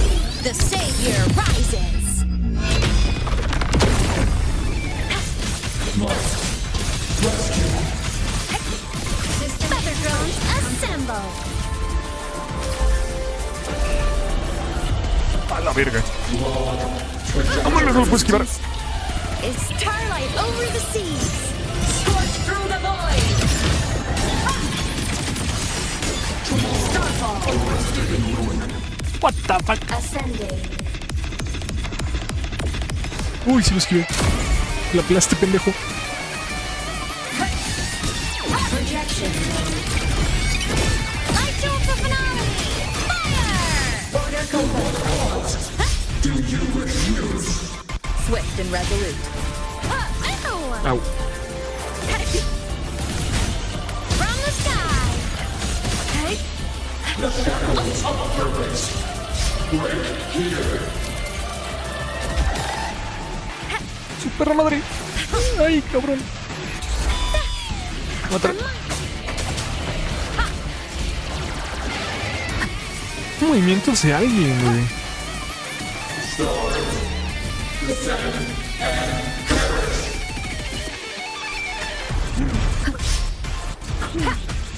[SPEAKER 2] The savior rises.
[SPEAKER 4] Rescue.
[SPEAKER 2] Feather drones assemble.
[SPEAKER 1] A la verga. No mames, no lo puedo esquivar.
[SPEAKER 2] It's starlight over the seas.
[SPEAKER 10] Scorch through the void. Starfall.
[SPEAKER 1] What the fuck?
[SPEAKER 10] Ascending.
[SPEAKER 1] Uy, sí lo esquivé. La aplaste, pendejo.
[SPEAKER 10] Projection.
[SPEAKER 2] Light show of the finale.
[SPEAKER 3] swift and resolute.
[SPEAKER 1] Ow.
[SPEAKER 8] From the sky. Okay.
[SPEAKER 4] On top of your wrist. Break here.
[SPEAKER 1] ¡Su perra madre! ¡Ay, cabrón! Otra. Movimientos de alguien, güey.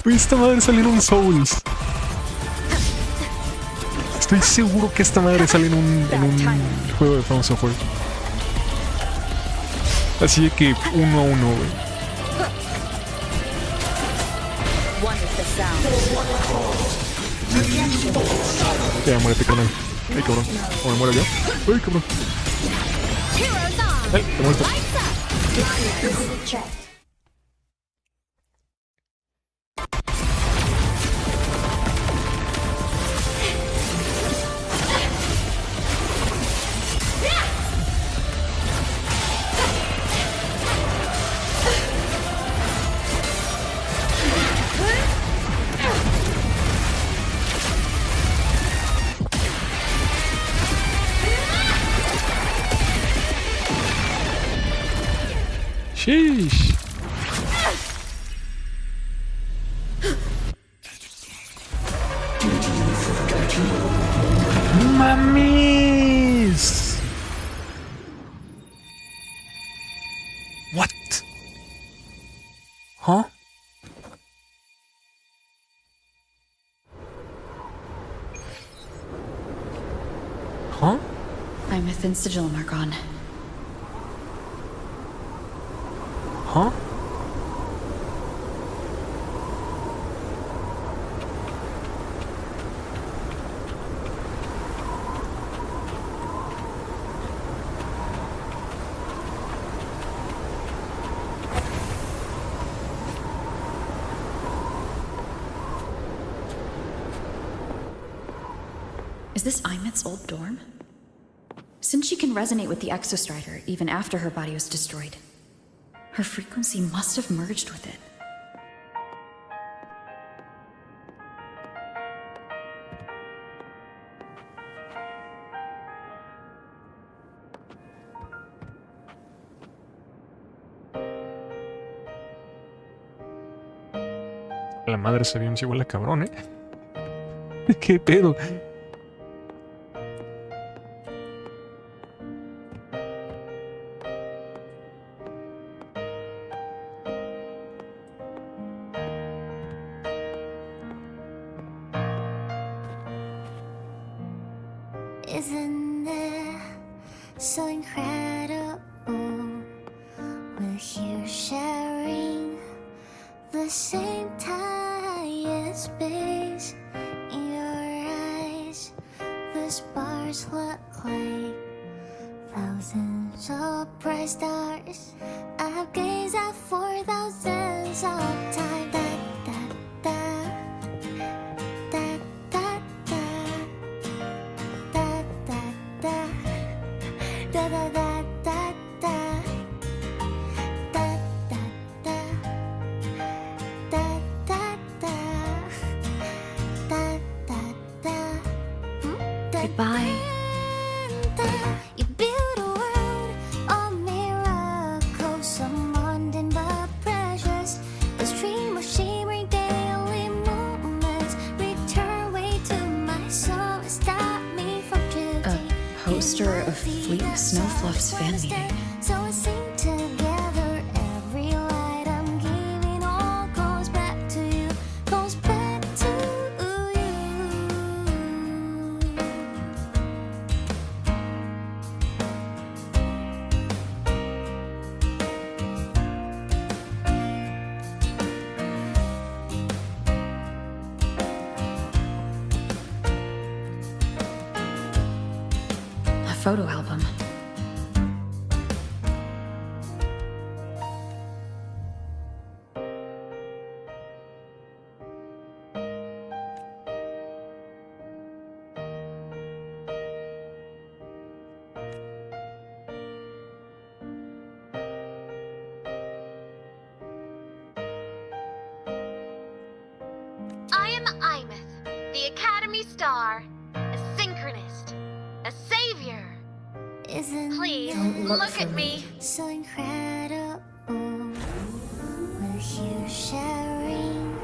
[SPEAKER 1] Uy, esta madre sale en un Souls. Estoy seguro que esta madre sale en un juego de From Software. Así de que 1 a 1, güey. Ya, muérete, carnal. Ay, cabrón. ¿O me muero yo? Ay, cabrón. Ay, te muerto. Sheesh. Mamis. What? Huh? Huh?
[SPEAKER 3] My myth and sigil are gone.
[SPEAKER 1] Huh?
[SPEAKER 3] Is this Imith's old dorm? Since she can resonate with the Exostrider even after her body was destroyed, her frequency must have merged with it.
[SPEAKER 1] La madre se vio un igual a cabrón, ¿Qué pedo?
[SPEAKER 8] Isn't it so incredible? We're here sharing the same time and space. In your eyes, the stars look like thousands of bright stars. I've gazed at for thousands of times.
[SPEAKER 3] Goodbye.
[SPEAKER 8] You build a world of miracles, some mundane but precious. The stream of shimmering daily moments return way to my soul, stop me from drifting.
[SPEAKER 3] A poster of Fleet Snowfluff's fan meeting.
[SPEAKER 8] So we sing together. Every light I'm giving all goes back to you, goes back to you.
[SPEAKER 3] A photo album.
[SPEAKER 23] the Academy Star, a synchronist, a savior. Please, look at me.
[SPEAKER 8] So incredible. We're here sharing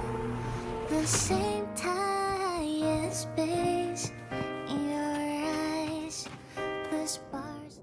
[SPEAKER 8] the same time and space. In your eyes, the sparks.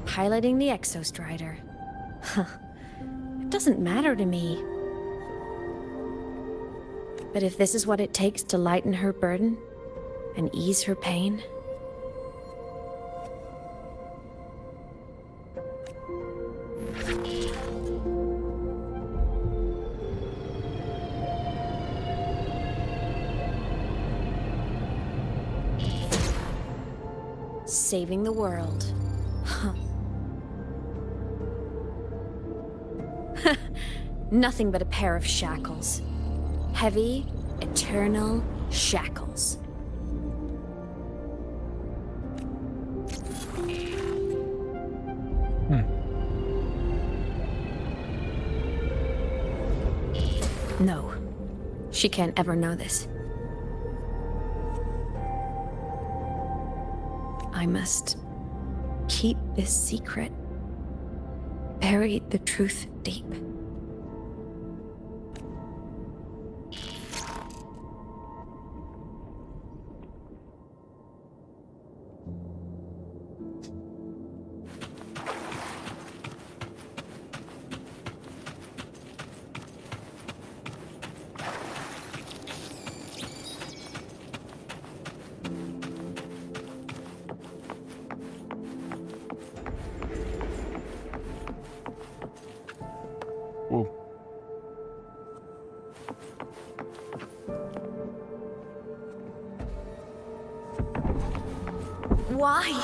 [SPEAKER 2] Piloting the Exostrider. Huh. It doesn't matter to me. But if this is what it takes to lighten her burden and ease her pain... Saving the world. Huh. Nothing but a pair of shackles. Heavy, eternal shackles. No. She can't ever know this. I must keep this secret. Bury the truth deep.
[SPEAKER 1] Whoa.
[SPEAKER 2] Why?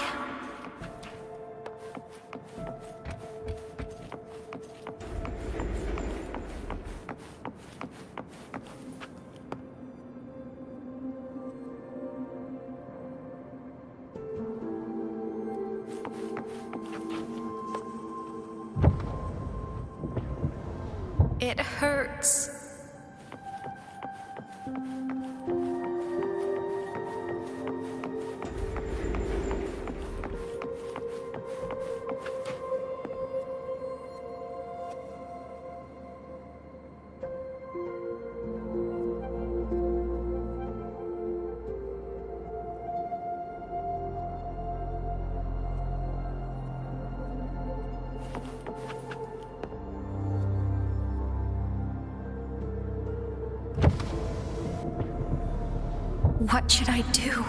[SPEAKER 2] It hurts. What should I do?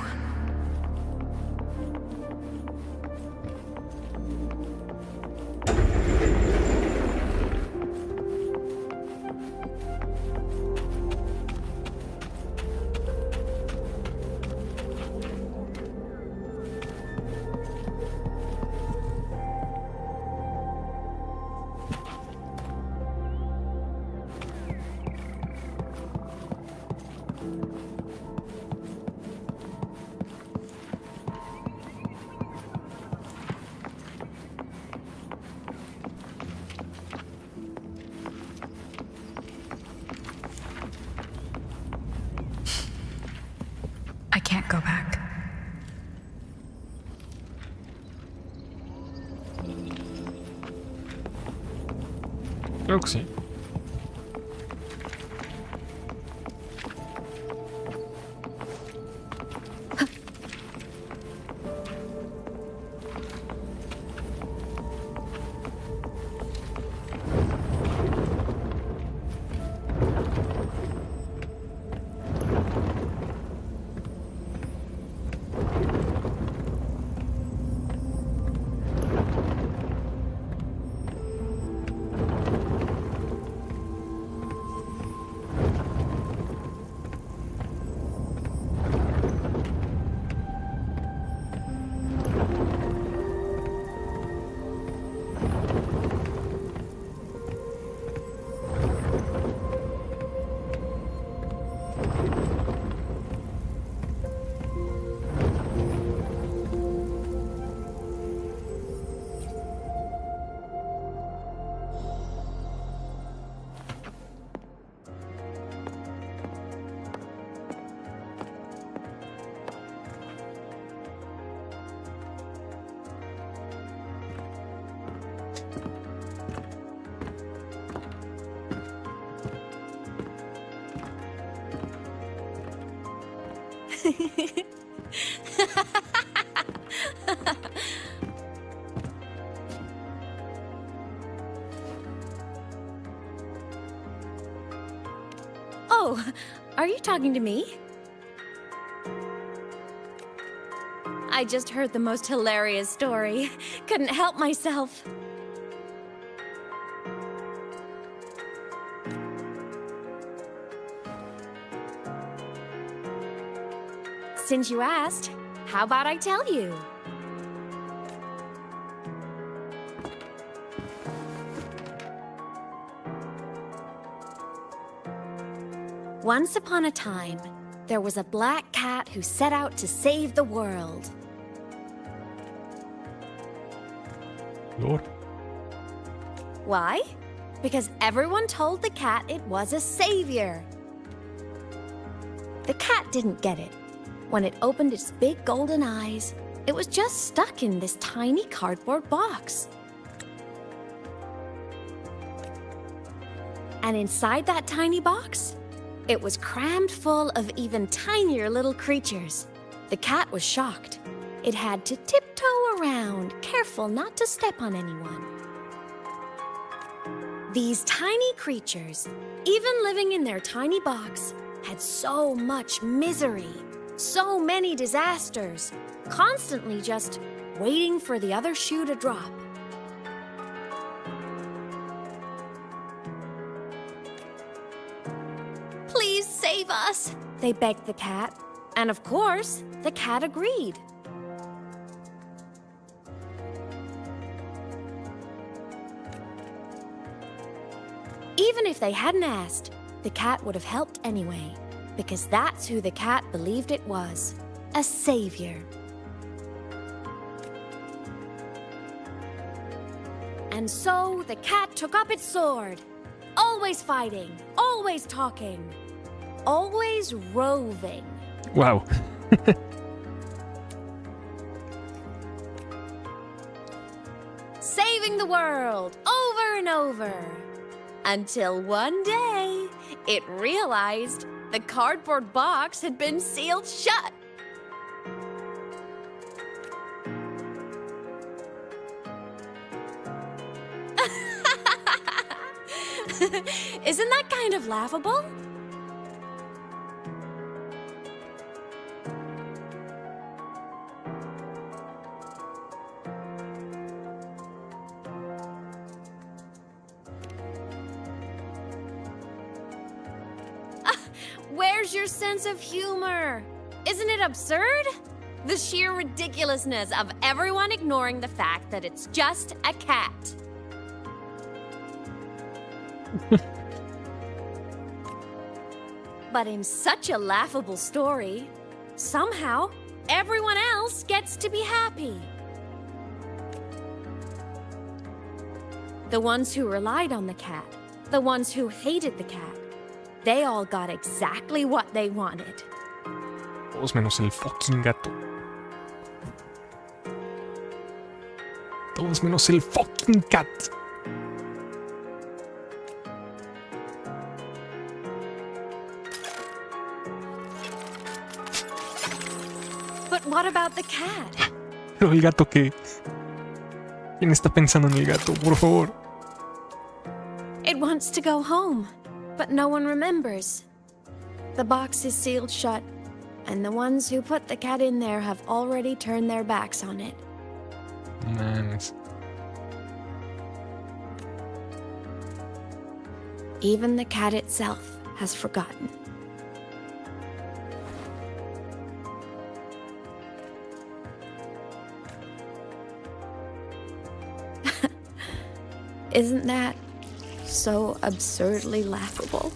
[SPEAKER 2] I can't go back.
[SPEAKER 1] Creo que sí.
[SPEAKER 2] Oh, are you talking to me? I just heard the most hilarious story. Couldn't help myself. Since you asked, how about I tell you? Once upon a time, there was a black cat who set out to save the world.
[SPEAKER 1] Lord.
[SPEAKER 2] Why? Because everyone told the cat it was a savior. The cat didn't get it. When it opened its big golden eyes, it was just stuck in this tiny cardboard box. And inside that tiny box, it was crammed full of even tinier little creatures. The cat was shocked. It had to tiptoe around, careful not to step on anyone. These tiny creatures, even living in their tiny box, had so much misery, so many disasters, constantly just waiting for the other shoe to drop. Please save us, they begged the cat. And of course, the cat agreed. Even if they hadn't asked, the cat would have helped anyway, because that's who the cat believed it was, a savior. And so the cat took up its sword, always fighting, always talking, always roving.
[SPEAKER 1] Wow.
[SPEAKER 2] Saving the world over and over. Until one day, it realized the cardboard box had been sealed shut. Isn't that kind of laughable? Where's your sense of humor? Isn't it absurd? The sheer ridiculousness of everyone ignoring the fact that it's just a cat. But in such a laughable story, somehow everyone else gets to be happy. The ones who relied on the cat, the ones who hated the cat, they all got exactly what they wanted.
[SPEAKER 1] Todos menos el fucking gato. Todos menos el fucking cat.
[SPEAKER 2] But what about the cat?
[SPEAKER 1] Pero el gato, ¿qué? ¿Quién está pensando en el gato? Por favor.
[SPEAKER 2] It wants to go home, but no one remembers. The box is sealed shut, and the ones who put the cat in there have already turned their backs on it.
[SPEAKER 1] Mames.
[SPEAKER 2] Even the cat itself has forgotten. Isn't that so absurdly laughable?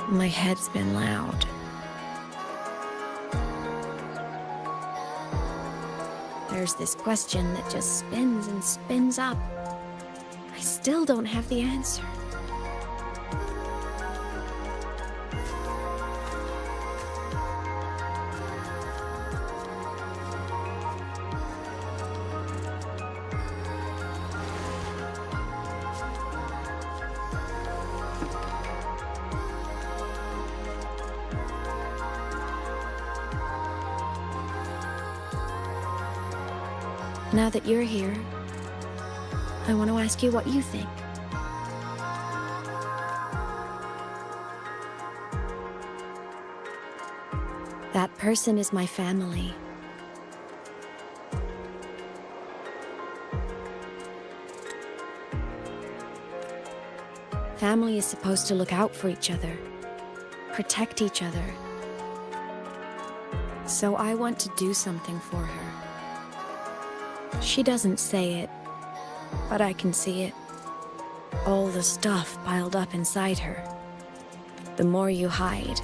[SPEAKER 2] My head's been loud. There's this question that just spins and spins up. I still don't have the answer. Now that you're here, I want to ask you what you think. That person is my family. Family is supposed to look out for each other, protect each other. So I want to do something for her. She doesn't say it, but I can see it. All the stuff piled up inside her. The more you hide,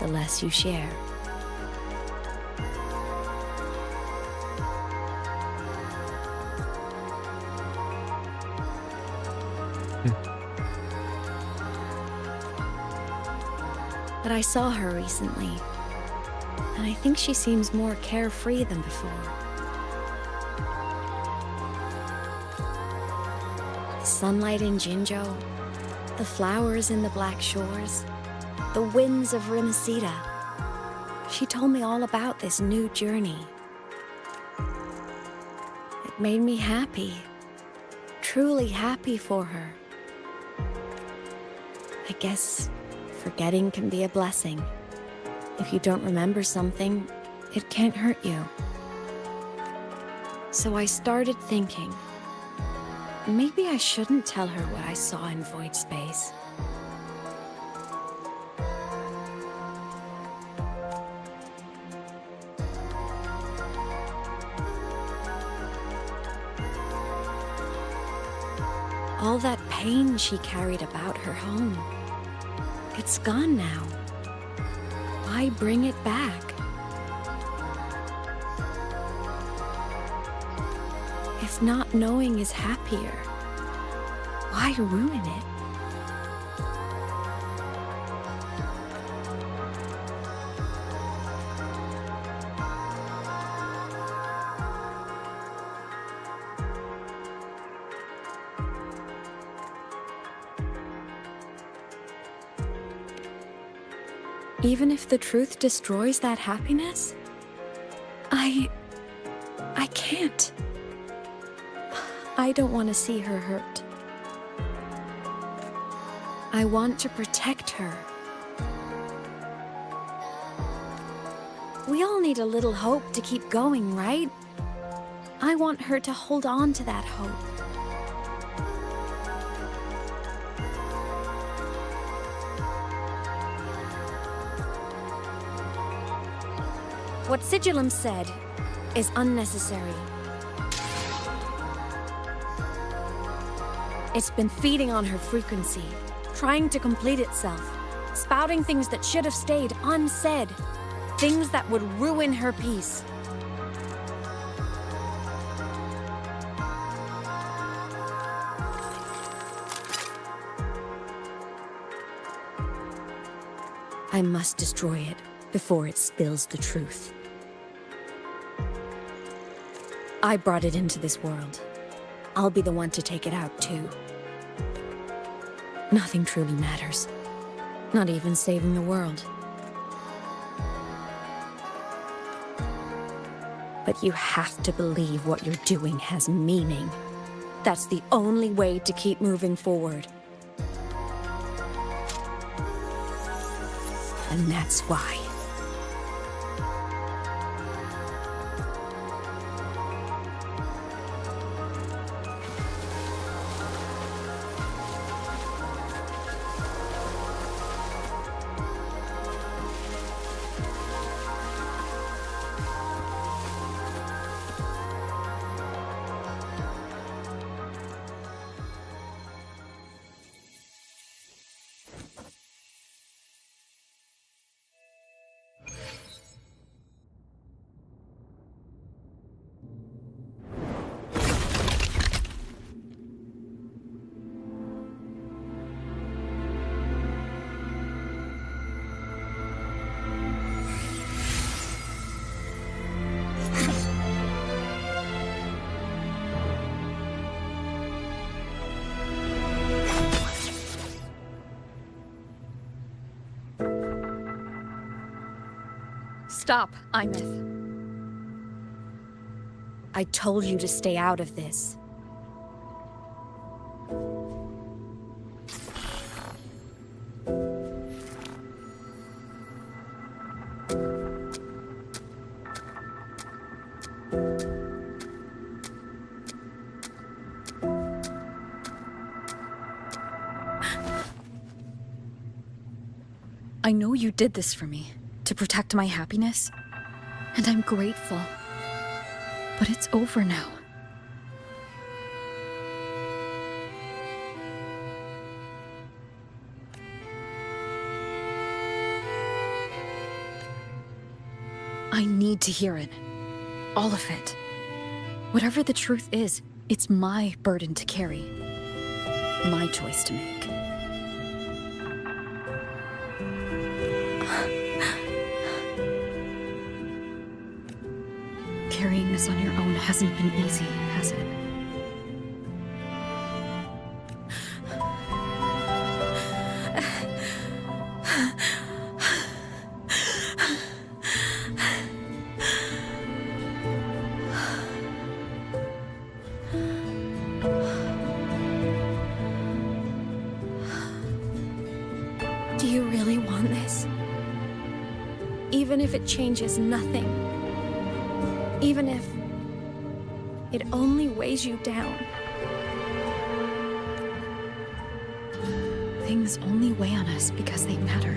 [SPEAKER 2] the less you share. But I saw her recently, and I think she seems more carefree than before. Sunlight in Jinjo, the flowers in the Black Shores, the winds of Rimacida. She told me all about this new journey. It made me happy, truly happy for her. I guess forgetting can be a blessing. If you don't remember something, it can't hurt you. So I started thinking, maybe I shouldn't tell her what I saw in void space. All that pain she carried about her home, it's gone now. Why bring it back? If not knowing is happier, why ruin it? Even if the truth destroys that happiness, I can't. I don't want to see her hurt. I want to protect her. We all need a little hope to keep going, right? I want her to hold on to that hope. What Sigillum said is unnecessary. It's been feeding on her frequency, trying to complete itself, spouting things that should have stayed unsaid, things that would ruin her peace. I must destroy it before it spills the truth. I brought it into this world. I'll be the one to take it out, too. Nothing truly matters. Not even saving the world. But you have to believe what you're doing has meaning. That's the only way to keep moving forward. And that's why. Stop, Imeth. I told you to stay out of this. I know you did this for me, to protect my happiness, and I'm grateful. But it's over now. I need to hear it. All of it. Whatever the truth is, it's my burden to carry. My choice to make. Carrying this on your own hasn't been easy, has it? Do you really want this? Even if it changes nothing? Even if it only weighs you down? Things only weigh on us because they matter.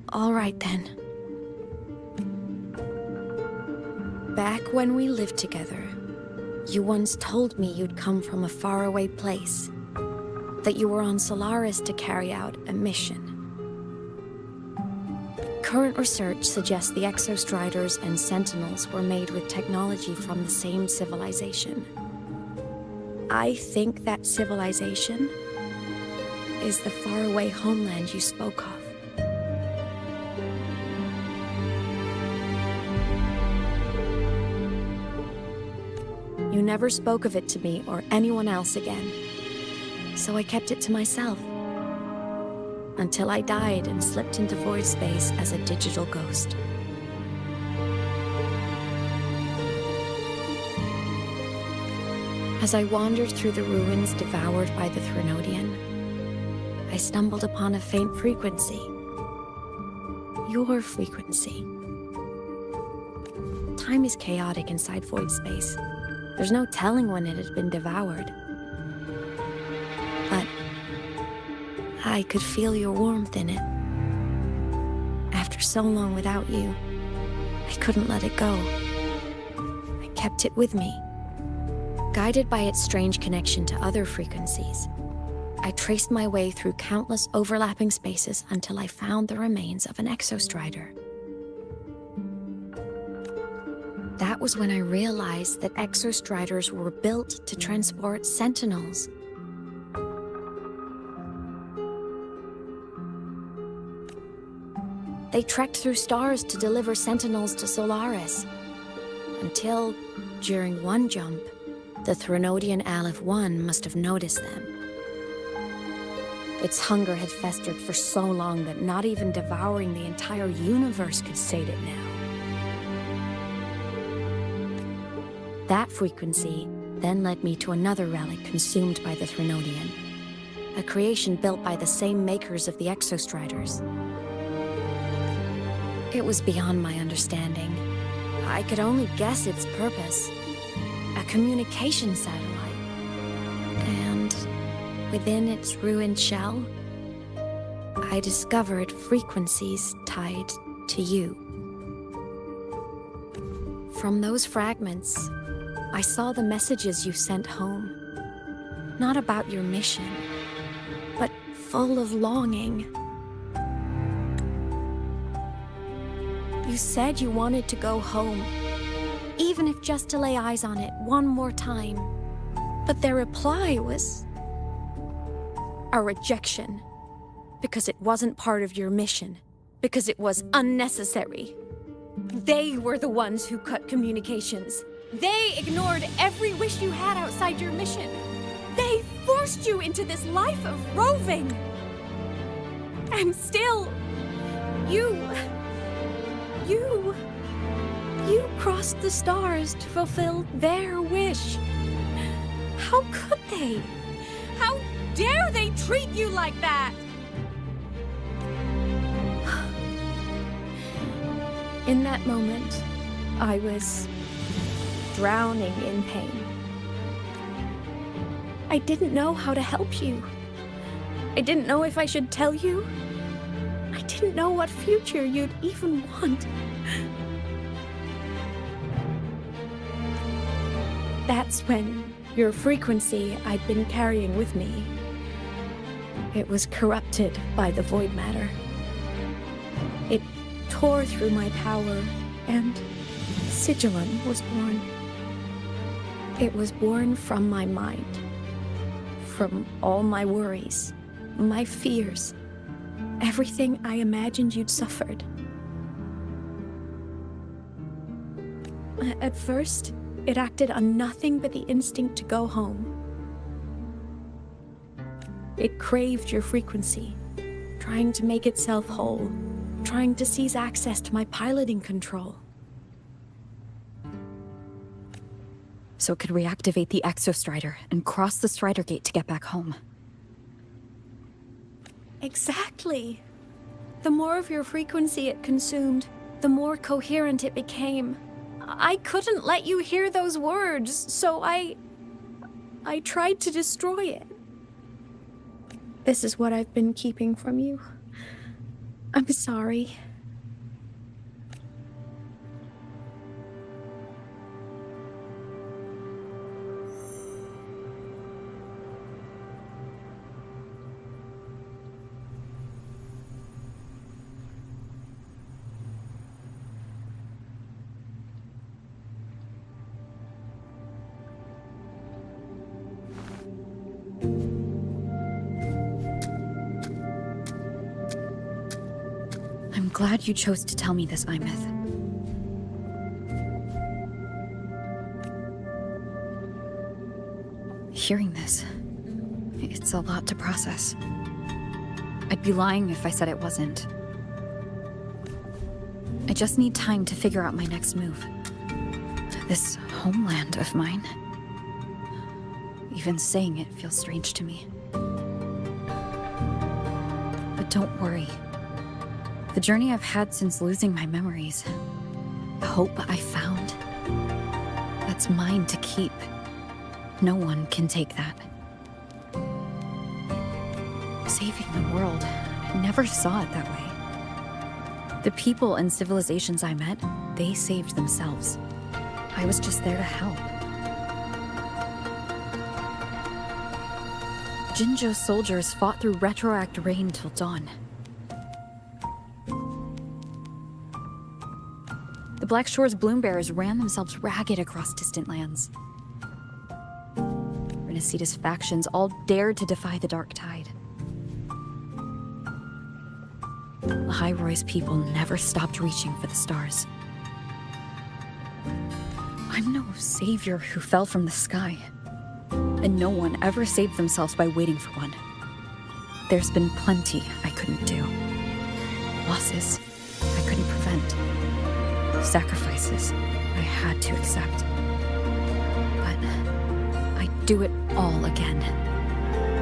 [SPEAKER 2] All right, then. Back when we lived together, you once told me you'd come from a faraway place, that you were on Solaris to carry out a mission. Current research suggests the Exostriders and Sentinels were made with technology from the same civilization. I think that civilization is the faraway homeland you spoke of. You never spoke of it to me or anyone else again, so I kept it to myself. Until I died and slipped into void space as a digital ghost. As I wandered through the ruins devoured by the Threnodian, I stumbled upon a faint frequency. Your frequency. Time is chaotic inside void space. There's no telling when it had been devoured. But I could feel your warmth in it. After so long without you, I couldn't let it go. I kept it with me. Guided by its strange connection to other frequencies, I traced my way through countless overlapping spaces until I found the remains of an exostrider. That was when I realized that exostriders were built to transport sentinels. They trekked through stars to deliver sentinels to Solaris, until, during one jump, the Threnodian Aleph 1 must have noticed them. Its hunger had festered for so long that not even devouring the entire universe could sate it now. That frequency then led me to another relic consumed by the Threnodian, a creation built by the same makers of the exostriders. It was beyond my understanding. I could only guess its purpose. A communication satellite. And within its ruined shell, I discovered frequencies tied to you. From those fragments, I saw the messages you sent home. Not about your mission, but full of longing. You said you wanted to go home, even if just to lay eyes on it one more time. But their reply was a rejection, because it wasn't part of your mission, because it was unnecessary. They were the ones who cut communications. They ignored every wish you had outside your mission. They forced you into this life of roving. And still, you crossed the stars to fulfill their wish. How could they? How dare they treat you like that? In that moment, I was drowning in pain. I didn't know how to help you. I didn't know if I should tell you. I didn't know what future you'd even want. That's when your frequency I'd been carrying with me, it was corrupted by the void matter. It tore through my power, and Sigilon was born. It was born from my mind, from all my worries, my fears, everything I imagined you'd suffered. At first, it acted on nothing but the instinct to go home. It craved your frequency, trying to make itself whole, trying to seize access to my piloting control.
[SPEAKER 3] So it could reactivate the exostrider and cross the Strider Gate to get back home.
[SPEAKER 2] Exactly. The more of your frequency it consumed, the more coherent it became. I couldn't let you hear those words, so I tried to destroy it. This is what I've been keeping from you. I'm sorry.
[SPEAKER 3] I'm glad you chose to tell me this, Imeth. Hearing this, it's a lot to process. I'd be lying if I said it wasn't. I just need time to figure out my next move. This homeland of mine. Even saying it feels strange to me. But don't worry. The journey I've had since losing my memories, The hope I found, that's mine to keep. No one can take that. Saving the world, I never saw it that way. The people and civilizations I met, they saved themselves. I was just there to help. Jinzhou's soldiers fought through retroact rain till dawn. The Black Shore's bloombearers ran themselves ragged across distant lands. Renaceda's factions all dared to defy the Dark Tide. Lahairoi people never stopped reaching for the stars. I'm no savior who fell from the sky. And no one ever saved themselves by waiting for one. There's been plenty I couldn't do. Losses I couldn't prevent. Sacrifices I had to accept. But I'd do it all again.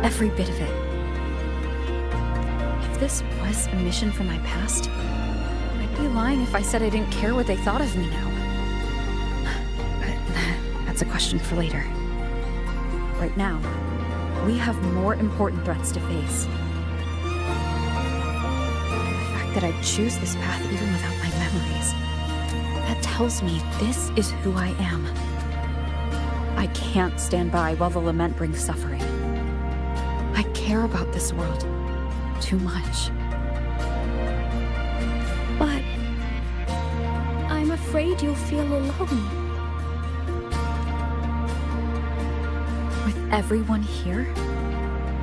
[SPEAKER 3] Every bit of it. If this was a mission from my past, I'd be lying if I said I didn't care what they thought of me now. But that's a question for later. Right now, we have more important threats to face. The fact that I'd choose this path even without my memories, that tells me this is who I am. I can't stand by while the lament brings suffering. I care about this world too much.
[SPEAKER 2] But I'm afraid you'll feel alone.
[SPEAKER 3] With everyone here?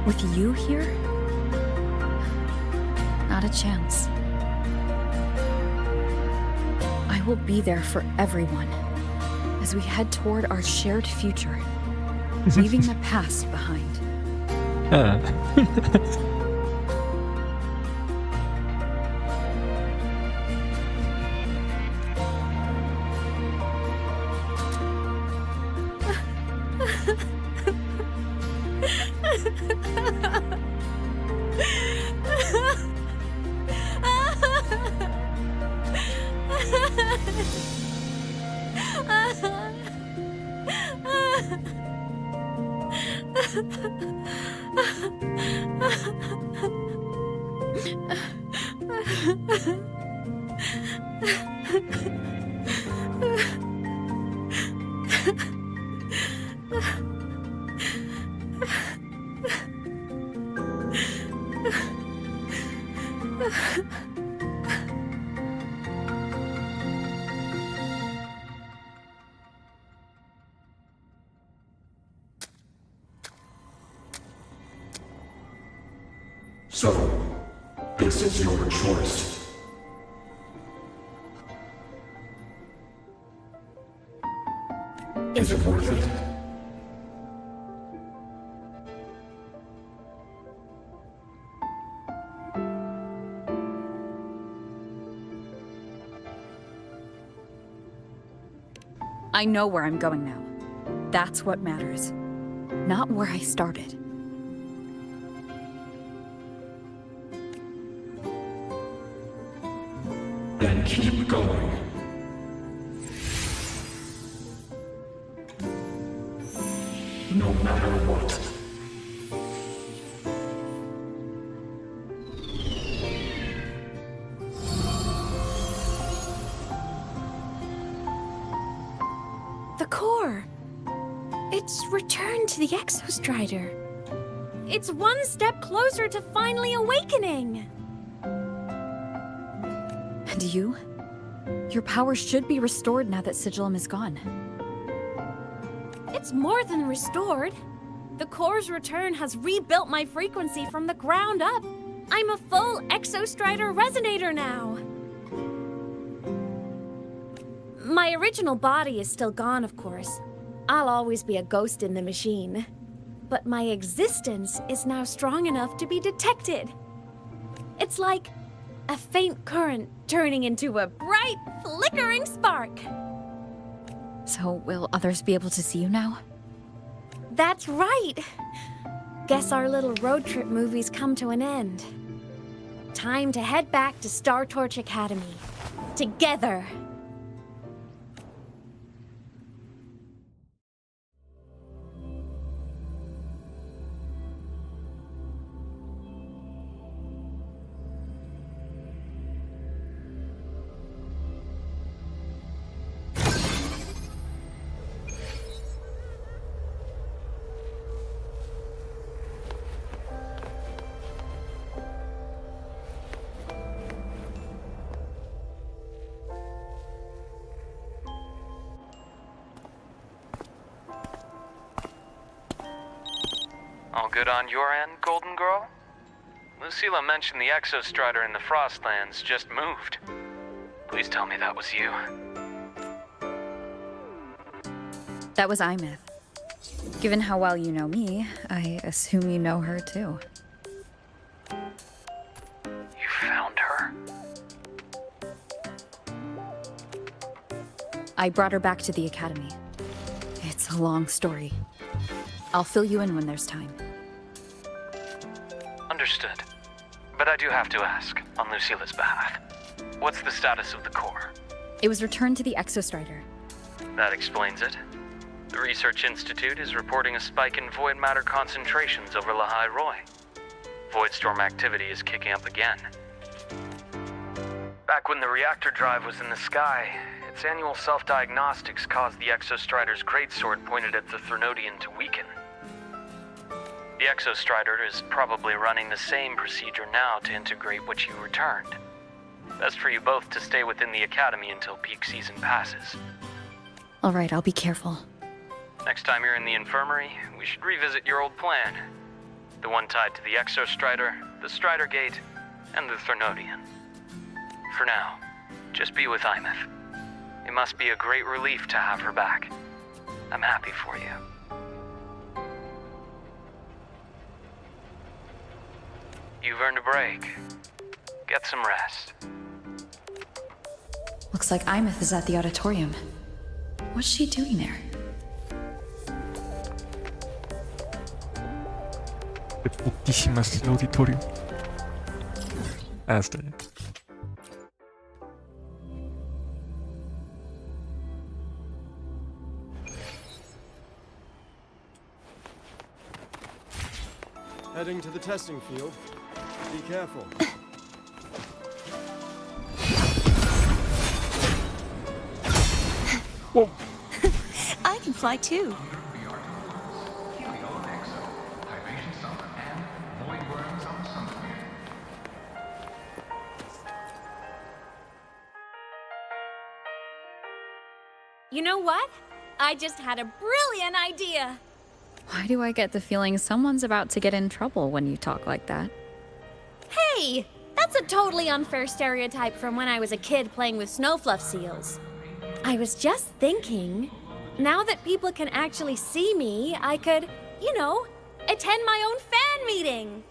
[SPEAKER 3] With you here? Not a chance. I will be there for everyone as we head toward our shared future, leaving the past behind.
[SPEAKER 4] So, this is your choice. Is it worth it?
[SPEAKER 3] I know where I'm going now. That's what matters. Not where I started.
[SPEAKER 4] Then keep going. No matter what.
[SPEAKER 2] The core. It's returned to the Exostrider.
[SPEAKER 9] It's one step closer to finally awakening.
[SPEAKER 3] And you? Your powers should be restored now that Sigillum is gone.
[SPEAKER 9] It's more than restored. The core's return has rebuilt my frequency from the ground up. I'm a full Exostrider resonator now. My original body is still gone, of course. I'll always be a ghost in the machine. But my existence is now strong enough to be detected. It's like a faint current turning into a bright, flickering spark.
[SPEAKER 3] So, will others be able to see you now?
[SPEAKER 2] That's right. Guess our little road trip movie's come to an end. Time to head back to Star Torch Academy. Together.
[SPEAKER 11] good on your end, Golden Girl? Lucilla mentioned the Exostrider in the Frostlands just moved. Please tell me that was you.
[SPEAKER 3] That was Imeth. Given how well you know me, I assume you know her too.
[SPEAKER 11] You found her?
[SPEAKER 3] I brought her back to the Academy. It's a long story. I'll fill you in when there's time.
[SPEAKER 11] Understood. But I do have to ask, on Lucilla's behalf. What's the status of the core?
[SPEAKER 3] It was returned to the Exostrider.
[SPEAKER 11] That explains it. The Research Institute is reporting a spike in void matter concentrations over Lahai Roy. Voidstorm activity is kicking up again. Back when the reactor drive was in the sky, its annual self-diagnostics caused the Exostrider's greatsword pointed at the Threnodian to weaken. The Exostrider is probably running the same procedure now to integrate what you returned. Best for you both to stay within the Academy until peak season passes.
[SPEAKER 3] All right, I'll be careful.
[SPEAKER 11] Next time you're in the infirmary, we should revisit your old plan. The one tied to the Exostrider, the Strider Gate, and the Threnodian. For now, just be with Imeth. It must be a great relief to have her back. I'm happy for you. You've earned a break. Get some rest.
[SPEAKER 3] Looks like Imeth is at the auditorium. What's she doing there?
[SPEAKER 1] Qué putísimas el auditorio. Ah, está bien.
[SPEAKER 12] Heading to the testing field. Be careful.
[SPEAKER 16] Whoa. I can fly too.
[SPEAKER 9] You know what? I just had a brilliant idea.
[SPEAKER 3] Why do I get the feeling someone's about to get in trouble when you talk like that?
[SPEAKER 9] Hey, that's a totally unfair stereotype from when I was a kid playing with snowfluff seals. I was just thinking, now that people can actually see me, I could, attend my own fan meeting.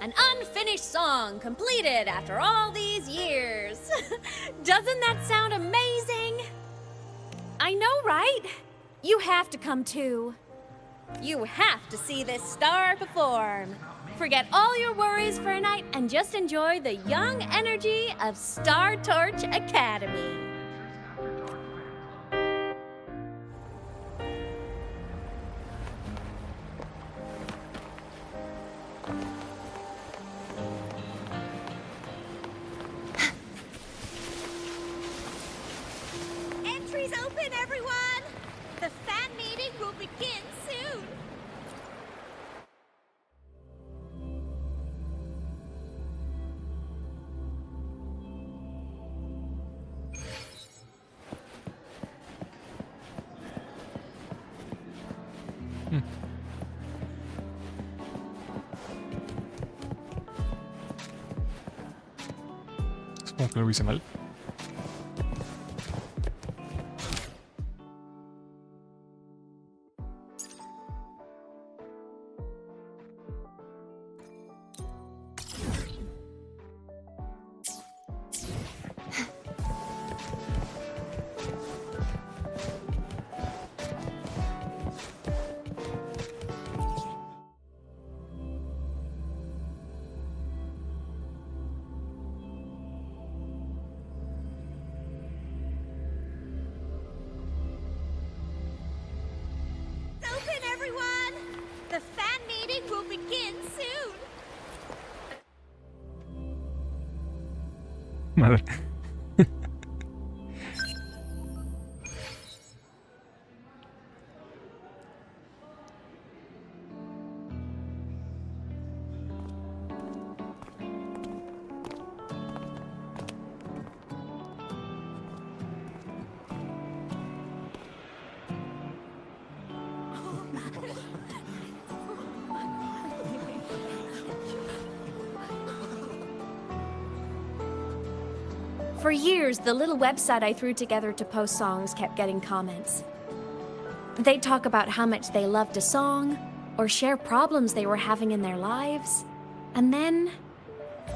[SPEAKER 9] An unfinished song completed after all these years. Doesn't that sound amazing? I know, right? You have to come too. You have to see this star perform. Forget all your worries for a night and just enjoy the young energy of Star Torch Academy.
[SPEAKER 23] Entries open, everyone! The fan meeting will begin soon!
[SPEAKER 1] Supongo que lo hice mal.
[SPEAKER 23] Open, everyone! The fan meeting will begin soon!
[SPEAKER 1] Madre.
[SPEAKER 2] For years, the little website I threw together to post songs kept getting comments. They'd talk about how much they loved a song, or share problems they were having in their lives. And then,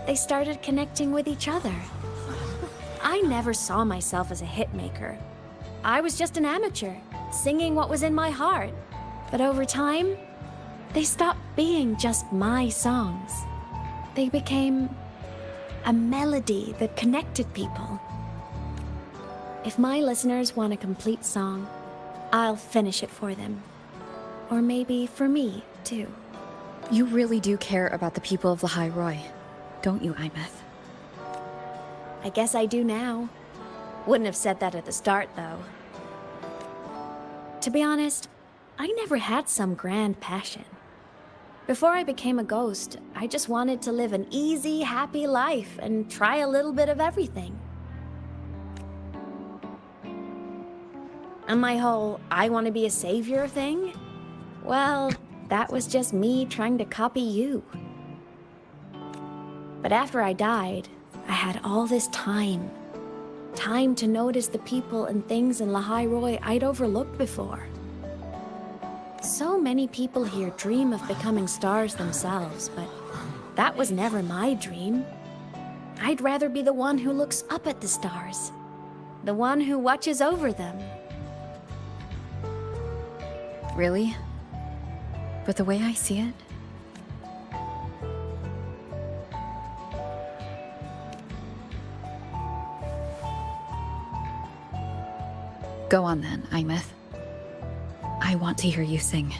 [SPEAKER 2] they started connecting with each other. I never saw myself as a hitmaker. I was just an amateur, singing what was in my heart. But over time, they stopped being just my songs. They became a melody that connected people. If my listeners want a complete song, I'll finish it for them. Or maybe for me, too.
[SPEAKER 3] You really do care about the people of Lahai Roi, don't you, Imeth?
[SPEAKER 2] I guess I do now. Wouldn't have said that at the start, though. To be honest, I never had some grand passion. Before I became a ghost, I just wanted to live an easy, happy life and try a little bit of everything. And my whole I want to be a savior thing? Well, that was just me trying to copy you. But after I died, I had all this time. Time to notice the people and things in Lahai Roi I'd overlooked before. So many people here dream of becoming stars themselves, but that was never my dream. I'd rather be the one who looks up at the stars, the one who watches over them.
[SPEAKER 3] Really? But the way I see it, go on then, Imeth. I want to hear you sing.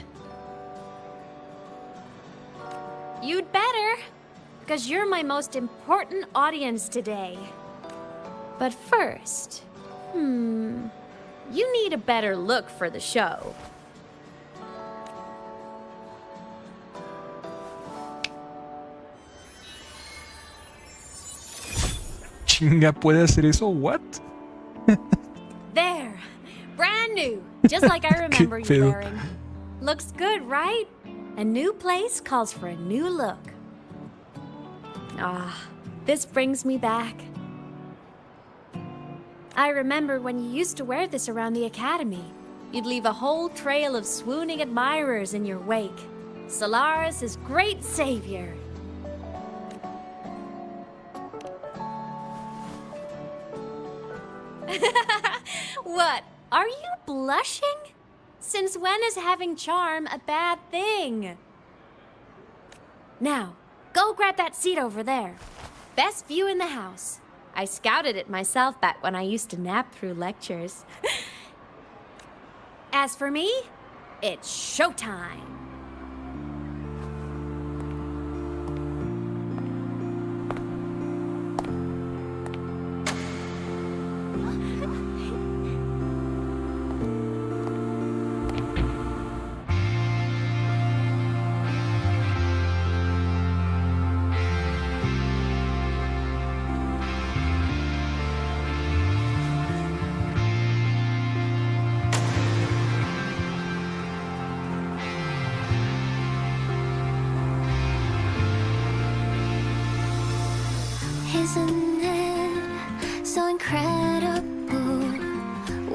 [SPEAKER 2] You'd better, because you're my most important audience today. But first, you need a better look for the show.
[SPEAKER 1] Chinga, ¿puede hacer eso? What?
[SPEAKER 2] There, brand new, just like I remember you wearing. Looks good, right? A new place calls for a new look. Ah, this brings me back. I remember when you used to wear this around the academy. You'd leave a whole trail of swooning admirers in your wake. Solaris' great savior. What? Are you blushing? Since when is having charm a bad thing? Now, go grab that seat over there. Best view in the house. I scouted it myself back when I used to nap through lectures. As for me, it's showtime.
[SPEAKER 8] Isn't it so incredible?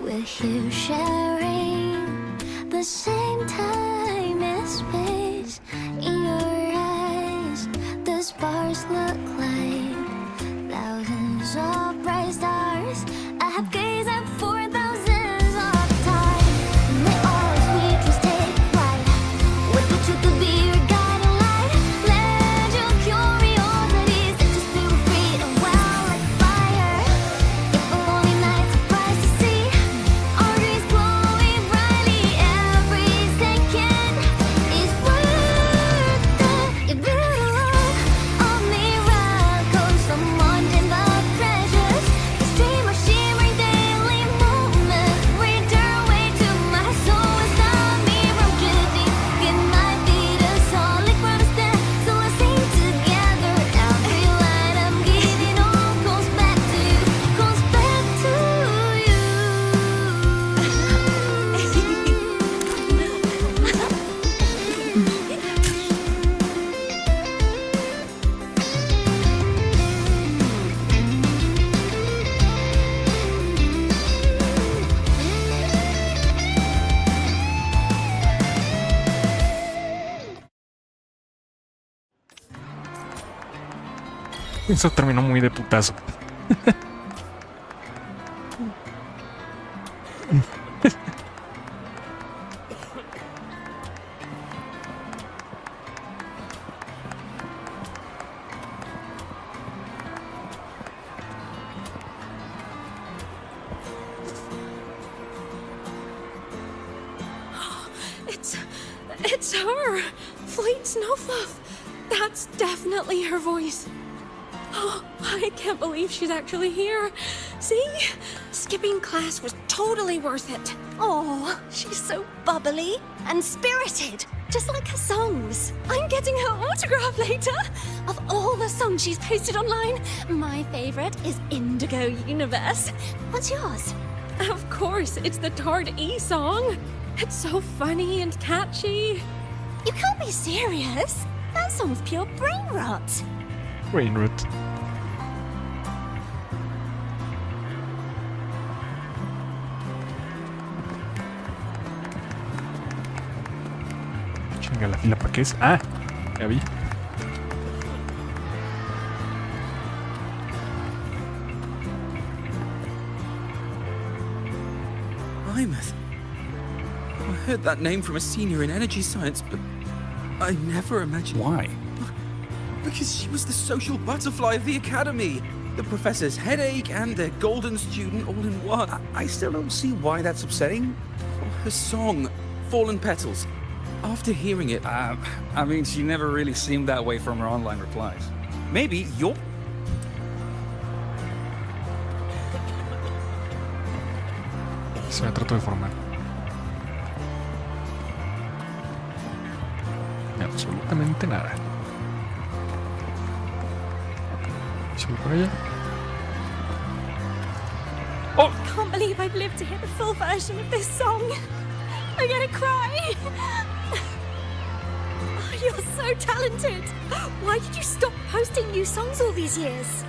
[SPEAKER 8] We're here sharing the same time and space. In your eyes, the sparks look like thousands of bright stars. I have gazed at for thousands of time, and they always we just take flight. What the truth could be your guiding light. Let your curiosity set your spirit free and well like fire. If a lonely night surprised to see our dreams glowing brightly, every second is worth it. If you look on miracles from wanting the treasures,
[SPEAKER 1] Eso terminó muy de putazo.
[SPEAKER 20] It's her! Fleet Snowfluff! That's definitely her voice. Oh, I can't believe she's actually here. See? Skipping class was totally worth it.
[SPEAKER 2] Oh, she's so bubbly and spirited, just like her songs.
[SPEAKER 20] I'm getting her autograph later. Of all the songs she's posted online, my favorite is Indigo Universe.
[SPEAKER 2] What's yours?
[SPEAKER 20] Of course, it's the Tard E song. It's so funny and catchy.
[SPEAKER 2] You can't be serious. That song's pure brain rot.
[SPEAKER 1] Brain rot. Chinga, la fila para qué es. Ah, ya vi.
[SPEAKER 6] Imeth. I heard that name from a senior in energy science, but I never imagined...
[SPEAKER 22] Why?
[SPEAKER 6] Because she was the social butterfly of the academy. The professor's headache and the golden student all in one.
[SPEAKER 22] I still don't see why that's upsetting.
[SPEAKER 6] Her song, Fallen Petals. After hearing it...
[SPEAKER 22] I mean, she never really seemed that way from her online replies. Maybe you're...
[SPEAKER 1] Se me trato de formar. Absolutamente nada. ¿Sigo por allá?
[SPEAKER 20] Oh! I can't believe I've lived to hear the full version of this song. I'm gonna cry. Oh, you're so talented. Why did you stop posting new songs all these years?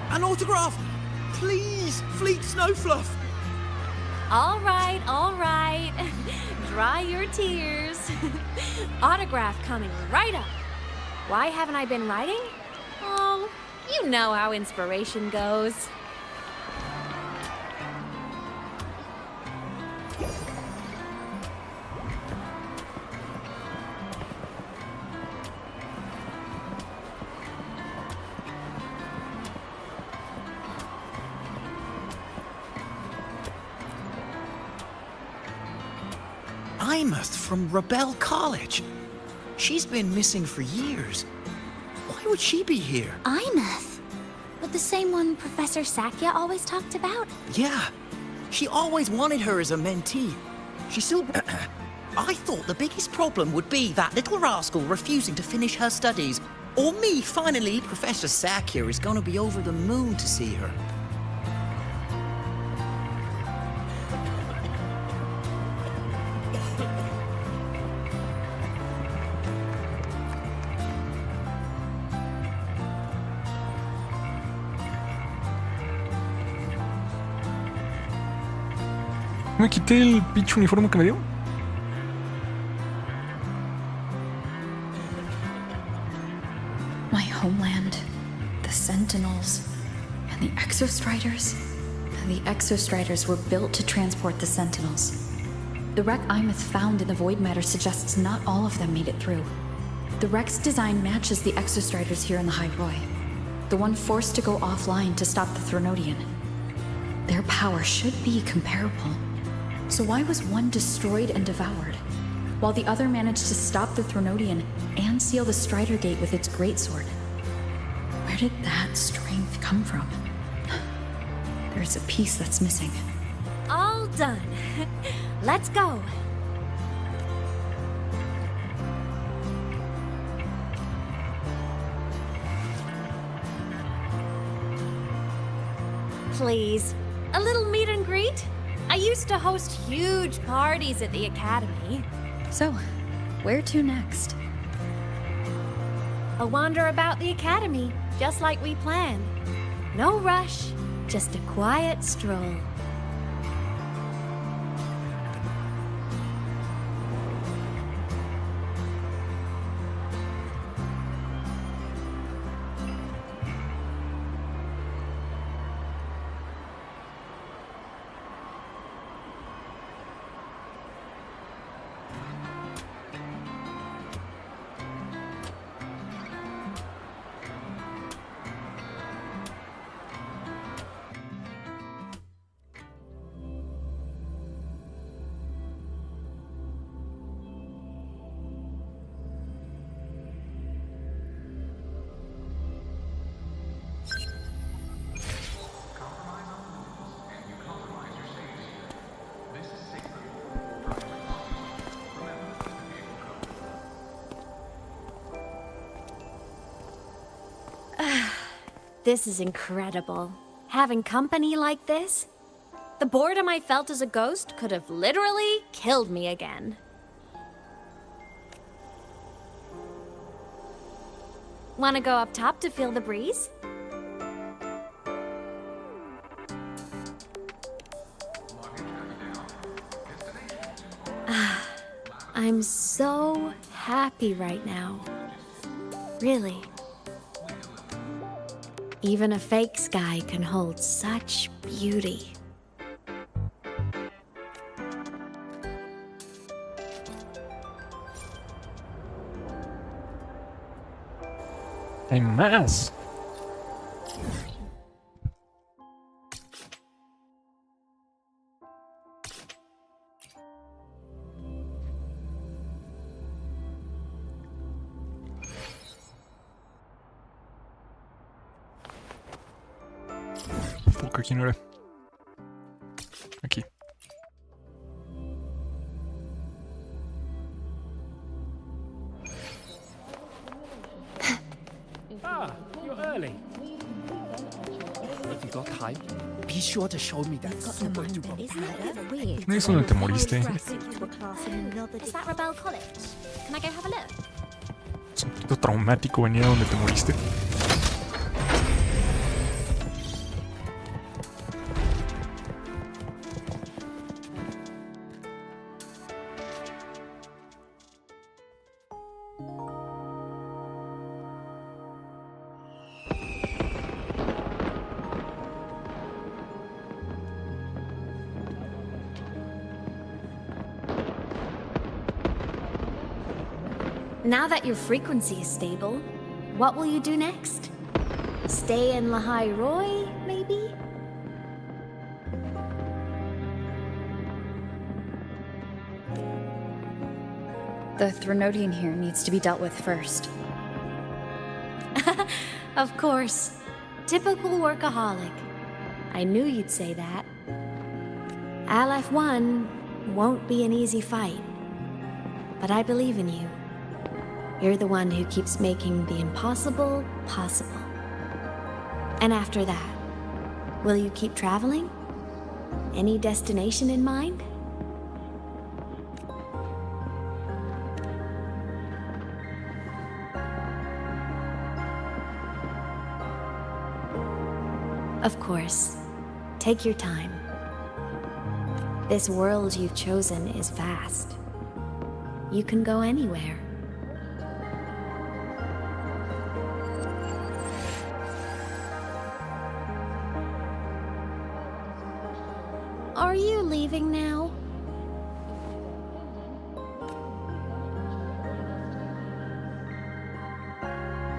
[SPEAKER 6] An autograph! Please, Fleet Snowfluff!
[SPEAKER 2] All right. Dry your tears. Autograph coming right up. Why haven't I been writing? Oh, you know how inspiration goes.
[SPEAKER 13] Imeth from Rebel College. She's been missing for years. Why would she be here?
[SPEAKER 8] Imeth? But the same one Professor Sakya always talked about?
[SPEAKER 13] Yeah. She always wanted her as a mentee. She still... I thought the biggest problem would be that little rascal refusing to finish her studies. Or me, finally. Professor Sakya is gonna be over the moon to see her.
[SPEAKER 1] Me quité el pinche uniforme que me dio.
[SPEAKER 3] My homeland, the Sentinels, and the Exostriders. The Exostriders were built to transport the Sentinels. The wreck Imeth found in the void matter suggests not all of them made it through. The wreck's design matches the Exostriders here in the High Roy, the one forced to go offline to stop the Thronodian. Their power should be comparable. So why was one destroyed and devoured, while the other managed to stop the Thronodian and seal the Strider Gate with its greatsword? Where did that strength come from? There's a piece that's missing.
[SPEAKER 2] All done. Let's go. Please, a little meet and greet? I used to host huge parties at the academy.
[SPEAKER 3] So, where to next?
[SPEAKER 2] A wander about the academy, just like we planned. No rush, just a quiet stroll. This is incredible. Having company like this? The boredom I felt as a ghost could have literally killed me again. Wanna go up top to feel the breeze? I'm so happy right now. Really. Even a fake sky can hold such beauty.
[SPEAKER 1] Hay más. Fuck, aquí no era. Aquí.
[SPEAKER 17] Ah, you're early. If you got time, be sure to show me that super duper.
[SPEAKER 1] No es donde te moriste.
[SPEAKER 2] Is that Rebel College? Can I go have a look?
[SPEAKER 1] Es un poquito traumático venir a donde te moriste.
[SPEAKER 2] Now that your frequency is stable, what will you do next? Stay in Lahai Roy, maybe?
[SPEAKER 3] The Threnodian here needs to be dealt with first.
[SPEAKER 2] Of course. Typical workaholic. I knew you'd say that. LF1 won't be an easy fight. But I believe in you. You're the one who keeps making the impossible possible. And after that, will you keep traveling? Any destination in mind? Of course. Take your time. This world you've chosen is vast. You can go anywhere. Are you leaving now?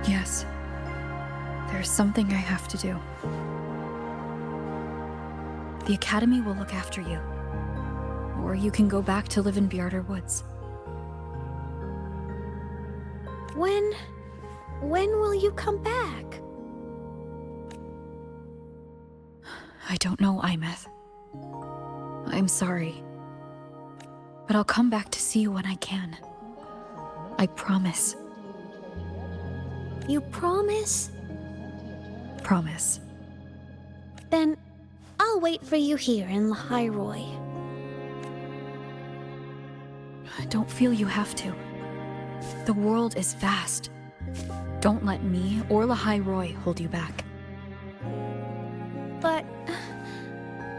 [SPEAKER 3] Yes. There's something I have to do. The Academy will look after you. Or you can go back to live in Bjarder Woods.
[SPEAKER 2] When will you come back?
[SPEAKER 3] I don't know, Imeth. I'm sorry. But I'll come back to see you when I can. I promise.
[SPEAKER 2] You promise?
[SPEAKER 3] Promise.
[SPEAKER 2] Then I'll wait for you here in Lahai Roy.
[SPEAKER 3] I don't feel you have to. The world is vast. Don't let me or Lahai Roy hold you back.
[SPEAKER 2] But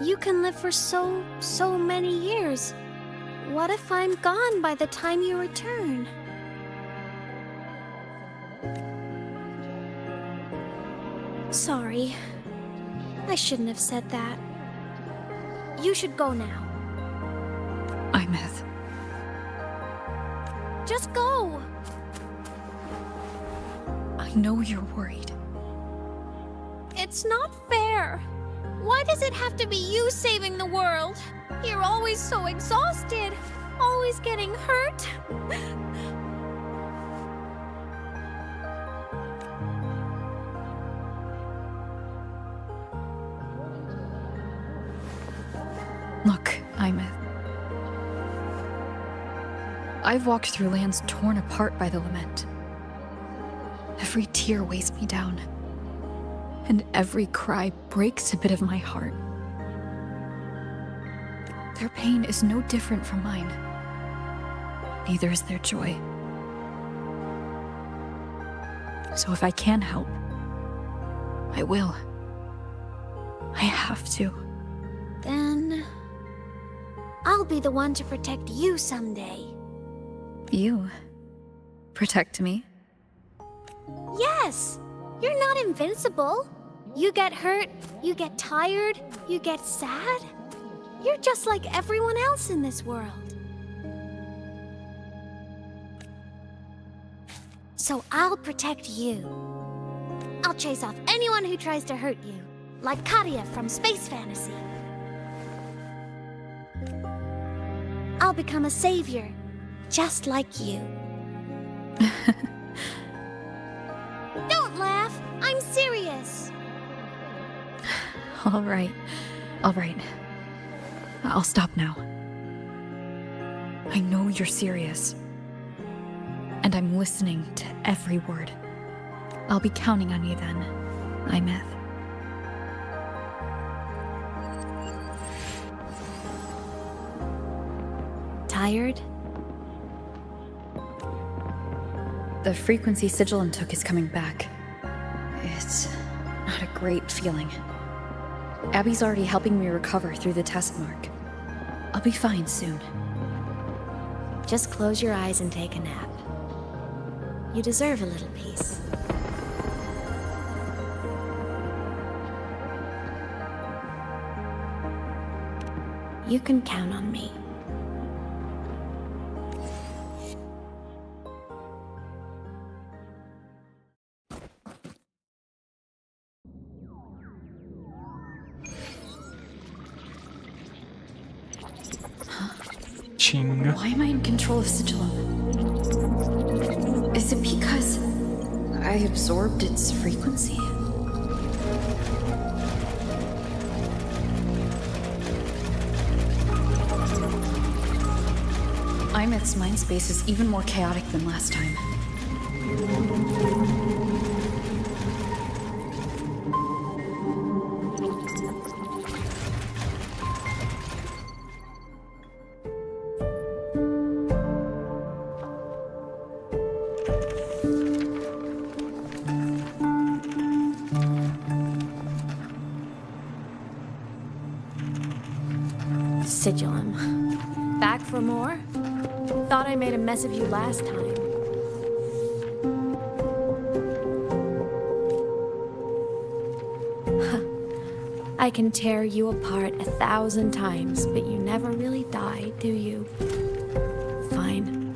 [SPEAKER 2] you can live for so many years. What if I'm gone by the time you return? Sorry. I shouldn't have said that. You should go now.
[SPEAKER 3] Imeth.
[SPEAKER 2] Just go!
[SPEAKER 3] I know you're worried.
[SPEAKER 2] It's not fair. Why does it have to be you saving the world? You're always so exhausted. Always getting hurt.
[SPEAKER 3] Look, Imeth. I've walked through lands torn apart by the lament. Every tear weighs me down. and every cry breaks a bit of my heart. Their pain is no different from mine. Neither is their joy. So if I can help, I will. I have to.
[SPEAKER 8] Then I'll be the one to protect you someday.
[SPEAKER 3] You protect me?
[SPEAKER 8] Yes! You're not invincible. You get hurt, you get tired, you get sad. You're just like everyone else in this world. So I'll protect you. I'll chase off anyone who tries to hurt you, like Katia from Space Fantasy. I'll become a savior, just like you. Don't laugh! I'm serious!
[SPEAKER 3] All right. I'll stop now. I know you're serious. And I'm listening to every word. I'll be counting on you then, Imeth.
[SPEAKER 2] Tired?
[SPEAKER 3] The frequency Sigilum took is coming back. It's not a great feeling. Abby's already helping me recover through the test mark. I'll be fine soon.
[SPEAKER 2] Just close your eyes and take a nap. You deserve a little peace. You can count on me.
[SPEAKER 3] Why am I in control of Sigilum? Is it because I absorbed its frequency? Imeth's mind space is even more chaotic than last time.
[SPEAKER 2] Sigilum. Back for more? Thought I made a mess of you last time. I can tear you apart 1,000 times, but you never really die, do you? Fine.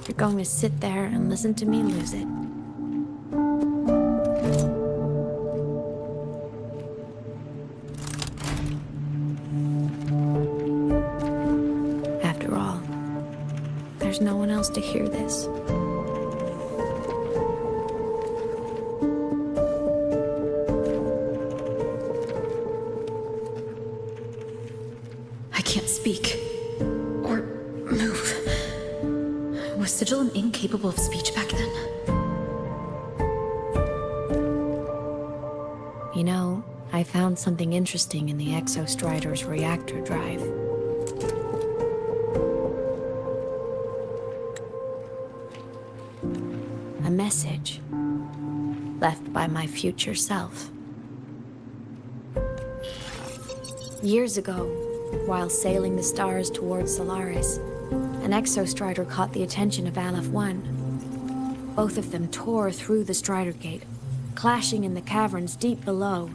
[SPEAKER 2] You're going to sit there and listen to me lose it. After all, there's no one else to hear this.
[SPEAKER 3] I can't speak. Or move. Was Sigilum incapable of speech back then?
[SPEAKER 2] You know, I found something interesting in the Exostrider's reactor drive. A message left by my future self. Years ago, while sailing the stars towards Solaris, an Exostrider caught the attention of Aleph 1. Both of them tore through the Strider Gate, clashing in the caverns deep below.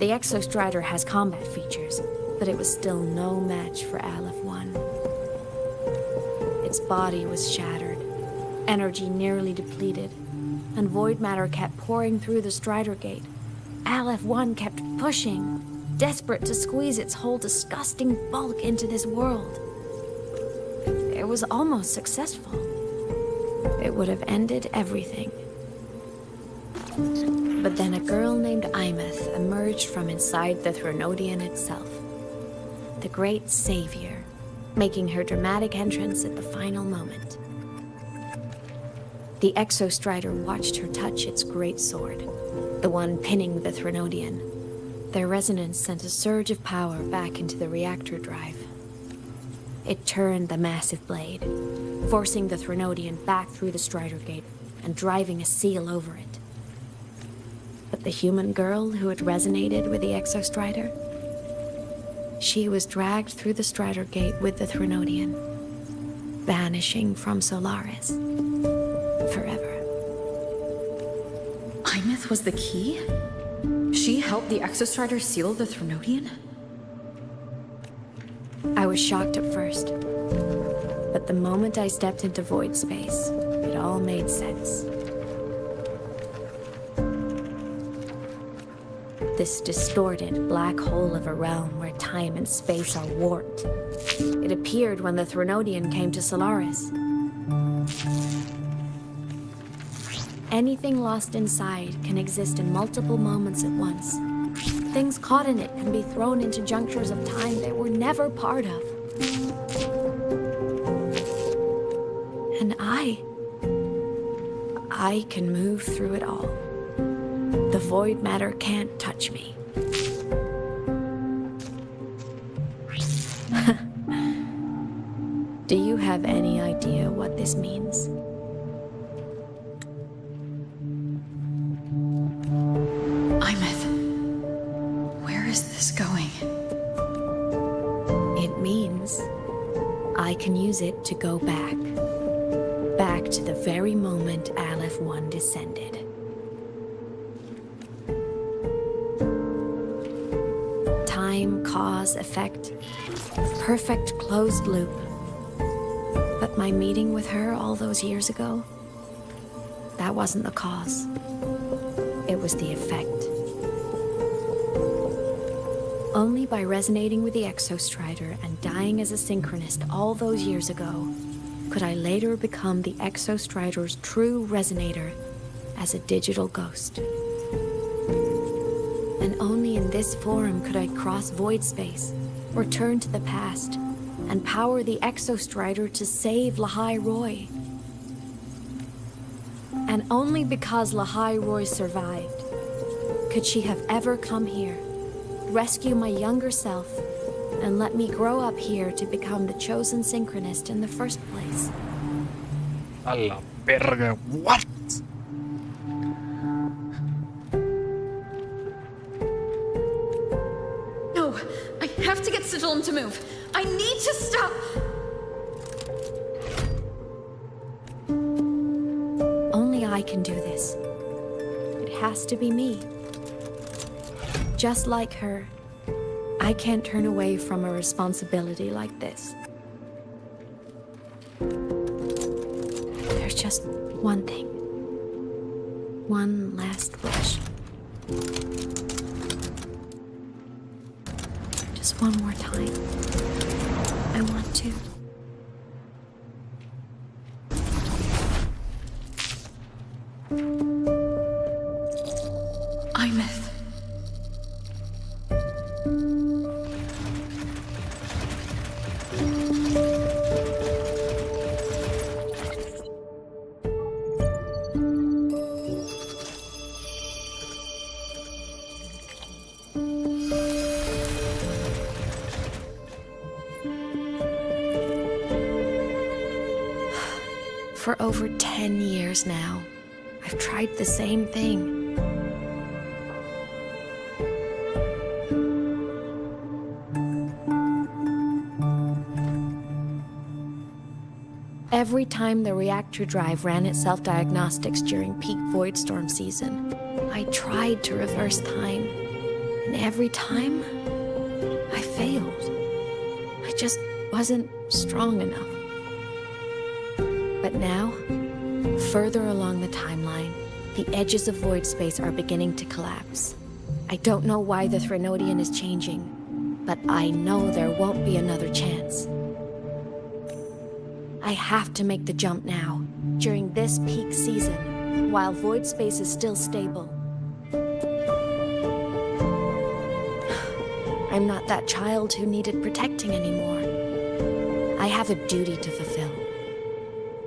[SPEAKER 2] The Exostrider has combat features, but it was still no match for Aleph 1. Its body was shattered, energy nearly depleted, and void matter kept pouring through the Strider Gate. Aleph 1 kept pushing, desperate to squeeze its whole disgusting bulk into this world. It was almost successful. It would have ended everything. But then a girl named Imeth emerged from inside the Threnodian itself. The great savior, making her dramatic entrance at the final moment. The Exostrider watched her touch its great sword, the one pinning the Threnodian. Their resonance sent a surge of power back into the reactor drive. It turned the massive blade, forcing the Threnodian back through the Strider Gate and driving a seal over it. But the human girl who had resonated with the Exostrider, she was dragged through the Strider Gate with the Threnodian, vanishing from Solaris forever.
[SPEAKER 3] Imeth was the key? She helped the Exostrider seal the Threnodian?
[SPEAKER 2] I was shocked at first, but the moment I stepped into void space, it all made sense. This distorted black hole of a realm where time and space are warped. It appeared when the Threnodian came to Solaris. Anything lost inside can exist in multiple moments at once. Things caught in it can be thrown into junctures of time they were never part of. And I can move through it all. The void matter can't touch me. Do you have any idea what this means?
[SPEAKER 3] Imeth, where is this going?
[SPEAKER 2] It means I can use it to go back to the very moment Aleph 1 descended. Time, cause, effect, perfect closed loop. But my meeting with her all those years ago, that wasn't the cause. It was the effect. Only by resonating with the Exostrider and dying as a synchronist all those years ago, could I later become the Exostrider's true resonator as a digital ghost. And only in this form could I cross void space, return to the past, and power the Exostrider to save Lahai Roy. And only because Lahai Roy survived could she have ever come here, rescue my younger self, and let me grow up here to become the chosen synchronist in the first place.
[SPEAKER 1] A la verga, what?
[SPEAKER 3] No, I have to get Sigillum to move. I need to stop.
[SPEAKER 2] Only I can do this. It has to be me. Just like her, I can't turn away from a responsibility like this. There's just one thing. One last wish. Just one more time. I want to.
[SPEAKER 3] Imeth.
[SPEAKER 2] For over 10 years now, I've tried the same thing. Every time the reactor drive ran its self-diagnostics during peak Voidstorm season, I tried to reverse time. And every time, I failed. I just wasn't strong enough. But now, further along the timeline, the edges of void space are beginning to collapse. I don't know why the Threnodian is changing, but I know there won't be another chance. I have to make the jump now, during this peak season, while void space is still stable. I'm not that child who needed protecting anymore. I have a duty to fulfill.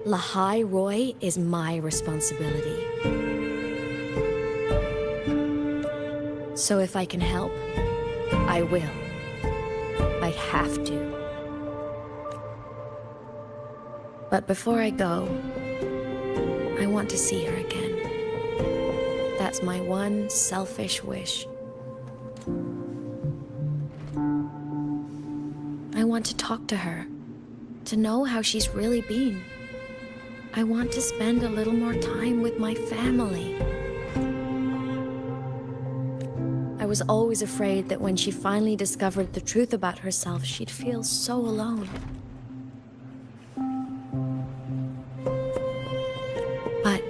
[SPEAKER 2] Lahai Roy is my responsibility. So if I can help, I will. I have to. But before I go, I want to see her again. That's my one selfish wish. I want to talk to her, to know how she's really been. I want to spend a little more time with my family. I was always afraid that when she finally discovered the truth about herself, she'd feel so alone. But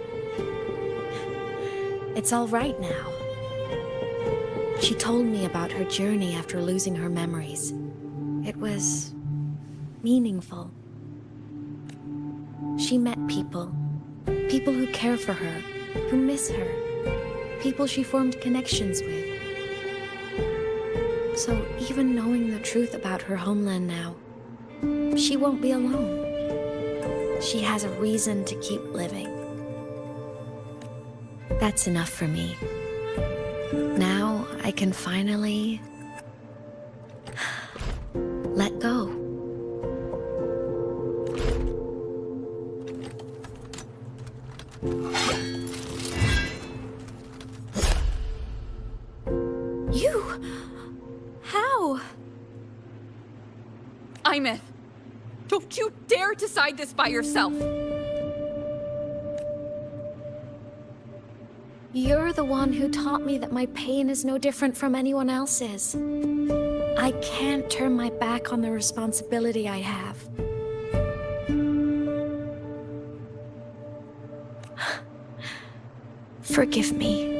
[SPEAKER 2] it's all right now. She told me about her journey after losing her memories. It was meaningful. She met people who care for her, who miss her, people she formed connections with. So even knowing the truth about her homeland now, she won't be alone. She has a reason to keep living. That's enough for me. Now I can finally let go.
[SPEAKER 3] You? How?
[SPEAKER 15] Imeth, don't you dare decide this by yourself!
[SPEAKER 2] You're the one who taught me that my pain is no different from anyone else's. I can't turn my back on the responsibility I have. Forgive me.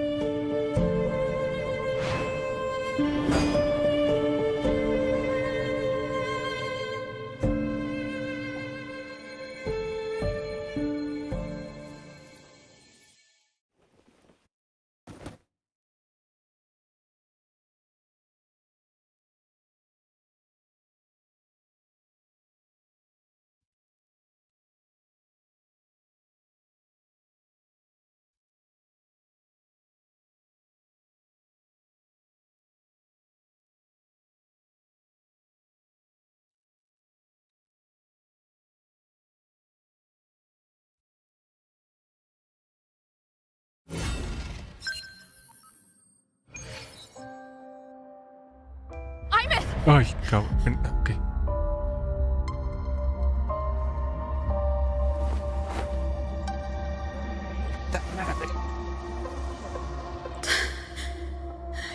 [SPEAKER 1] Ay, cabrón. Ok.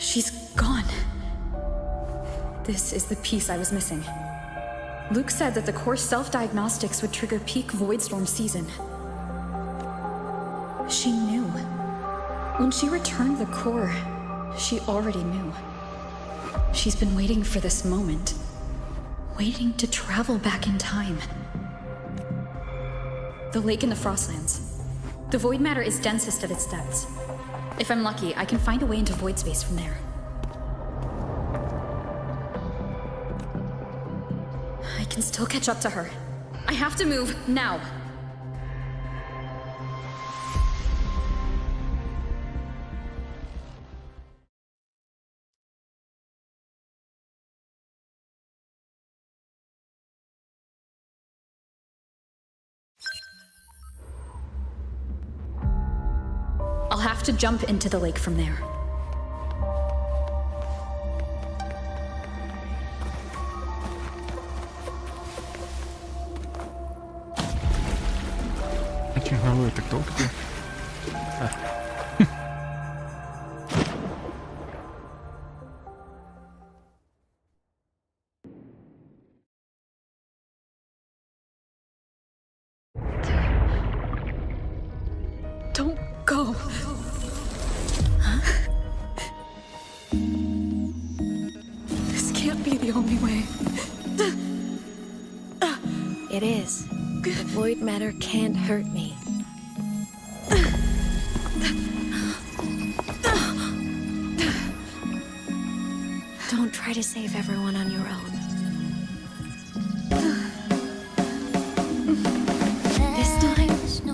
[SPEAKER 3] She's gone. This is the piece I was missing. Luke said that the core self-diagnostics would trigger peak Voidstorm season. She knew. When she returned the core, she already knew. She's been waiting for this moment. Waiting to travel back in time. The lake in the Frostlands. The void matter is densest at its depths. If I'm lucky, I can find a way into void space from there. I can still catch up to her. I have to move, now. I'll have to jump into the lake from there.
[SPEAKER 1] ¿Quién no lo detectó? ¿Qué? Ah.
[SPEAKER 3] Don't go. Huh? This can't be the only way.
[SPEAKER 2] It is. The void matter can't hurt me. Don't try to save everyone on your own. This time,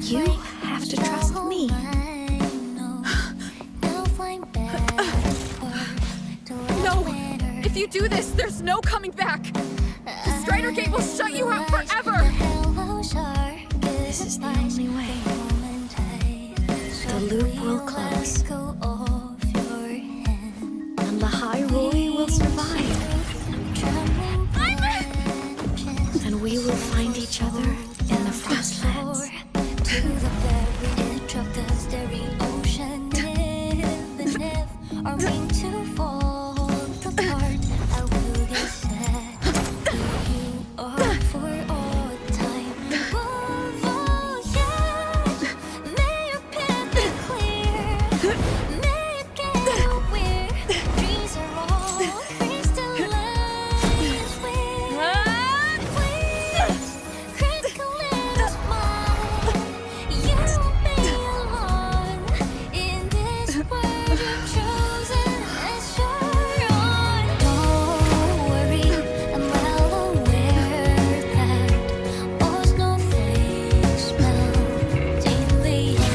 [SPEAKER 2] You have to trust me.
[SPEAKER 15] No! If you do this, there's no coming back! The Strider Gate will shut you out forever!
[SPEAKER 2] This is the only way. The loop will close. And the High Roy will survive. And we will find each other in the Frostlands.
[SPEAKER 8] To the very edge of the staring ocean. Even if our wing to fall apart, I will be sad. You are for all time. Voyage, may your path be clear. May you get where dreams are all crystallized with. Please, critical little smile. You won't be alone in this world you've chosen as your own. Don't worry, I'm well aware that all snowflakes melt in the air.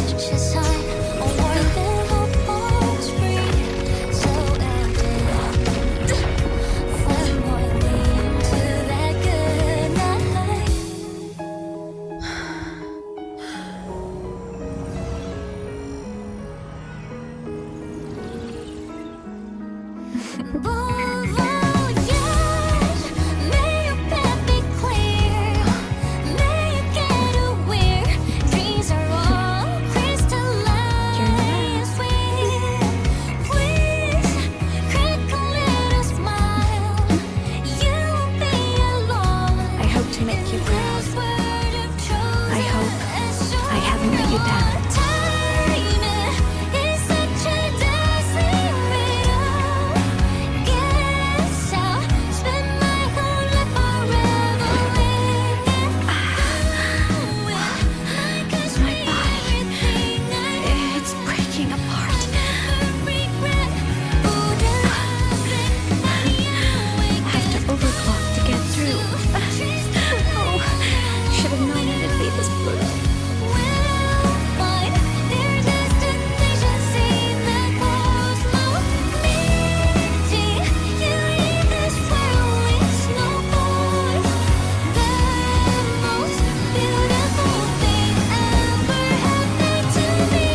[SPEAKER 8] Which is high, a warmth and hope of spring, so evident. One more lean to that good night. Voyage, may your path be clear. May you get where dreams are all crystallized with. Please, critical little smile. You won't be alone.
[SPEAKER 2] I hope to make you proud.
[SPEAKER 8] This world you've chosen
[SPEAKER 2] I hope
[SPEAKER 8] as your
[SPEAKER 2] I haven't let you down.
[SPEAKER 8] time is such a dazzling riddle. Guess I'll spend my whole life forever with it. Cause
[SPEAKER 2] My body,
[SPEAKER 8] everything
[SPEAKER 2] it's breaking apart.
[SPEAKER 8] regret. Oh, doesn't
[SPEAKER 2] Have to overclock to get through. Oh, should have known it'd be this brutal.
[SPEAKER 8] will find their destinations in the cosmos. Meeting you in this world with snowfall. The most beautiful thing ever happened to me.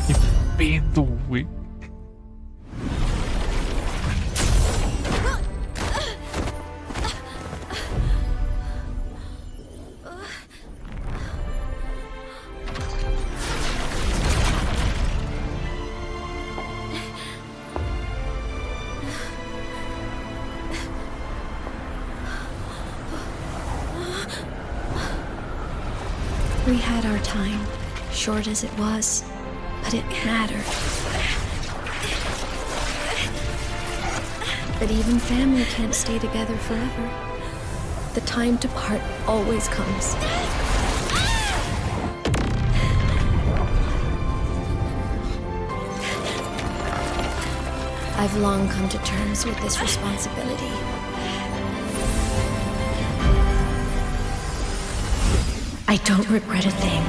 [SPEAKER 1] ¿Qué pedo, güey?
[SPEAKER 2] We had our time, short as it was, but it mattered. But even family can't stay together forever. The time to part always comes. I've long come to terms with this responsibility. I don't regret a thing.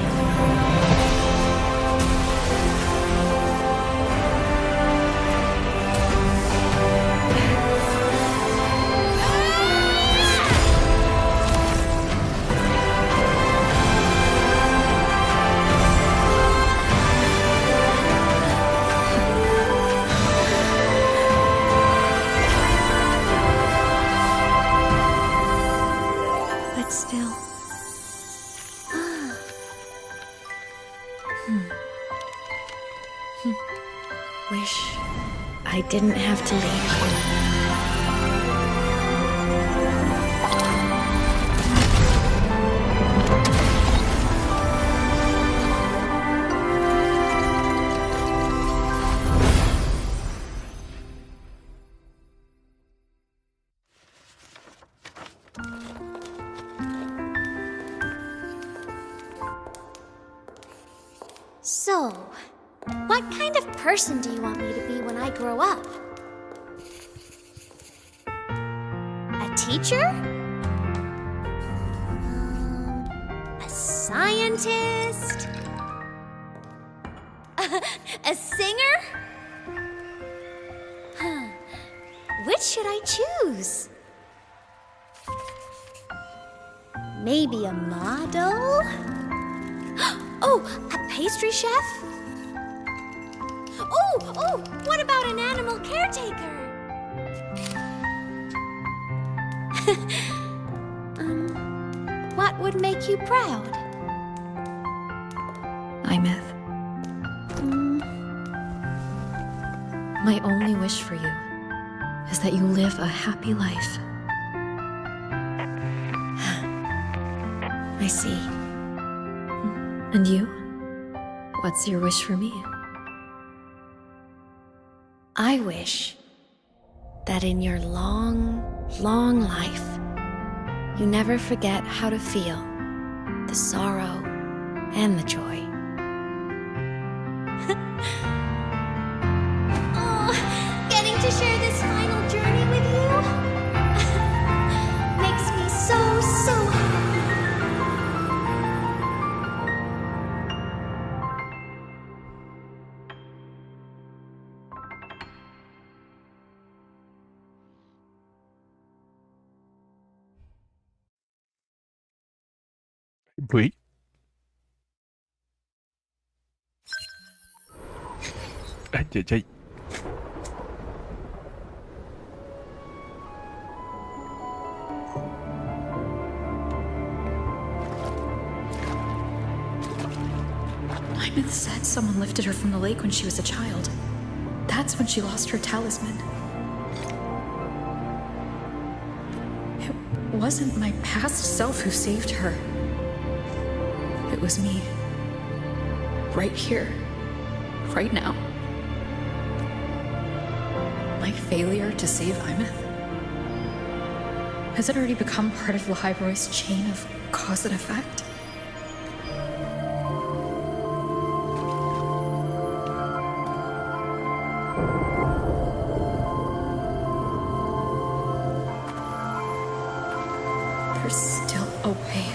[SPEAKER 2] But still. Wish I didn't have to leave.
[SPEAKER 8] So, what kind of person do you want me to be when I grow up? A teacher? A scientist? A singer? Huh. Which should I choose? Maybe a model? Oh, a pastry chef? Oh, what about an animal caretaker? What would make you proud?
[SPEAKER 5] Imeth. My only wish for you is that you live a happy life. I see. And you? What's your wish for me?
[SPEAKER 2] I wish that in your long, long life, you never forget how to feel the sorrow and the joy.
[SPEAKER 8] Oh, getting to share this final journey with you makes me so happy.
[SPEAKER 1] Wait. Ay.
[SPEAKER 3] Imeth said someone lifted her from the lake when she was a child. That's when she lost her talisman. It wasn't my past self who saved her. It was me. Right here. Right now. My failure to save Imeth? Has it already become part of Lahai Roy's chain of cause and effect? There's still a way.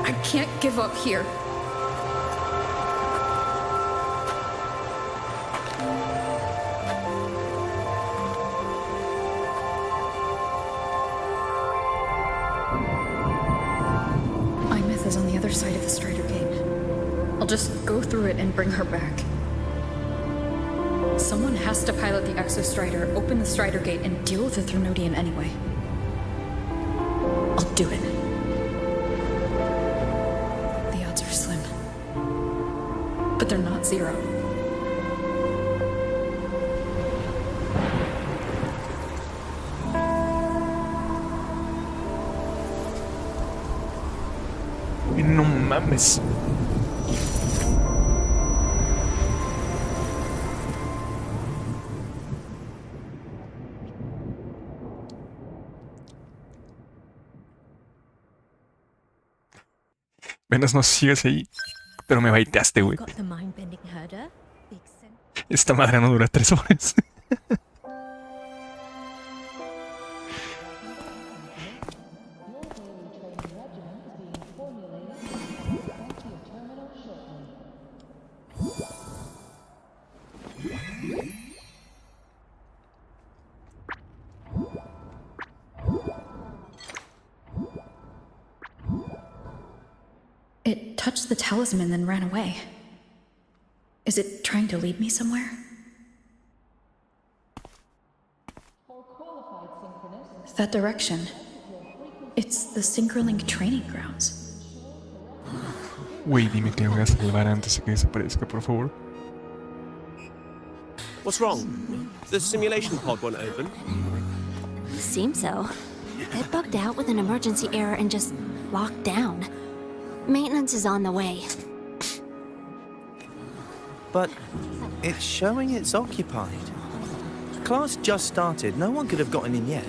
[SPEAKER 3] I can't give up here. Imeth is on the other side of the Strider Gate. I'll just go through it and bring her back. Someone has to pilot the Exo-Strider, open the Strider Gate, and deal with the Threnodian anyway. I'll do it. The odds are slim. But they're not zero.
[SPEAKER 1] No mames. Menos no sigues ahí. Pero me baiteaste, güey. Esta madre no dura 3 horas.
[SPEAKER 3] It touched the talisman, then ran away. Is it trying to lead me somewhere? That direction. It's the Synchronlink training grounds.
[SPEAKER 1] Güey, dime que le voy a salvar antes de que desaparezca, por favor.
[SPEAKER 14] What's wrong? The simulation pod won't open?
[SPEAKER 2] Seems so. It bugged out with an emergency error and just locked down. Maintenance is on the way.
[SPEAKER 18] But it's showing it's occupied. Class just started. No one could have gotten in yet.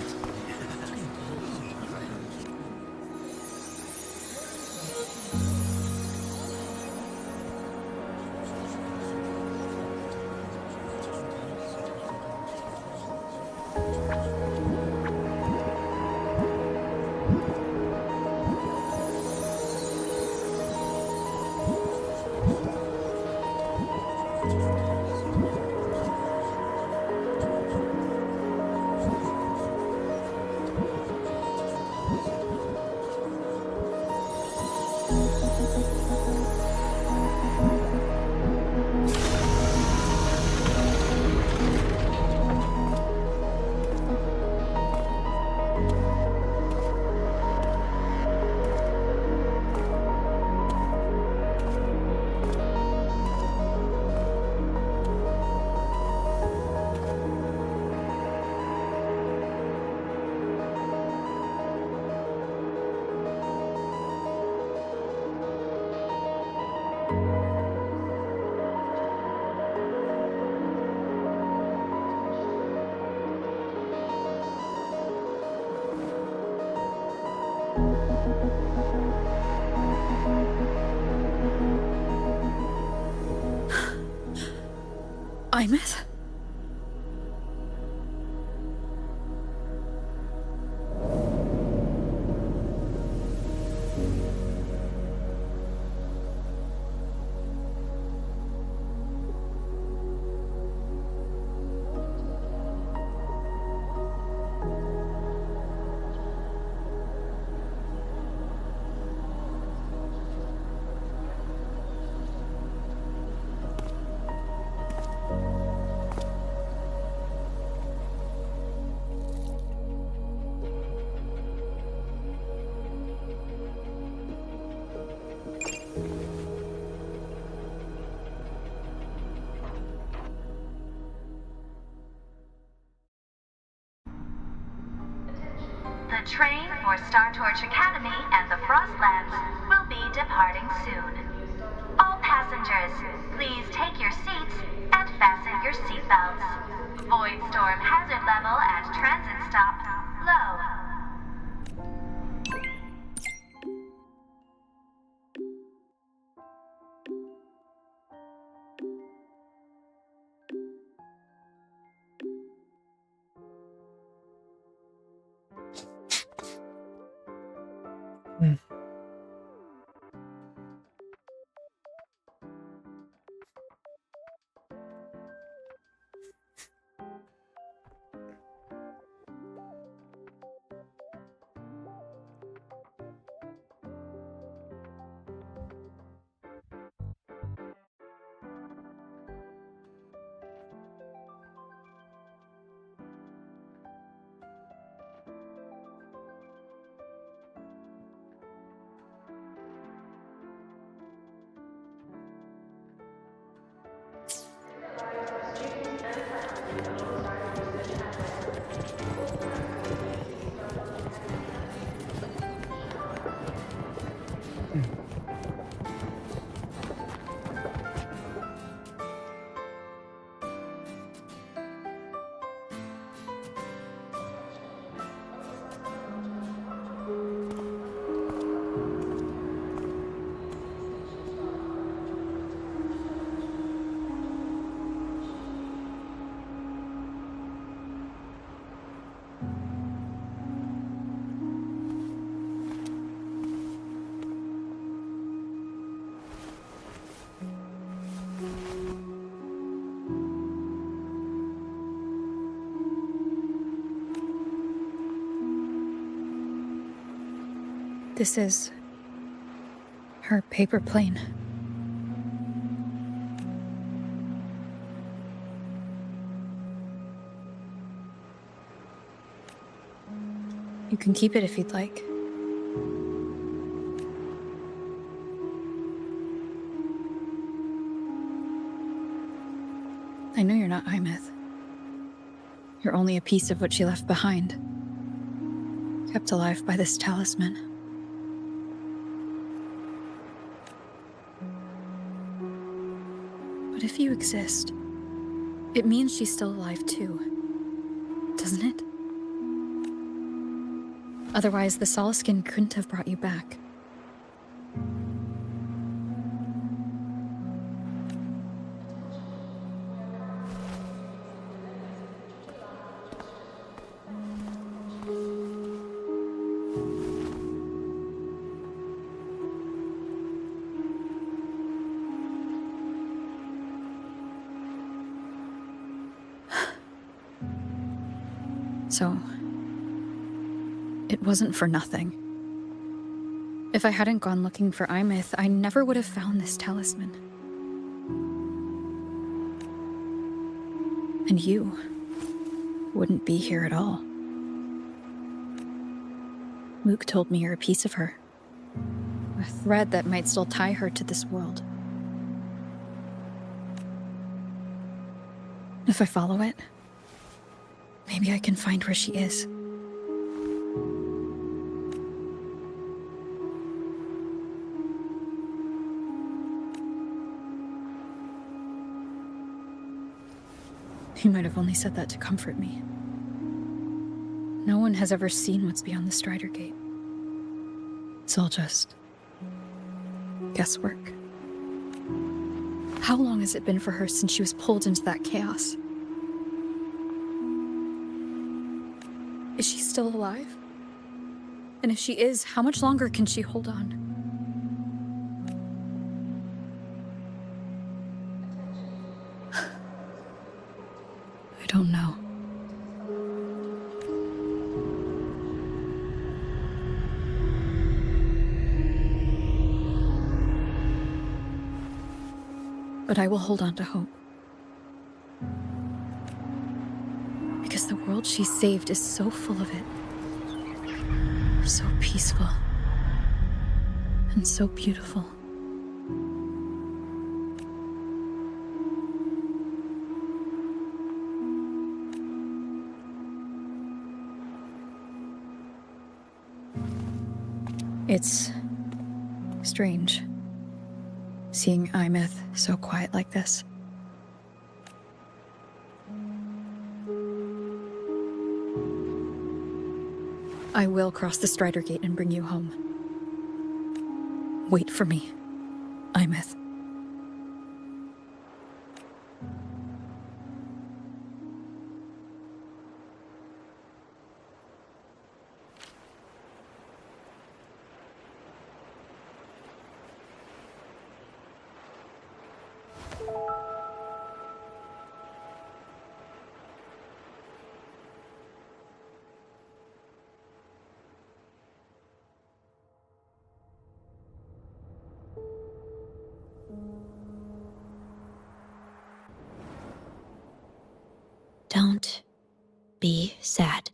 [SPEAKER 3] Imeth?
[SPEAKER 7] The train for Star Torch Academy and the Frostlands will be departing soon. All passengers, please take your seats and fasten your seatbelts. Void storm hazard level at transit stop low.
[SPEAKER 3] This is her paper plane. You can keep it if you'd like. I know you're not Imeth. You're only a piece of what she left behind, kept alive by this talisman. But if you exist, it means she's still alive too, doesn't it? Otherwise, the Solaskin couldn't have brought you back. So, it wasn't for nothing. If I hadn't gone looking for Imeth, I never would have found this talisman. And you wouldn't be here at all. Mook told me you're a piece of her. A thread that might still tie her to this world. If I follow it, maybe I can find where she is. He might have only said that to comfort me. No one has ever seen what's beyond the Strider Gate. It's all just guesswork. How long has it been for her since she was pulled into that chaos? Is she still alive? And if she is, how much longer can she hold on? I don't know. But I will hold on to hope. Because the world she saved is so full of it. So peaceful. And so beautiful. It's strange. Seeing Imeth so quiet like this. I will cross the Strider Gate and bring you home. Wait for me, Imeth.
[SPEAKER 8] Don't be sad.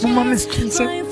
[SPEAKER 1] No mames, 15.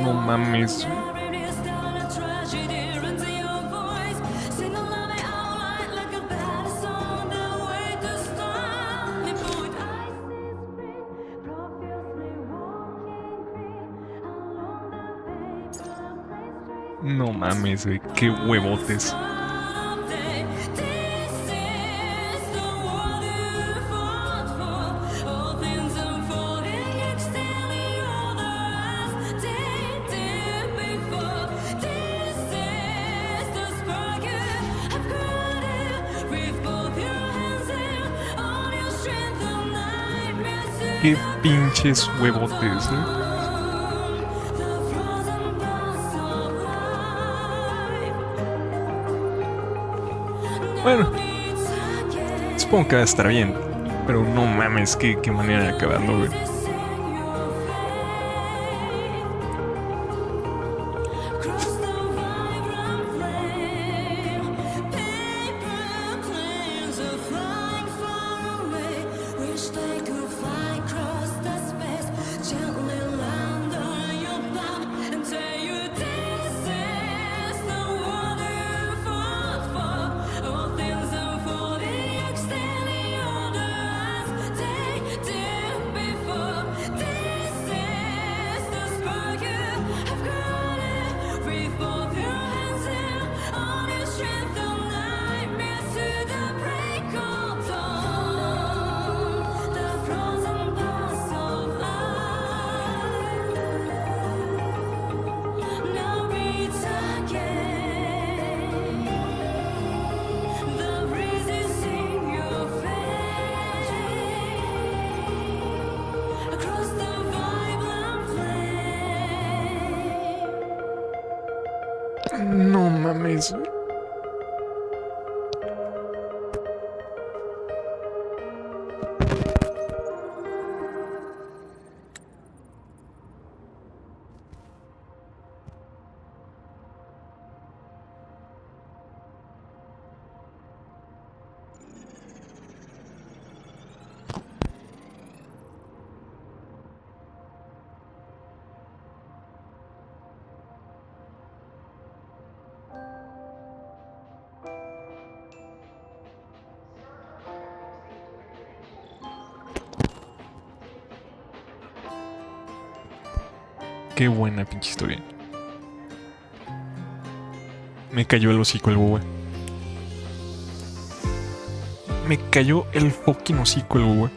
[SPEAKER 1] No mames. No mames, güey, qué huevotes. Qué pinches huevotes, ¿eh? Bueno, supongo que va a estar bien, pero no mames, qué manera de acabarlo, güey. No mames. Qué buena pinche historia. Me cayó el hocico el WuWa. Me cayó el fucking hocico el WuWa.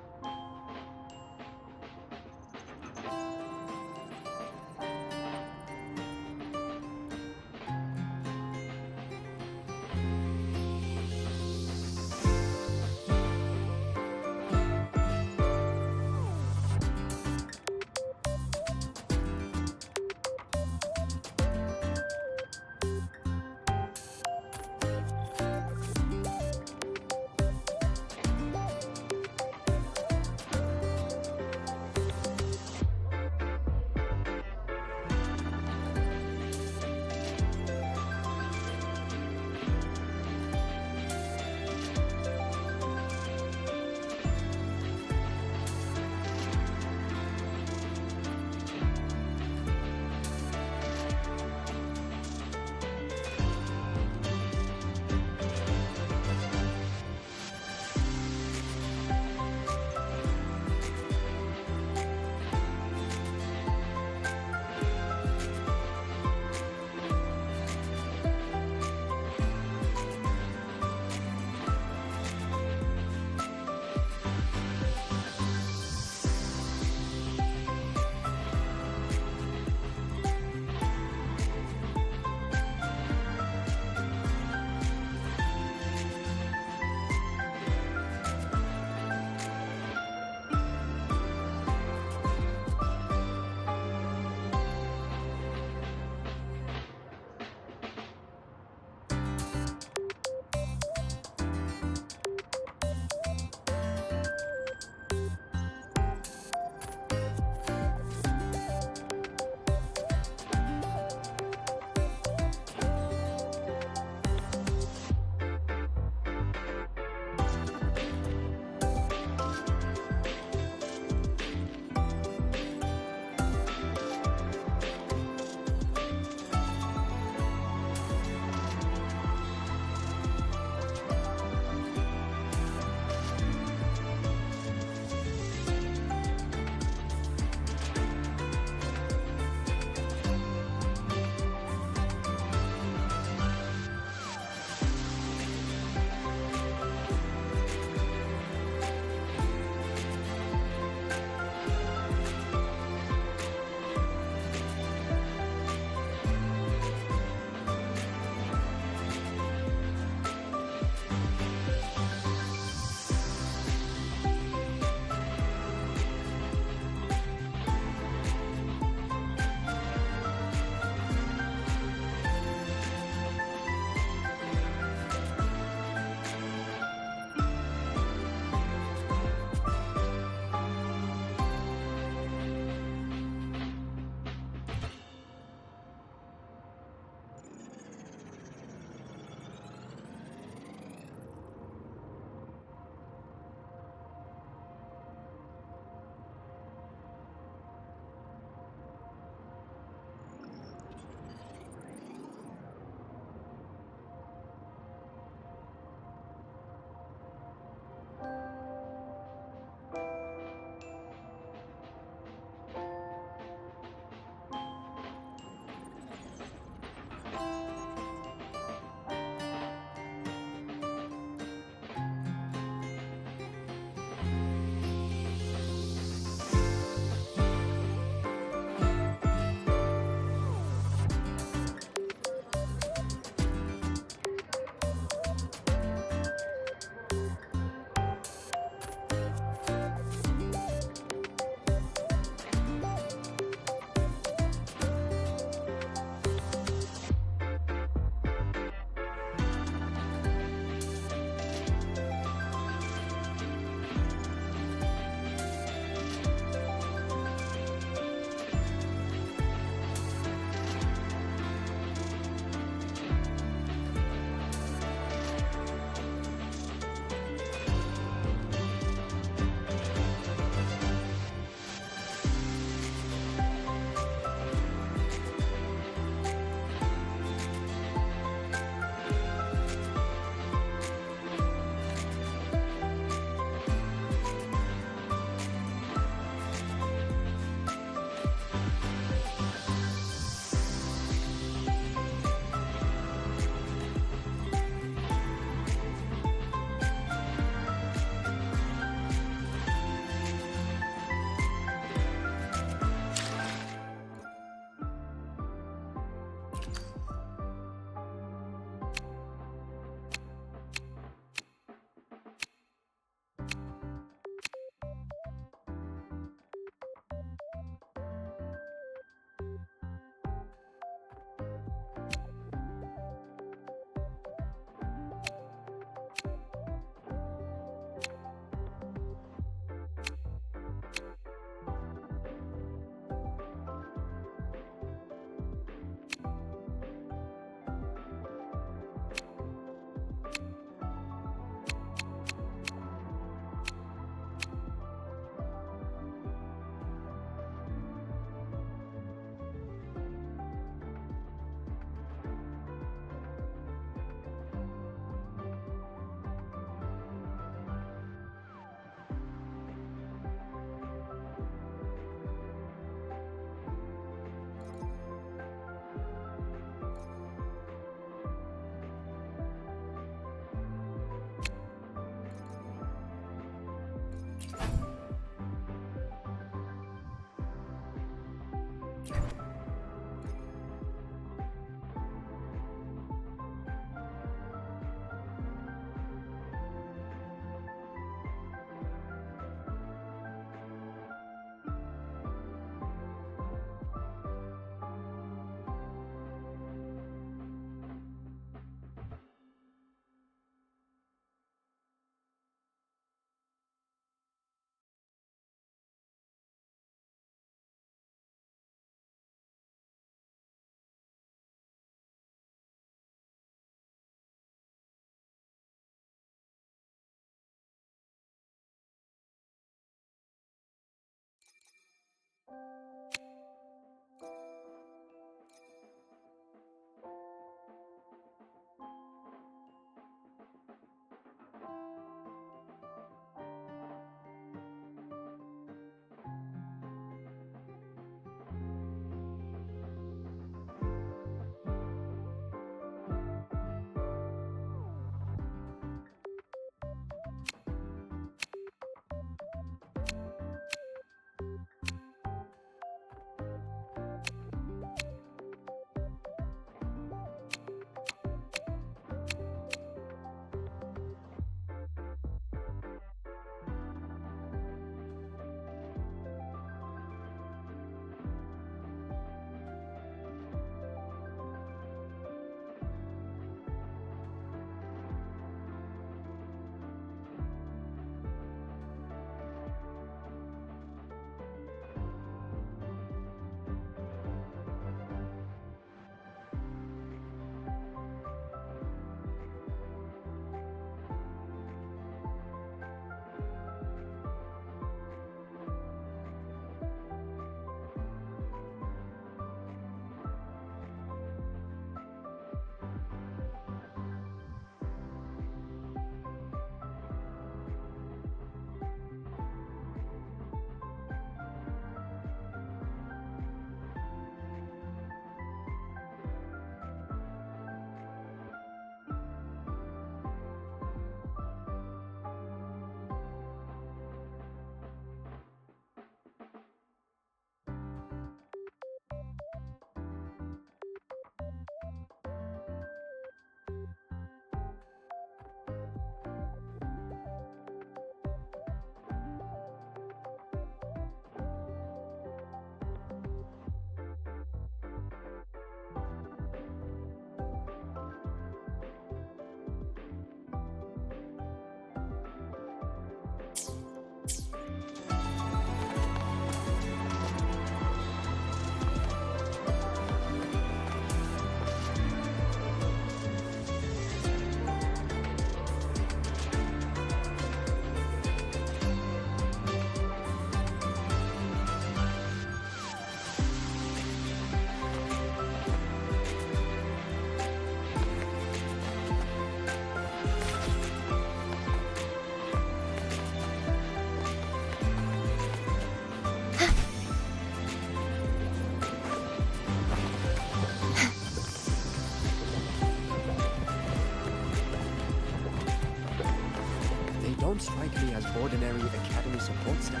[SPEAKER 17] don't strike me as ordinary Academy support staff.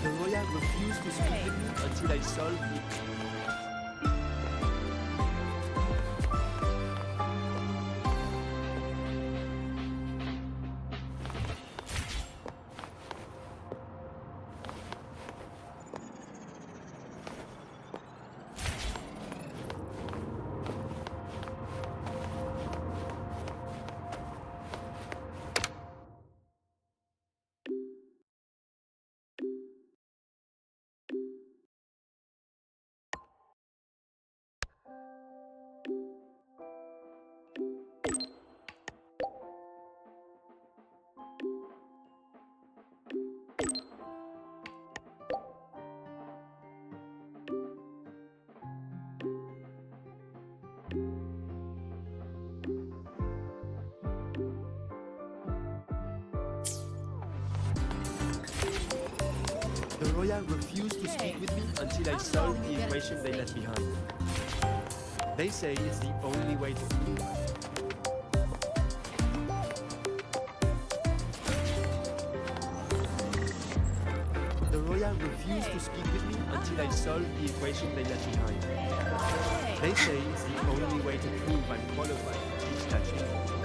[SPEAKER 17] The Royal refused to speak with me until I solved the... The Royal refused to speak with me until I solved the equation they left behind. They say it's the only way to do it. Roya refused to speak with me until I solved the equation they left behind. They say it's the only way to prove I'm qualified to teach that children.